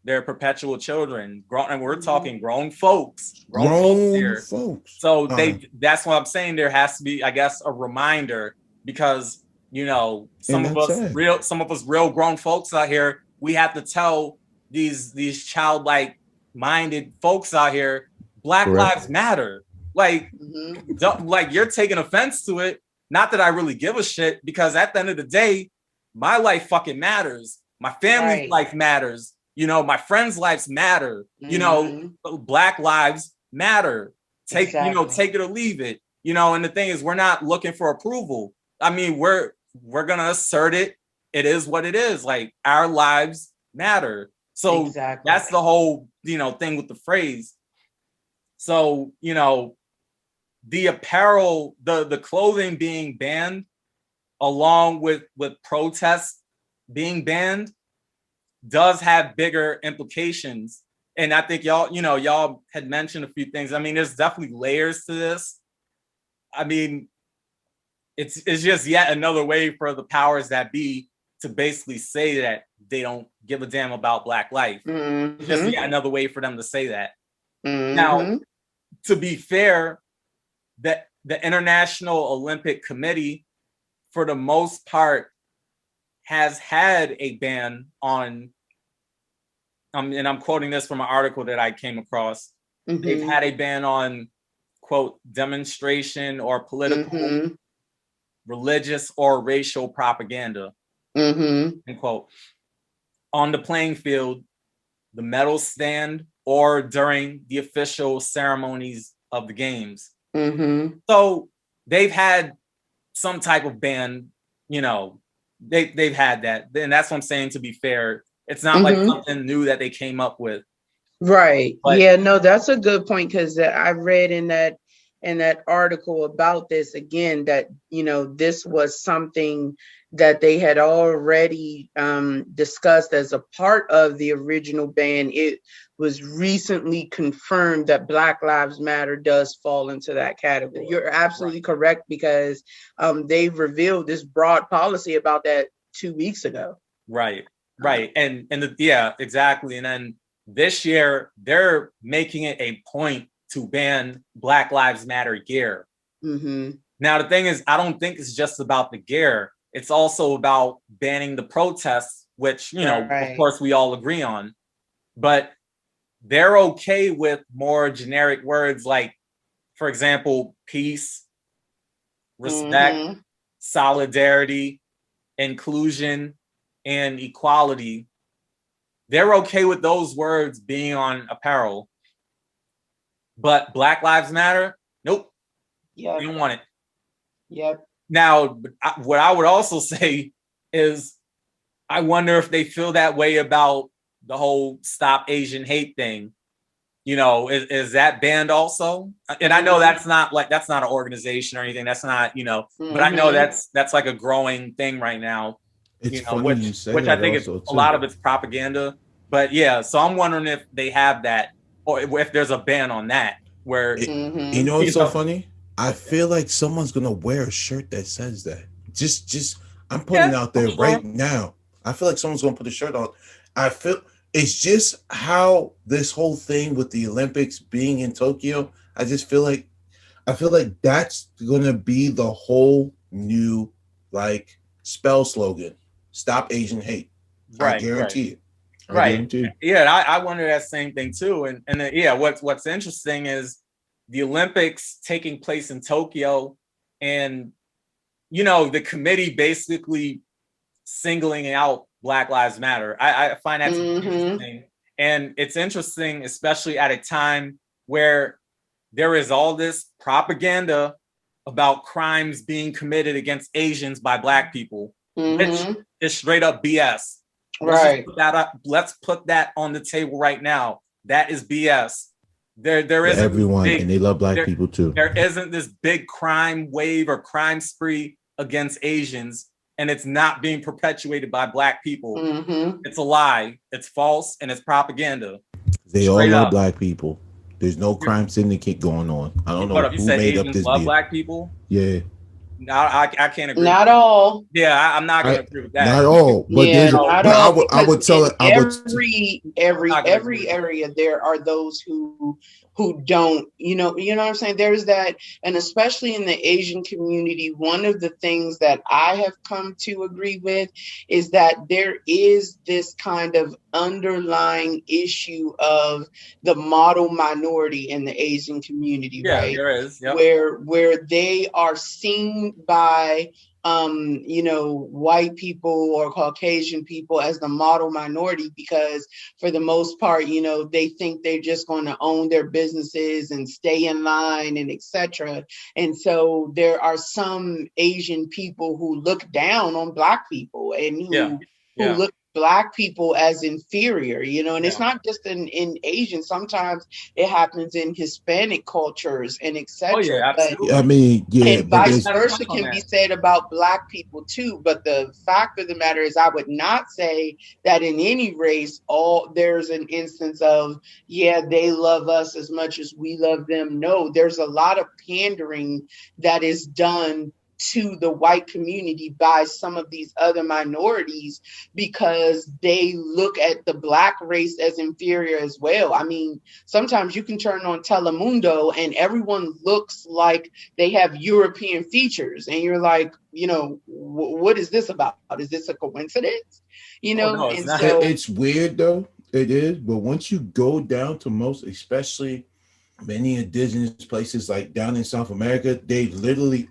They're perpetual children. And we're talking grown folks. Grown folks. So that's what I'm saying. There has to be, I guess, a reminder, because some of us real grown folks out here, we have to tell these childlike minded folks out here, Black lives matter. Like you're taking offense to it. Not that I really give a shit, because at the end of the day, my life fucking matters. My family's life matters. My friends' lives matter. Black lives matter. Take it or leave it. And the thing is, we're not looking for approval. I mean, we're gonna assert it. It is what it is. Like, our lives matter. So that's the whole thing with the phrase. So the apparel, the clothing being banned, along with protests being banned, does have bigger implications. And I think y'all had mentioned a few things. I mean, there's definitely layers to this. I mean, it's just yet another way for the powers that be to basically say that they don't give a damn about Black life. It's just yet another way for them to say that. Now, to be fair, that the International Olympic Committee, for the most part, has had a ban on, and I'm quoting this from an article that I came across. They've had a ban on, quote, demonstration or political, religious, or racial propaganda, end quote, on the playing field, the medal stand, or during the official ceremonies of the games. So they've had some type of ban, they've had that. And that's what I'm saying, to be fair. It's not like something new that they came up with. Right. But, yeah, no, that's a good point, because I read in that article about this again, that, this was something that they had already discussed as a part of the original ban. It was recently confirmed that Black Lives Matter does fall into that category. You're absolutely correct, because they've revealed this broad policy about that 2 weeks ago. Right. Right. Yeah, exactly. And then this year they're making it a point to ban Black Lives Matter gear. Mm-hmm. Now, the thing is, I don't think it's just about the gear. It's also about banning the protests, which, of course, we all agree on. But they're okay with more generic words like, for example, peace, respect, solidarity, inclusion, and equality. They're okay with those words being on apparel. But Black Lives Matter, nope. Yeah. They don't want it. Yep. Now, what I would also say is, I wonder if they feel that way about the whole Stop Asian Hate thing. Is that banned also? And I know that's not an organization or anything. That's not, but I know that's like a growing thing right now. It's funny you say which that I think also, a lot of it's propaganda. But yeah, so I'm wondering if they have that, or if there's a ban on that. Where you know what's so funny? I feel like someone's gonna wear a shirt that says that. Just I'm putting it out there right now. I feel like someone's gonna put a shirt on. I feel it's just how this whole thing with the Olympics being in Tokyo. I feel like that's gonna be the whole new spell slogan. Stop Asian hate. I guarantee it. Yeah, I wonder that same thing too. And yeah, what's interesting is the Olympics taking place in Tokyo, and the committee basically singling out Black Lives Matter. I find that interesting. And it's interesting, especially at a time where there is all this propaganda about crimes being committed against Asians by Black people, which is straight up BS. Let's put that on the table right now. That is BS. There isn't everyone, and they love Black people too. There isn't this big crime wave or crime spree against Asians, and it's not being perpetuated by Black people. It's a lie. It's false, and it's propaganda. They all love Black people. There's no crime syndicate going on. I don't know who made up this deal. Black people? Yeah. No, I can't agree. Not all. Yeah, I'm not going to agree with that. Not all, but I would tell it. Every area there are those who don't. You know what I'm saying. There's that, and especially in the Asian community, one of the things that I have come to agree with is that there is this kind of underlying issue of the model minority in the Asian community, right? There is, where they are seen by white people or Caucasian people as the model minority, because for the most part, they think they're just going to own their businesses and stay in line and etc. And so there are some Asian people who look down on Black people and who look Black people as inferior, and it's not just in Asian. Sometimes it happens in Hispanic cultures and etc. Oh, yeah, absolutely. But, I mean, and vice versa can be said about Black people too. But the fact of the matter is, I would not say that in any race there's an instance of they love us as much as we love them. No, there's a lot of pandering that is done to the white community by some of these other minorities because they look at the Black race as inferior as well. I mean, sometimes you can turn on Telemundo and everyone looks like they have European features, and you're like, what is this about? Is this a coincidence? No, and so it's weird though. It is, but once you go down to most, especially many indigenous places like down in South America, they literally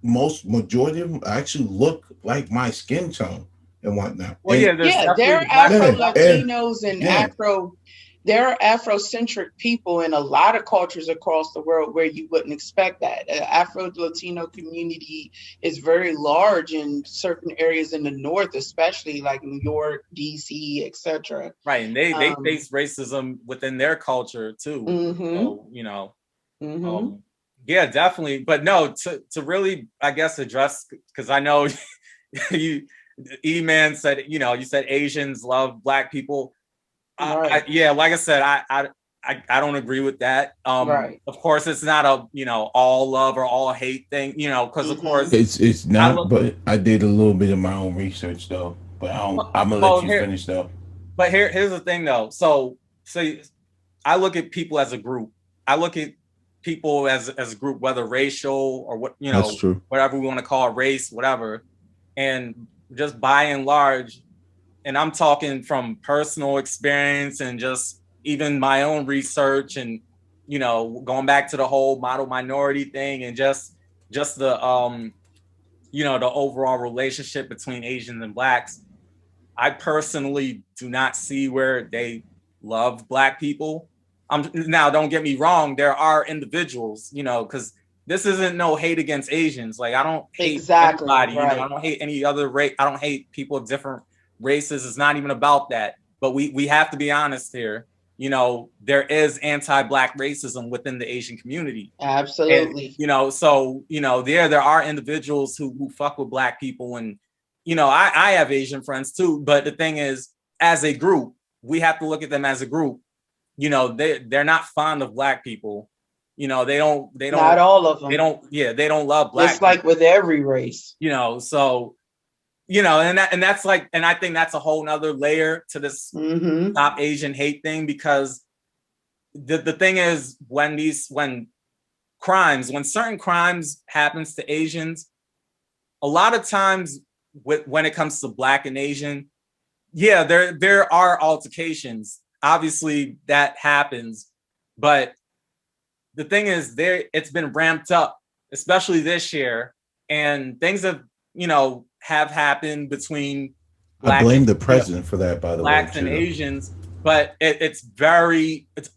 majority of them actually look like my skin tone and whatnot. Well, they're Afro-Latinos and Afro. There are Afrocentric people in a lot of cultures across the world where you wouldn't expect that. Afro-Latino community is very large in certain areas in the North, especially like New York, DC, etc. Right, and they face racism within their culture too. So, yeah, definitely. But no, to really, I guess, address, because I know E-Man said, you said Asians love Black people. Right. Like I said, I don't agree with that. Right. Of course, it's not a all love or all hate thing. Because of course it's not. But I did a little bit of my own research though. But I'm gonna let you finish though. But here's the thing though. So I look at people as a group. I look at people as a group, whether racial or what, you know, whatever we want to call it, race, whatever. And just by and large, and I'm talking from personal experience and just even my own research and, you know, going back to the whole model minority thing and just the, you know, the overall relationship between Asians and Blacks. I personally do not see where they love Black people. Now, don't get me wrong. There are individuals, you know, because this isn't no hate against Asians. Like, I don't hate anybody. You know, I don't hate any other race. I don't hate people of different races. It's not even about that. But we have to be honest here. You know, there is anti-Black racism within the Asian community. Absolutely. And, you know, so, you know, there are individuals who fuck with Black people. And, you know, I have Asian friends too. But the thing is, as a group, we have to look at them as a group. You know, they're not fond of Black people. You know, they don't not all of them. They don't love Black It's like with every race. You know, so, you know, and that's like, and I think that's a whole nother layer to this Stop Asian Hate thing, because the thing is, when certain crimes happens to Asians, a lot of times when it comes to Black and Asian, yeah, there are altercations. Obviously that happens, but the thing is, it's been ramped up, especially this year, and things have, you know, have happened between I blame the president for that, by the way, Blacks and Asians, but it's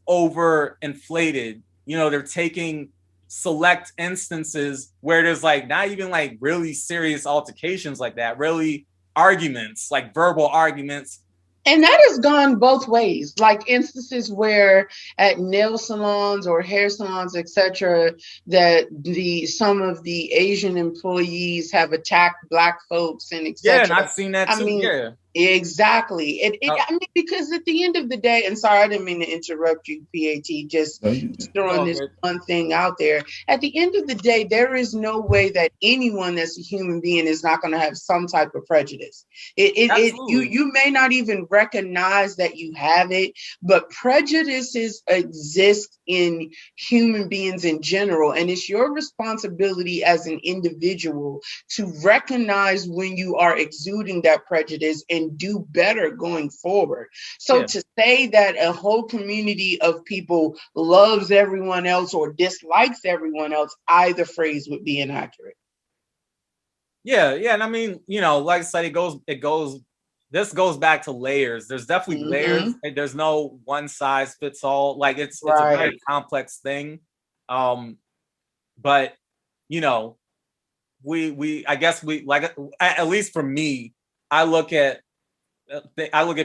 over inflated. You know, they're taking select instances where there's like not even like really serious altercations like that, really arguments, like verbal arguments. And that has gone both ways, like instances where at nail salons or hair salons, etc., that some of the Asian employees have attacked Black folks and etc. Yeah, and I've seen that too. Yeah. Exactly. I mean, because at the end of the day, and sorry, I didn't mean to interrupt you, PAT, just throwing this one thing out there. At the end of the day, there is no way that anyone that's a human being is not going to have some type of prejudice. You may not even recognize that you have it, but prejudices exist in human beings in general. And it's your responsibility as an individual to recognize when you are exuding that prejudice and do better going forward. So to say that a whole community of people loves everyone else or dislikes everyone else, either phrase would be inaccurate. Yeah, and I mean, you know, like I said, this goes back to layers. There's definitely layers. There's no one size fits all. Like it's a very complex thing. But you know, I guess like, at least for me, I look at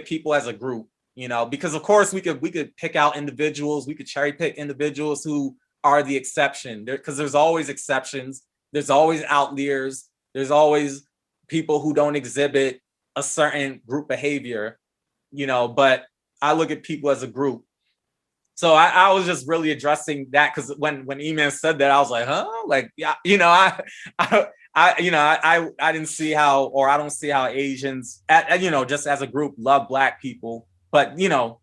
people as a group, you know, because of course we could pick out individuals, we could cherry pick individuals who are the exception there, because there's always exceptions, there's always outliers, there's always people who don't exhibit a certain group behavior, you know, but I look at people as a group. So I was just really addressing that, because when E-Man said that, I was like, huh? Like, yeah, you know, I didn't see how, or I don't see how Asians, you know, just as a group, love Black people. But, you know,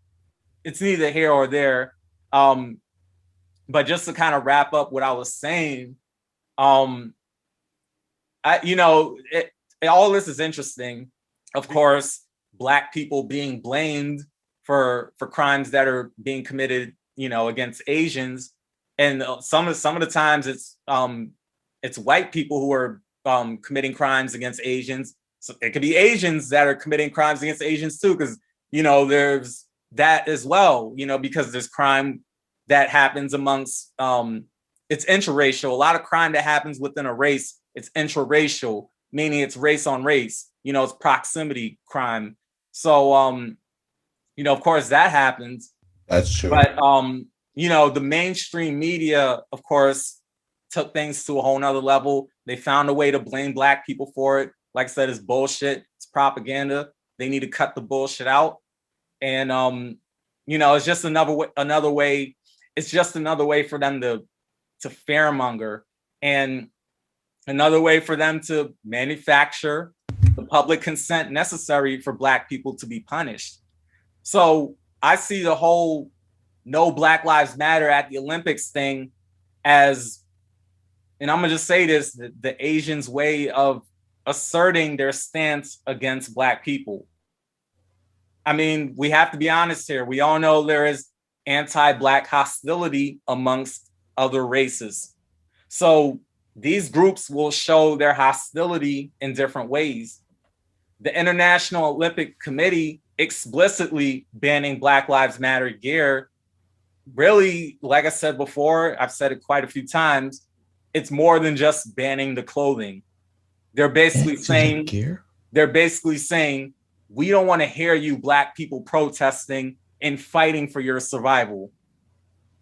it's neither here or there. But just to kind of wrap up what I was saying, you know, all this is interesting. Of course, Black people being blamed for crimes that are being committed, you know, against Asians, and some of the times it's white people who are committing crimes against Asians. So it could be Asians that are committing crimes against Asians too, because you know there's that as well. You know, because there's crime that happens amongst it's interracial. A lot of crime that happens within a race, it's interracial, meaning it's race on race. You know, it's proximity crime. So you know, of course that happens. That's true. But you know, the mainstream media, of course, took things to a whole nother level. They found a way to blame Black people for it. Like I said, it's bullshit. It's propaganda. They need to cut the bullshit out. And you know, it's just another way. It's just another way for them to fearmonger, and another way for them to manufacture the public consent necessary for Black people to be punished. So I see the whole no Black Lives Matter at the Olympics thing as, and I'm gonna just say this, the Asians' way of asserting their stance against Black people. I mean, we have to be honest here. We all know there is anti-Black hostility amongst other races. So these groups will show their hostility in different ways. The International Olympic Committee explicitly banning Black Lives Matter gear, really, like I said before, I've said it quite a few times, it's more than just banning the clothing. They're basically saying, we don't want to hear you Black people protesting and fighting for your survival.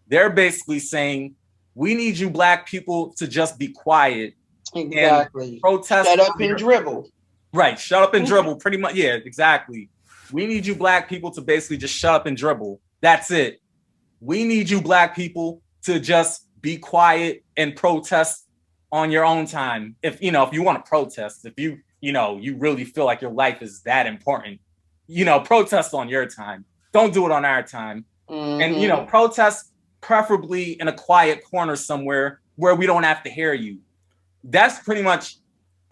They're basically saying, we need you Black people to just be quiet. Exactly. And protest. Shut up and dribble. Right. Shut up and dribble. Pretty much. Yeah, exactly. We need you Black people to basically just shut up and dribble. That's it. We need you Black people to just be quiet and protest on your own time. If you want to protest, if you really feel like your life is that important, protest on your time. Don't do it on our time. Mm-hmm. And, protest preferably in a quiet corner somewhere where we don't have to hear you. That's pretty much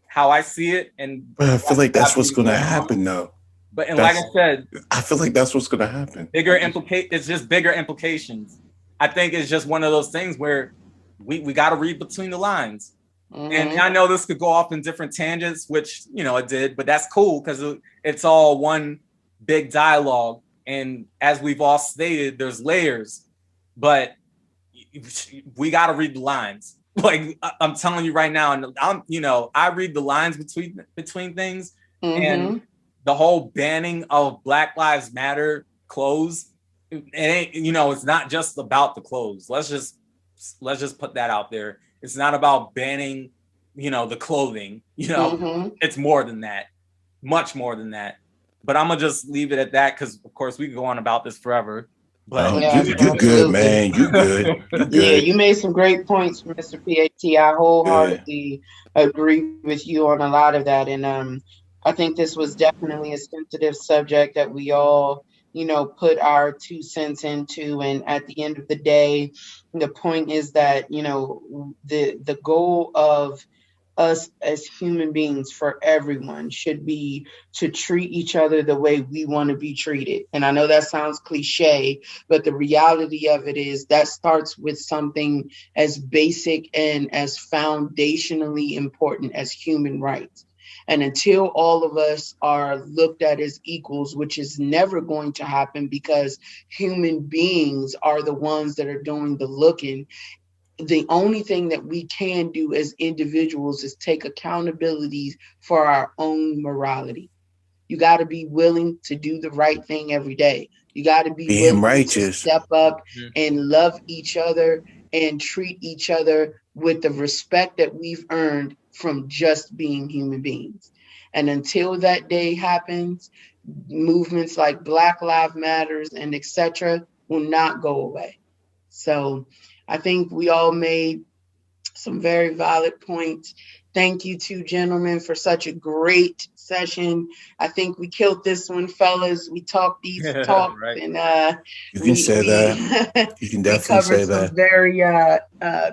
how I see it. And I feel like that's what's going to happen, though. But like I said, I feel like that's what's going to happen. It's just bigger implications. I think it's just one of those things where we got to read between the lines. Mm-hmm. And I know this could go off in different tangents, which, it did, but that's cool because it's all one big dialogue. And as we've all stated, there's layers, but we got to read the lines. Like I'm telling you right now, and I read the lines between things. Mm-hmm. And the whole banning of Black Lives Matter clothes, it ain't, it's not just about the clothes. Let's just put that out there. It's not about banning, the clothing, mm-hmm. It's more than that, much more than that. But I'm gonna just leave it at that because, of course, we can go on about this forever. But you're good, man. You good. Yeah, you made some great points, Mr. PAT. I wholeheartedly agree with you on a lot of that, and I think this was definitely a sensitive subject that we all, put our 2 cents into. And at the end of the day, the point is that, the goal of us as human beings for everyone should be to treat each other the way we want to be treated. And I know that sounds cliche, but the reality of it is that starts with something as basic and as foundationally important as human rights. And until all of us are looked at as equals, which is never going to happen because human beings are the ones that are doing the looking, the only thing that we can do as individuals is take accountability for our own morality. You got to be willing to do the right thing every day. You got to be willing righteous. To step up and love each other and treat each other with the respect that we've earned from just being human beings. And until that day happens, movements like Black Lives Matters and etc. will not go away. So I think we all made some very valid points. Thank you two gentlemen for such a great session. I think we killed this one, fellas. We talked these talks, right. And you can say that. You can definitely say that. Some very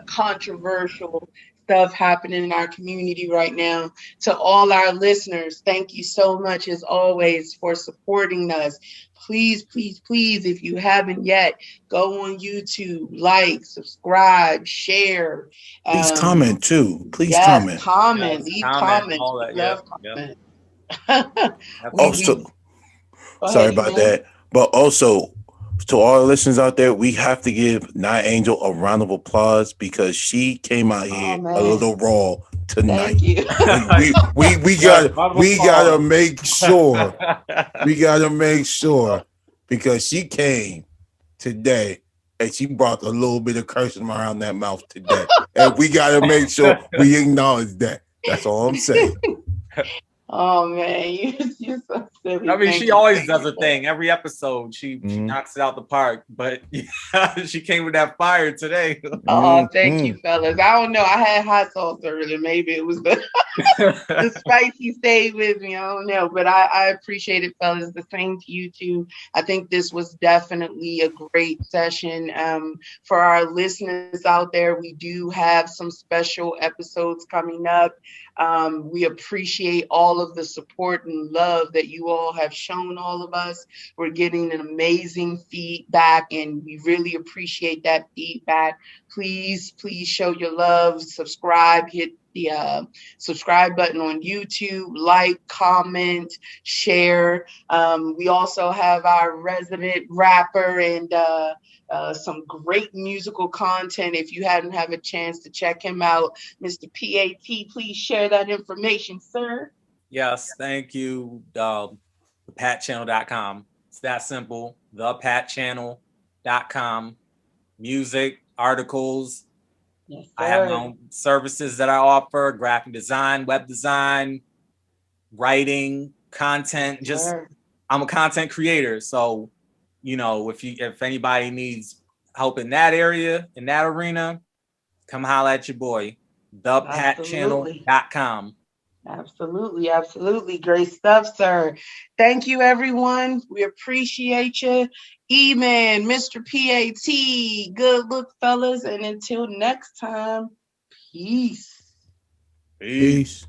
controversial stuff happening in our community right now. To all our listeners, thank you so much as always for supporting us. Please, please, please, if you haven't yet, go on YouTube, like, subscribe, share. Please comment too. Please comment. Leave comment. Comment. Also, sorry about that. But also, to all the listeners out there, we have to give Night Angel a round of applause because she came out here a little raw tonight. we gotta make sure. We gotta make sure because she came today and she brought a little bit of cursing around that mouth today. And we gotta make sure we acknowledge that. That's all I'm saying. Oh man, you're so silly. I mean, she always does a thing. Every episode, she knocks it out the park. But she came with that fire today. Oh, thank you, fellas. I don't know. I had hot sauce earlier. Maybe it was the. The spicy stayed with me. I don't know, but I appreciate it, fellas. The same to you too. I think this was definitely a great session. For our listeners out there, we do have some special episodes coming up. We appreciate all of the support and love that you all have shown all of us. We're getting an amazing feedback, and we really appreciate that feedback. Please show your love, subscribe, hit the subscribe button on YouTube, like, comment, share. We also have our resident rapper and some great musical content. If you hadn't have a chance to check him out, Mr. PAT, please share that information, sir. Yes, thank you. thepatchannel.com. It's that simple. thepatchannel.com. Music, articles. Yes, sir. I have my own services that I offer: graphic design, web design, writing, content. Just I'm a content creator. So, if anybody needs help in that area, in that arena, come holla at your boy. thepatchannel.com. Absolutely. Great stuff, sir. Thank you, everyone. We appreciate you. E-Man, Mr. PAT, good look, fellas. And until next time, peace. Peace.